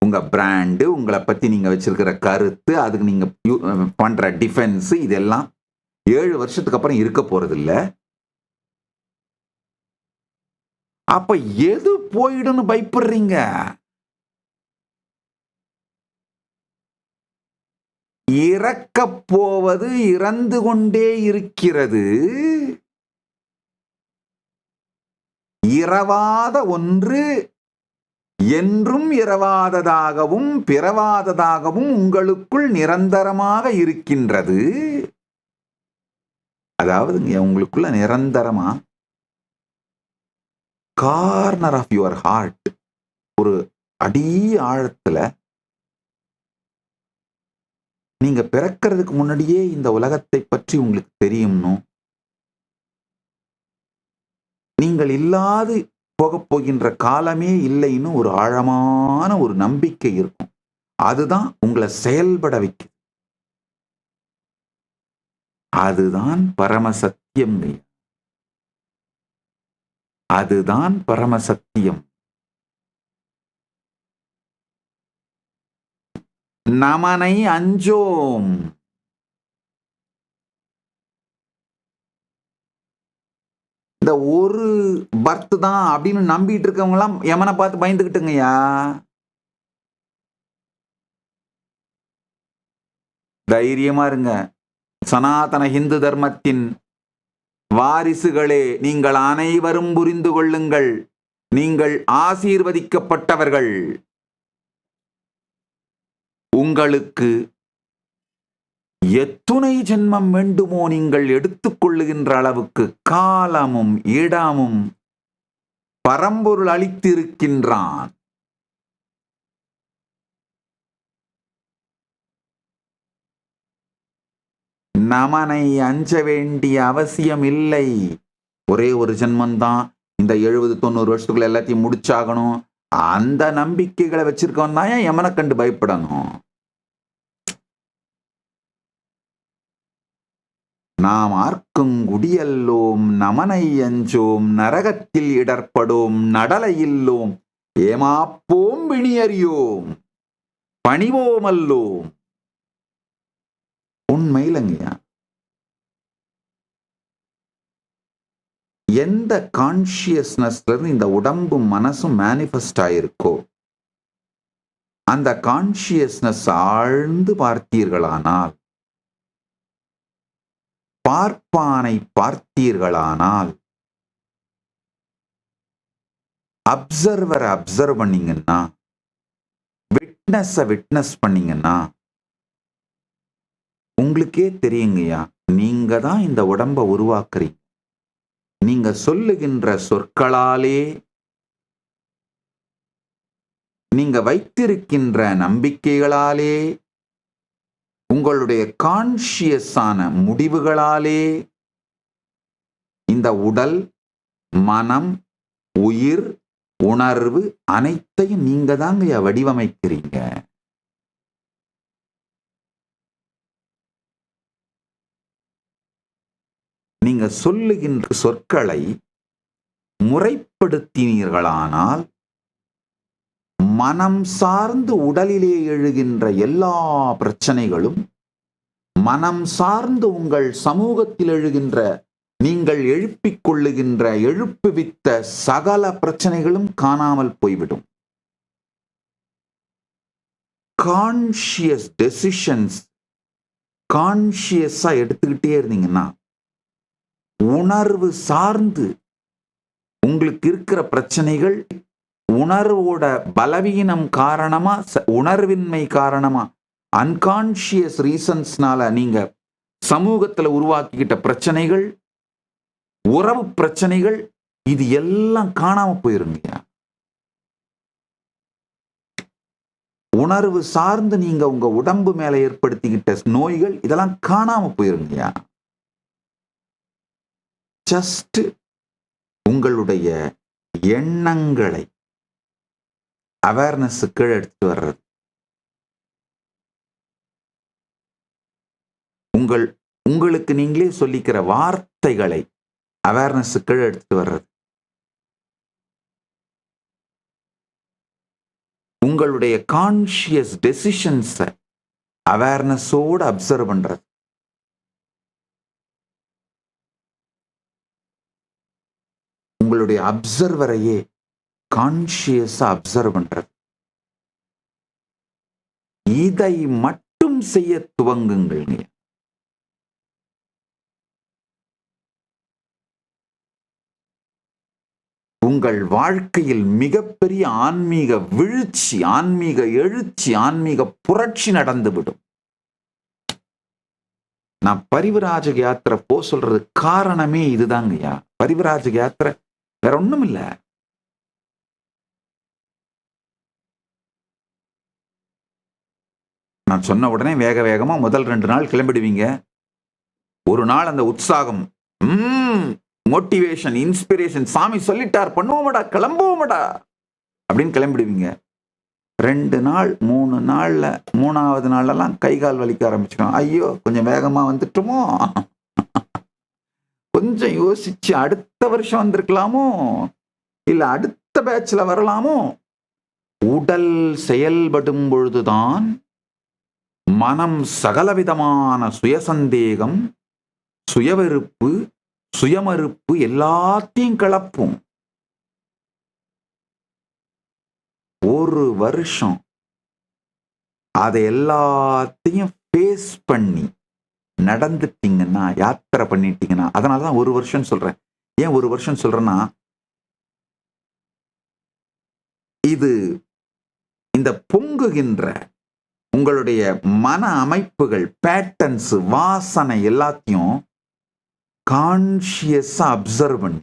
உங்க பிராண்டு, உங்களை பத்தி நீங்க வச்சிருக்கிற கருத்து, அதுக்கு நீங்க பண்ற டிஃபென்ஸ், இதெல்லாம் 7 வருஷத்துக்கு அப்புறம் இருக்க போறது இல்ல. அப்ப எது போயிடும்னு பயப்படுறீங்க? இறக்கப் போவது இறந்து கொண்டே இருக்கிறது. இரவாத ஒன்று என்றும் இரவாததாகவும் பிறவாததாகவும் உங்களுக்குள் நிரந்தரமாக இருக்கின்றது. அதாவது உங்களுக்குள்ள நிரந்தரமா கார்னர் ஆஃப் யுவர் ஹார்ட், ஒரு அடி ஆழத்துல நீங்க பிறக்கிறதுக்கு முன்னாடியே இந்த உலகத்தை பற்றி உங்களுக்கு தெரியும்னும், நீங்கள் இல்லாது போகப் போகின்ற காலமே இல்லைன்னு ஒரு ஆழமான ஒரு நம்பிக்கை இருக்கும். அதுதான் உங்களை செயல்பட வைக்கும். அதுதான் பரமசத்தியம். அதுதான் பரமசத்தியம். நமனை அஞ்சோம். இந்த ஒரு பர்த் தான் அப்படின்னு நம்பிட்டு இருக்கவங்க எல்லாம் யமனை பார்த்து பயந்துகிட்டுங்கய்யா. தைரியமா இருங்க. சனாதன இந்து தர்மத்தின் வாரிசுகளே, நீங்கள் அனைவரும் புரிந்து கொள்ளுங்கள், நீங்கள் ஆசீர்வதிக்கப்பட்டவர்கள். உங்களுக்கு எத்துணை ஜென்மம் வேண்டுமோ நீங்கள் எடுத்துக்கொள்ளுகின்ற அளவுக்கு காலமும் இடமும் பரம்பொருள் அளித்திருக்கின்றான். நமனை அஞ்ச வேண்டிய அவசியம் இல்லை. ஒரே ஒரு ஜென்மந்தான், இந்த 70-90 வருஷத்துக்குள்ள எல்லாத்தையும் முடிச்சாகணும், அந்த நம்பிக்கைகளை வச்சிருக்கவன் தான் ஏன் யமனை கண்டு பயப்படணும்? நாம் ஆர்க்கும் குடியல்லோம், நமனை அஞ்சோம், நரகத்தில் இடர்படோம், நடலையில்லோம், ஏமாப்போம் விணியறியோம், பணிவோமல்லோம். உண்மையிலங்கய்யா, எந்த கான்சியஸ்னஸ்ல இருந்து இந்த உடம்பும் மனசும் மேனிஃபெஸ்ட் ஆயிருக்கோ அந்த கான்சியஸ்னஸ் ஆழ்ந்து பார்த்தீர்களானால், பார்ப்பானை பார்த்தீர்களானால், அப்சர்வரை அப்சர்வ் பண்ணீங்கன்னா, விட்னஸ் பண்ணீங்கன்னா, உங்களுக்கே தெரியுங்கய்யா, நீங்க தான் இந்த உடம்ப உருவாக்குறீங்க. நீங்க சொல்லுகின்ற சொற்களாலே, நீங்க வைத்திருக்கின்ற நம்பிக்கைகளாலே, உங்களுடைய கான்ஷியஸான முடிவுகளாலே இந்த உடல், மனம், உயிர், உணர்வு அனைத்தையும் நீங்க தாங்க வடிவமைக்கிறீங்க. நீங்க சொல்லுகின்ற சொற்களை முறைப்படுத்தினீர்களானால், மனம் சார்ந்து உடலிலே எழுகின்ற எல்லா பிரச்சனைகளும், மனம் சார்ந்து உங்கள் சமூகத்தில் எழுகின்ற, நீங்கள் எழுப்பிக் கொள்ளுகின்ற, எழுப்புவித்த சகல பிரச்சனைகளும் காணாமல் போய்விடும். கான்ஷியஸ் டெசிஷன்ஸ் கான்ஷியஸா எடுத்துக்கிட்டே இருந்தீங்கன்னா, உணர்வு சார்ந்து உங்களுக்கு இருக்கிற பிரச்சனைகள், உணர்வோட பலவீனம் காரணமா, உணர்வின்மை காரணமா, அன்கான்ஷியஸ் ரீசன்ஸ்னால நீங்க சமூகத்துல உருவாக்கிக்கிட்ட பிரச்சனைகள், உறவு பிரச்சனைகள், இது எல்லாம் காணாம போயிருங்க. உணர்வு சார்ந்து நீங்க உங்க உடம்பு மேல ஏற்படுத்திக்கிட்ட நோய்கள், இதெல்லாம் காணாம போயிருங்கயா. ஜஸ்ட் உங்களுடைய எண்ணங்களை அவேர்னஸுக்கு எடுத்துட்டு வர்றது, உங்களுக்கு நீங்களே சொல்லிக்கிற வார்த்தைகளை அவேர்னஸுக்கு எடுத்துட்டு வர்றது, உங்களுடைய கான்ஷியஸ் டெசிஷன்ஸை அவேர்னஸோடு அப்சர்வ் பண்றது, உங்களுடைய அப்சர்வரையே கான்ஷியஸா அப்சர்வ் பண்றது. இதை மட்டும் செய்ய துவங்குங்கள். உங்கள் வாழ்க்கையில் மிகப்பெரிய ஆன்மீக விழுச்சி, ஆன்மீக எழுச்சி, ஆன்மீக புரட்சி நடந்துவிடும். நான் பரிவிராஜக யாத்திரை போ சொல்றது காரணமே இதுதாங்கய்யா. பரிவிராஜக யாத்திரை வேற ஒண்ணும் இல்ல. நான் சொன்ன உடனே வேக வேகமா முதல் 2 நாள் கிளம்பிடுவீங்க. ஒரு நாள் அந்த உற்சாகம், மோட்டிவேஷன், இன்ஸ்பிரேஷன், சாமி சொல்லிட்டார் பண்ணுவோமடா, கிளம்புவோமடா அப்படின்னு கிளம்பிடுவீங்க. 2 நாள் 3 நாள்ல 3வது நாள்லாம் கை கால் வலிக்க ஆரம்பிச்சிடும். ஐயோ கொஞ்சம் வேகமா வந்துட்டோமோ, கொஞ்சம் யோசிச்சு அடுத்த வருஷம் வந்திருக்கலாமோ, இல்ல அடுத்த பேட்ச்ல வரலாமோ. உடல் செயல்படும் பொழுதுதான் மனம் சகலவிதமான சுயசந்தேகம், சுயவெறுப்பு, சுயமறுப்பு எல்லாத்தையும் கிளப்பும். 1 வருஷம் அதை எல்லாத்தையும் ஃபேஸ் பண்ணி நடந்துட்டீங்கன்னா, யாத்திரை பண்ணிட்டீங்கன்னா, அதனாலதான் 1 வருஷம் சொல்றேன். ஏன் 1 வருஷம் சொல்றேன்னா, இது இந்த பொங்குகின்ற உங்களுடைய மன அமைப்புகள், பேட்டர்ன்ஸ், வாசனை எல்லாத்தையும் கான்ஷியஸா அப்சர்வ் பண்ணி,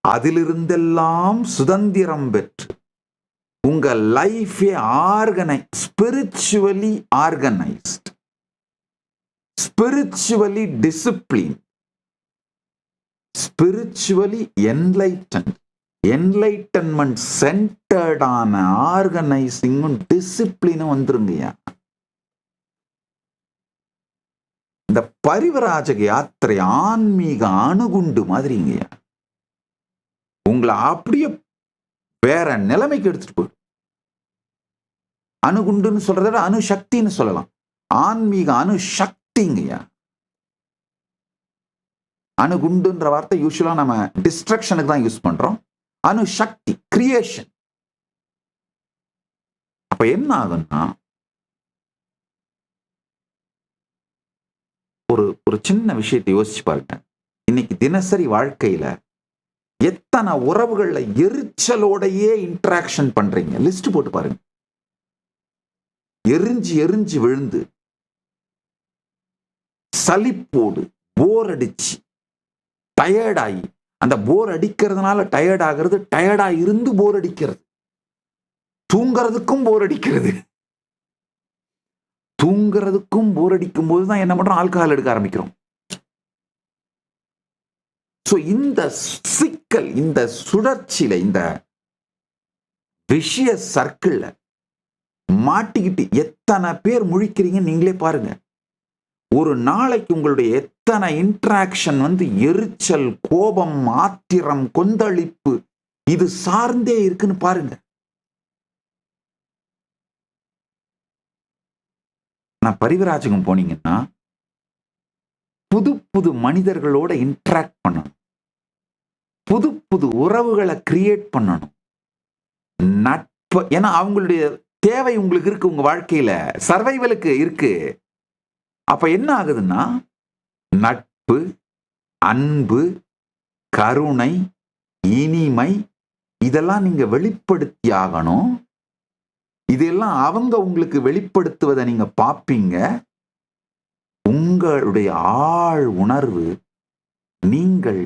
அதிலிருந்தெல்லாம் சுதந்திரம் பெற்று உங்க லைஃபே spiritually organised, spiritually discipline, spiritually enlightened, enlightenment சென்டர்டான ஆர்கனைசிங்கும் டிசிப்ளினும் வந்துருங்கய்யா. இந்த பரிவராஜக யாத்திரை ஆன்மீக அணுகுண்டு மாதிரிங்கய்யா. உங்களை அப்படியே வேற நிலைமைக்கு எடுத்துட்டு போயிடும். அணுகுண்டுன்னு சொல்றத விட அணுசக்தின்னு சொல்லலாம். ஆன்மீக அணுசக்திங்கய்யா. அணுகுண்டுன்ற வார்த்தை யூஸ்வலா நம்ம டிஸ்ட்ரக்ஷனுக்கு தான் யூஸ் பண்றோம். அணுசக்தி கிரியேஷன். அப்ப என்ன ஆகும்னா, ஒரு சின்ன விஷயத்தை யோசிச்சு பாருங்க. இன்னைக்கு தினசரி வாழ்க்கையில எத்தனை உறவுகள்ல எரிச்சலோடையே இன்டராக்ஷன் பண்றீங்க? லிஸ்ட் போட்டு பாருங்க. எரிஞ்சு எரிஞ்சு விழுந்து, சலிப்போடு, போர் அடிச்சு, டயர்டாகி, அந்த போர் அடிக்கிறதுனால டயர்ட் ஆகிறது, டயர்டா இருந்து போர் அடிக்கிறது, தூங்குறதுக்கும் போர் அடிக்கிறது. தூங்குறதுக்கும் போர் அடிக்கும் போதுதான் என்ன பண்றோம்? ஆல்கஹால் எடுக்க ஆரம்பிக்கிறோம். இந்த சிக்கல், இந்த சுழற்சியில, இந்த விஷய சர்க்கிள்ல மாட்டிக்கிட்டு எத்தனை பேர் முழிக்கிறீங்க நீங்களே பாருங்க. ஒரு நாளைக்கு உங்களுடைய எத்தனை இன்டராக்ஷன் எரிச்சல், கோபம், ஆத்திரம், கொந்தளிப்பு இது சார்ந்தே இருக்குன்னு பாருங்க. நான் பரிவராஜகம் போனீங்கன்னா புது புது மனிதர்களோட இன்டராக்ட் பண்ணணும், புது புது உறவுகளை கிரியேட் பண்ணணும். நட்பு, ஏன்னா அவங்களுடைய தேவை உங்களுக்கு இருக்கு, உங்க வாழ்க்கையில சர்வைவலுக்கு இருக்கு. அப்ப என்ன ஆகுதுன்னா, நட்பு, அன்பு, கருணை, இனிமை இதெல்லாம் நீங்க வெளிப்படுத்தி ஆகணும். இதெல்லாம் அவங்க உங்களுக்கு வெளிப்படுத்துவதை நீங்க பார்ப்பீங்க. உங்களுடைய ஆழ் உணர்வு, நீங்கள்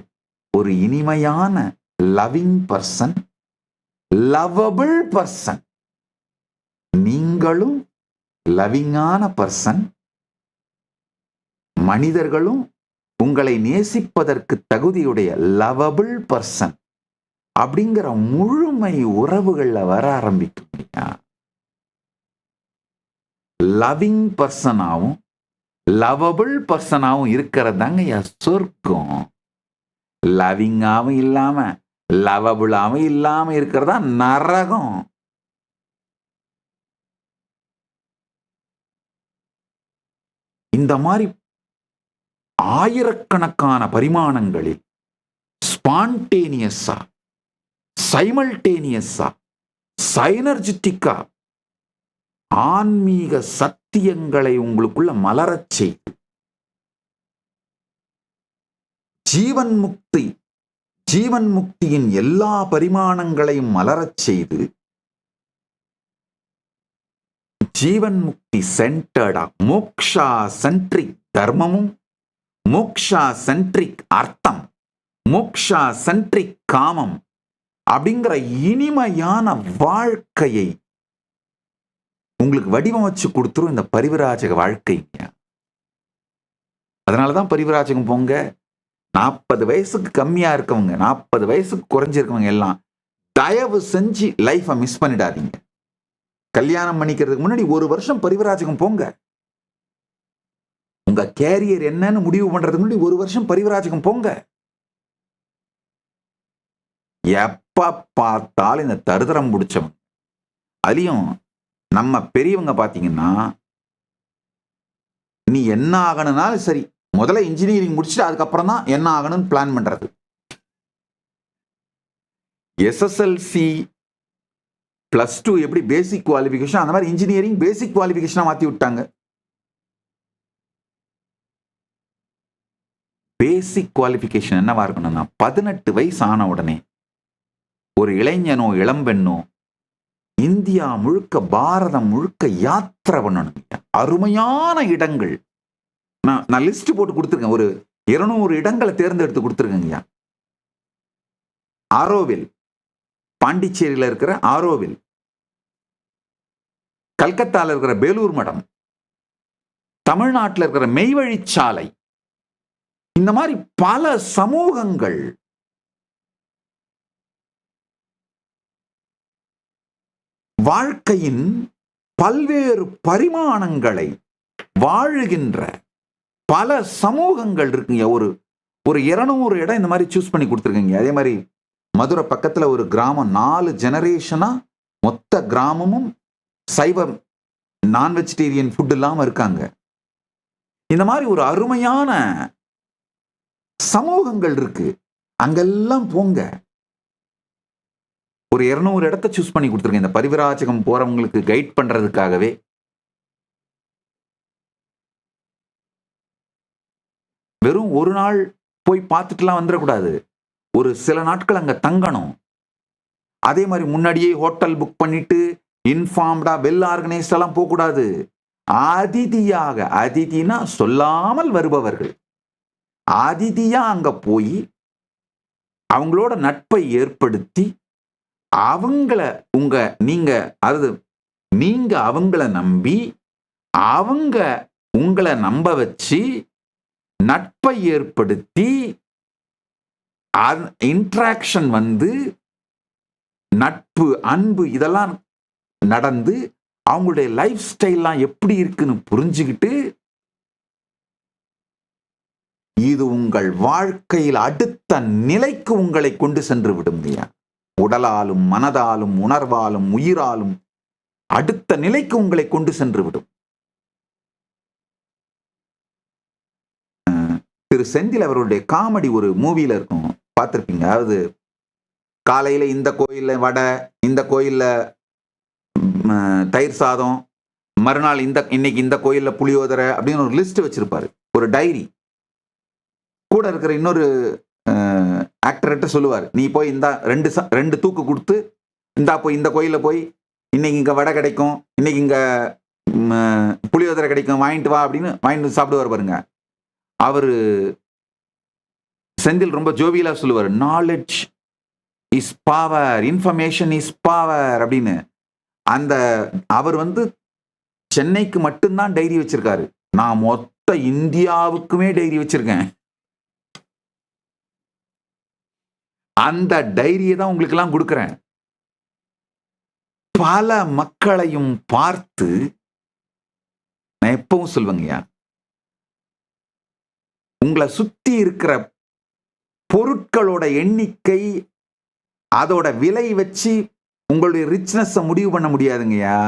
ஒரு இனிமையான லவ்விங் பர்சன், லவபிள் பர்சன். நீங்களும் லவ்விங்கான பர்சன், மனிதர்களும் உங்களை நேசிப்பதற்கு தகுதியுடைய லவபிள் பர்சன் அப்படிங்கிற முழுமை உறவுகள்ல வர ஆரம்பிக்கும். லவ்விங் பர்சனாவும் லவபிள் பர்சனாவும் இருக்கிறதாங்க சொர்க்கம். லவ்விங்காவும் இல்லாம லவபிளாவும் இல்லாம இருக்கிறதா நரகம். இந்த மாதிரி ஆயிரக்கணக்கான பரிமாணங்களில் ஸ்பான்டேனியஸா, சைமல்டேனியஸா, சைனர்ஜிட்டிக்கா ஆன்மீக சத்தியங்களை உங்களுக்குள்ள மலரச் செய்து, ஜீவன் முக்தியின் எல்லா பரிமாணங்களையும் மலரச் செய்து, ஜீவன் முக்தி சென்டர்டா, மோக்ஷா சென்ட்ரிக் தர்மமும், மோக்ஷா சென்ட்ரிக் அர்த்தம், மோக்ஷா சென்ட்ரிக் காமம் அப்படிங்கிற இனிமையான வாழ்க்கையை உங்களுக்கு வடிவமைச்சு கொடுத்துரும் இந்த பரிவராஜக வாழ்க்கைங்க. அதனாலதான் பரிவராஜகம் போங்க. 40 வயசுக்கு கம்மியா இருக்கவங்க, 40 வயசுக்கு குறைஞ்சிருக்கவங்க எல்லாம் தயவு செஞ்சு லைஃபை மிஸ் பண்ணிடாதீங்க. கல்யாணம் பண்ணிக்கிறதுக்கு முன்னாடி 1 வருஷம் பரிவராஜகம் போங்க. உங்க கேரியர் என்னன்னு முடிவு பண்றதுக்கு முன்னாடி 1 வருஷம் பரிவராஜகம் போங்க. எப்ப பார்த்தாலும் இந்த தருதரம் பிடிச்சவன், அதுலயும் நம்ம பெரியவங்க பாத்தீங்கன்னா, நீ என்ன ஆகணும்னாலும் சரி, முதல்ல இன்ஜினியரிங் முடிச்சுட்டு அதுக்கப்புறம் தான் என்ன ஆகணும்னு பிளான் பண்றது. எஸ்எஸ்எல்சி +2 எப்படி பேசிக் குவாலிஃபிகேஷன், அந்த மாதிரி இன்ஜினியரிங் பேசிக் குவாலிஃபிகேஷனா மாத்தி விட்டாங்க. பேசிக் குவாலிஃபிகேஷன் என்னவா இருக்கணும்னா, 18 வயசு ஆன உடனே ஒரு இளைஞனோ இளம்பெண்ணோ இந்தியா முழுக்க, பாரதம் முழுக்க யாத்திரை பண்ணணும். அருமையான இடங்கள் நான் லிஸ்ட் போட்டு கொடுத்துருக்கேன். ஒரு 200 இடங்களை தேர்ந்தெடுத்து கொடுத்துருக்கேங்க. ஆரோவில், பாண்டிச்சேரியில் இருக்கிற ஆரோவில், கல்கத்தாவில் இருக்கிற பேலூர் மடம், தமிழ்நாட்டில் இருக்கிற மெய்வழிச்சாலை, இந்த மாதிரி பல சமூகங்கள் வாழ்க்கையின் பல்வேறு பரிமாணங்களை வாழுகின்ற பல சமூகங்கள் இருக்குங்க. ஒரு 200 இடம் இந்த மாதிரி சூஸ் பண்ணி கொடுத்துருக்கீங்க. அதே மாதிரி மதுரை பக்கத்துல ஒரு கிராமம் 4 ஜெனரேஷனா மொத்த கிராமமும் சைவம் நான் வெஜிடேரியன் ஃபுட் இல்லாம இருக்காங்க. இந்த மாதிரி ஒரு அருமையான சமூகங்கள் இருக்கு. அங்கெல்லாம் போங்க. ஒரு 200 இடத்தை சூஸ் பண்ணி கொடுத்துருக்கேன் இந்த பரிவிராஜகம் போறவங்களுக்கு கைட் பண்றதுக்காகவே. வெறும் ஒரு நாள் போய் பார்த்துட்டுலாம் வந்துடக்கூடாது. ஒரு சில நாட்கள் அங்க தங்கணும். அதே மாதிரி முன்னாடியே ஹோட்டல் புக் பண்ணிட்டு இன்ஃபார்ம்டா வெல் ஆர்கனைஸ்டெல்லாம் போகக்கூடாது. அதிதியாக, அதிதினா சொல்லாமல் வருபவர்கள், அதிதியா அங்க போய் அவங்களோட நட்பை ஏற்படுத்தி அவங்கள நீங்க அவங்கள நம்பி அவங்க உங்களை நம்ப வச்சு நட்பை ஏற்படுத்தி இன்ட்ராக்ஷன் நட்பு, அன்பு இதெல்லாம் நடந்து அவங்களுடைய லைஃப் ஸ்டைல்லாம் எப்படி இருக்குன்னு புரிஞ்சுக்கிட்டு இது உங்கள் வாழ்க்கையில் அடுத்த நிலைக்கு உங்களை கொண்டு சென்று விடும். உடலாலும் மனதாலும் உணர்வாலும் உயிராலும் அடுத்த நிலைக்கு உங்களை கொண்டு சென்று விடும். திரு செந்தில் அவருடைய காமெடி ஒரு மூவில இருக்கும், பார்த்திருப்பீங்க. அதாவது காலையில இந்த கோயில்ல வடை, இந்த கோயில்ல தயிர் சாதம், மறுநாள் இன்னைக்கு இந்த கோயில்ல புளியோதரை அப்படின்னு ஒரு லிஸ்ட் வச்சிருப்பாரு, ஒரு டைரி. கூட இருக்கிற இன்னொரு ஆக்டர்கிட்ட சொல்லுவார், நீ போய் இந்த 2 தூக்கு கொடுத்து இந்தா போய் இந்த கோயில போய் இன்னைக்கு இங்க வடை கிடைக்கும், இன்னைக்கு இங்க புளியோதரை கிடைக்கும், வாங்கிட்டு வா அப்படின்னு வாங்கிட்டு சாப்பிடுவார் பாருங்க. அவரு செந்தில் ரொம்ப ஜோவியலா சொல்லுவார், knowledge is power, information is power அப்படின்னு. அந்த அவர் சென்னைக்கு மட்டும்தான் டைரி வச்சிருக்காரு. நான் மொத்த இந்தியாவுக்குமே டைரி வச்சிருக்கேன். அந்த டைரியை தான் உங்களுக்கு எல்லாம் கொடுக்கிறேன். பல மக்களையும் பார்த்து நான் எப்பவும் சொல்லுவேங்கய்யா, உங்களை சுத்தி இருக்கிற பொருட்களோட எண்ணிக்கை, அதோட விலை வச்சு உங்களுடைய ரிச்னஸ் முடிவு பண்ண முடியாதுங்கய்யா.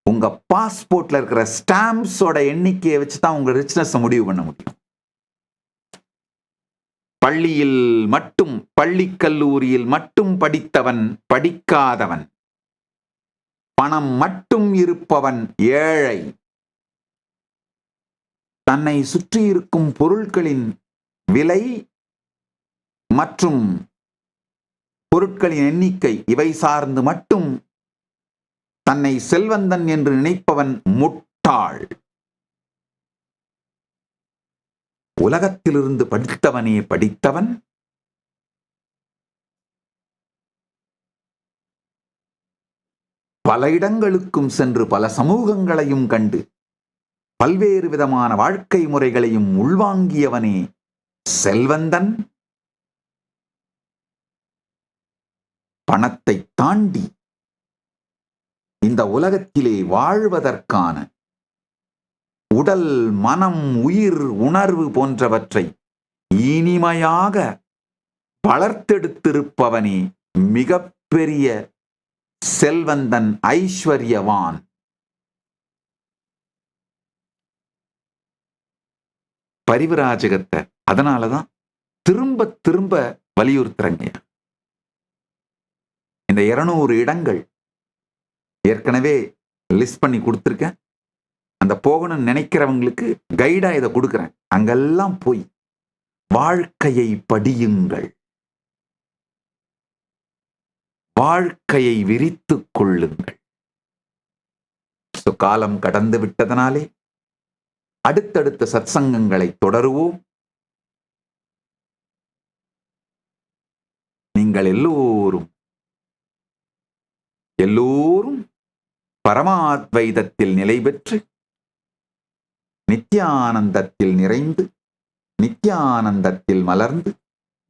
உங்க பாஸ்போர்ட்ல இருக்கிற ஸ்டாம்ப்ஸோட எண்ணிக்கையை வச்சு தான் உங்க ரிச்னஸ் முடிவு பண்ண முடியும். பள்ளியில் மட்டும், பள்ளி கல்லூரியில் மட்டும் படித்தவன் படிக்காதவன், பணம் மட்டும் இருப்பவன் ஏழை. தன்னை சுற்றி இருக்கும் பொருட்களின் விலை மற்றும் பொருட்களின் எண்ணிக்கை இவை சார்ந்து மட்டும் தன்னை செல்வந்தன் என்று நினைப்பவன் முட்டாள். உலகத்திலிருந்து படித்தவனே படித்தவன், பல இடங்களுக்கும் சென்று பல சமூகங்களையும் கண்டு பல்வேறு விதமான வாழ்க்கை முறைகளையும் உள்வாங்கியவனே செல்வந்தன். பணத்தை தாண்டி இந்த உலகத்திலே வாழ்வதற்கான உடல், மனம், உயிர், உணர்வு போன்றவற்றை இனிமையாக வளர்த்தெடுத்திருப்பவனே மிகப்பெரிய செல்வந்தன், ஐஸ்வர்யவான். பரிவிராஜகத்தை அதனாலதான் திரும்ப திரும்ப வலியுறுத்துறங்க. இந்த 200 இடங்கள் ஏற்கனவே லிஸ்ட் பண்ணி கொடுத்துருக்கேன். அந்த போகணும்னு நினைக்கிறவங்களுக்கு கைடா இதை கொடுக்குறேன். அங்கெல்லாம் போய் வாழ்க்கையை படியுங்கள், வாழ்க்கையை விரித்துக் கொள்ளுங்கள். காலம் கடந்து விட்டதனாலே அடுத்தடுத்த சத்சங்கங்களை தொடருவோம். நீங்கள் எல்லோரும் பரமாத்வைதத்தில் நிலை பெற்று நித்யானந்தத்தில் நிறைந்து நித்யானந்தத்தில் மலர்ந்து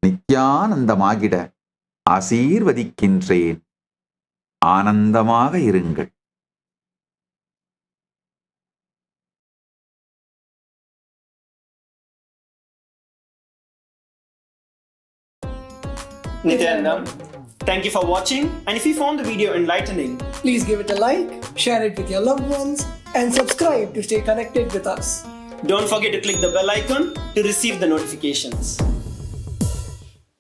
நித்யானந்தமாகிட ஆசீர்வதிக்கின்றேன். ஆனந்தமாக இருங்கள். Nityanandam, thank you for watching, and if you found the video enlightening, Please give it a like, share it with your loved ones, and subscribe to stay connected with us. don't forget to click the bell icon to receive the notifications.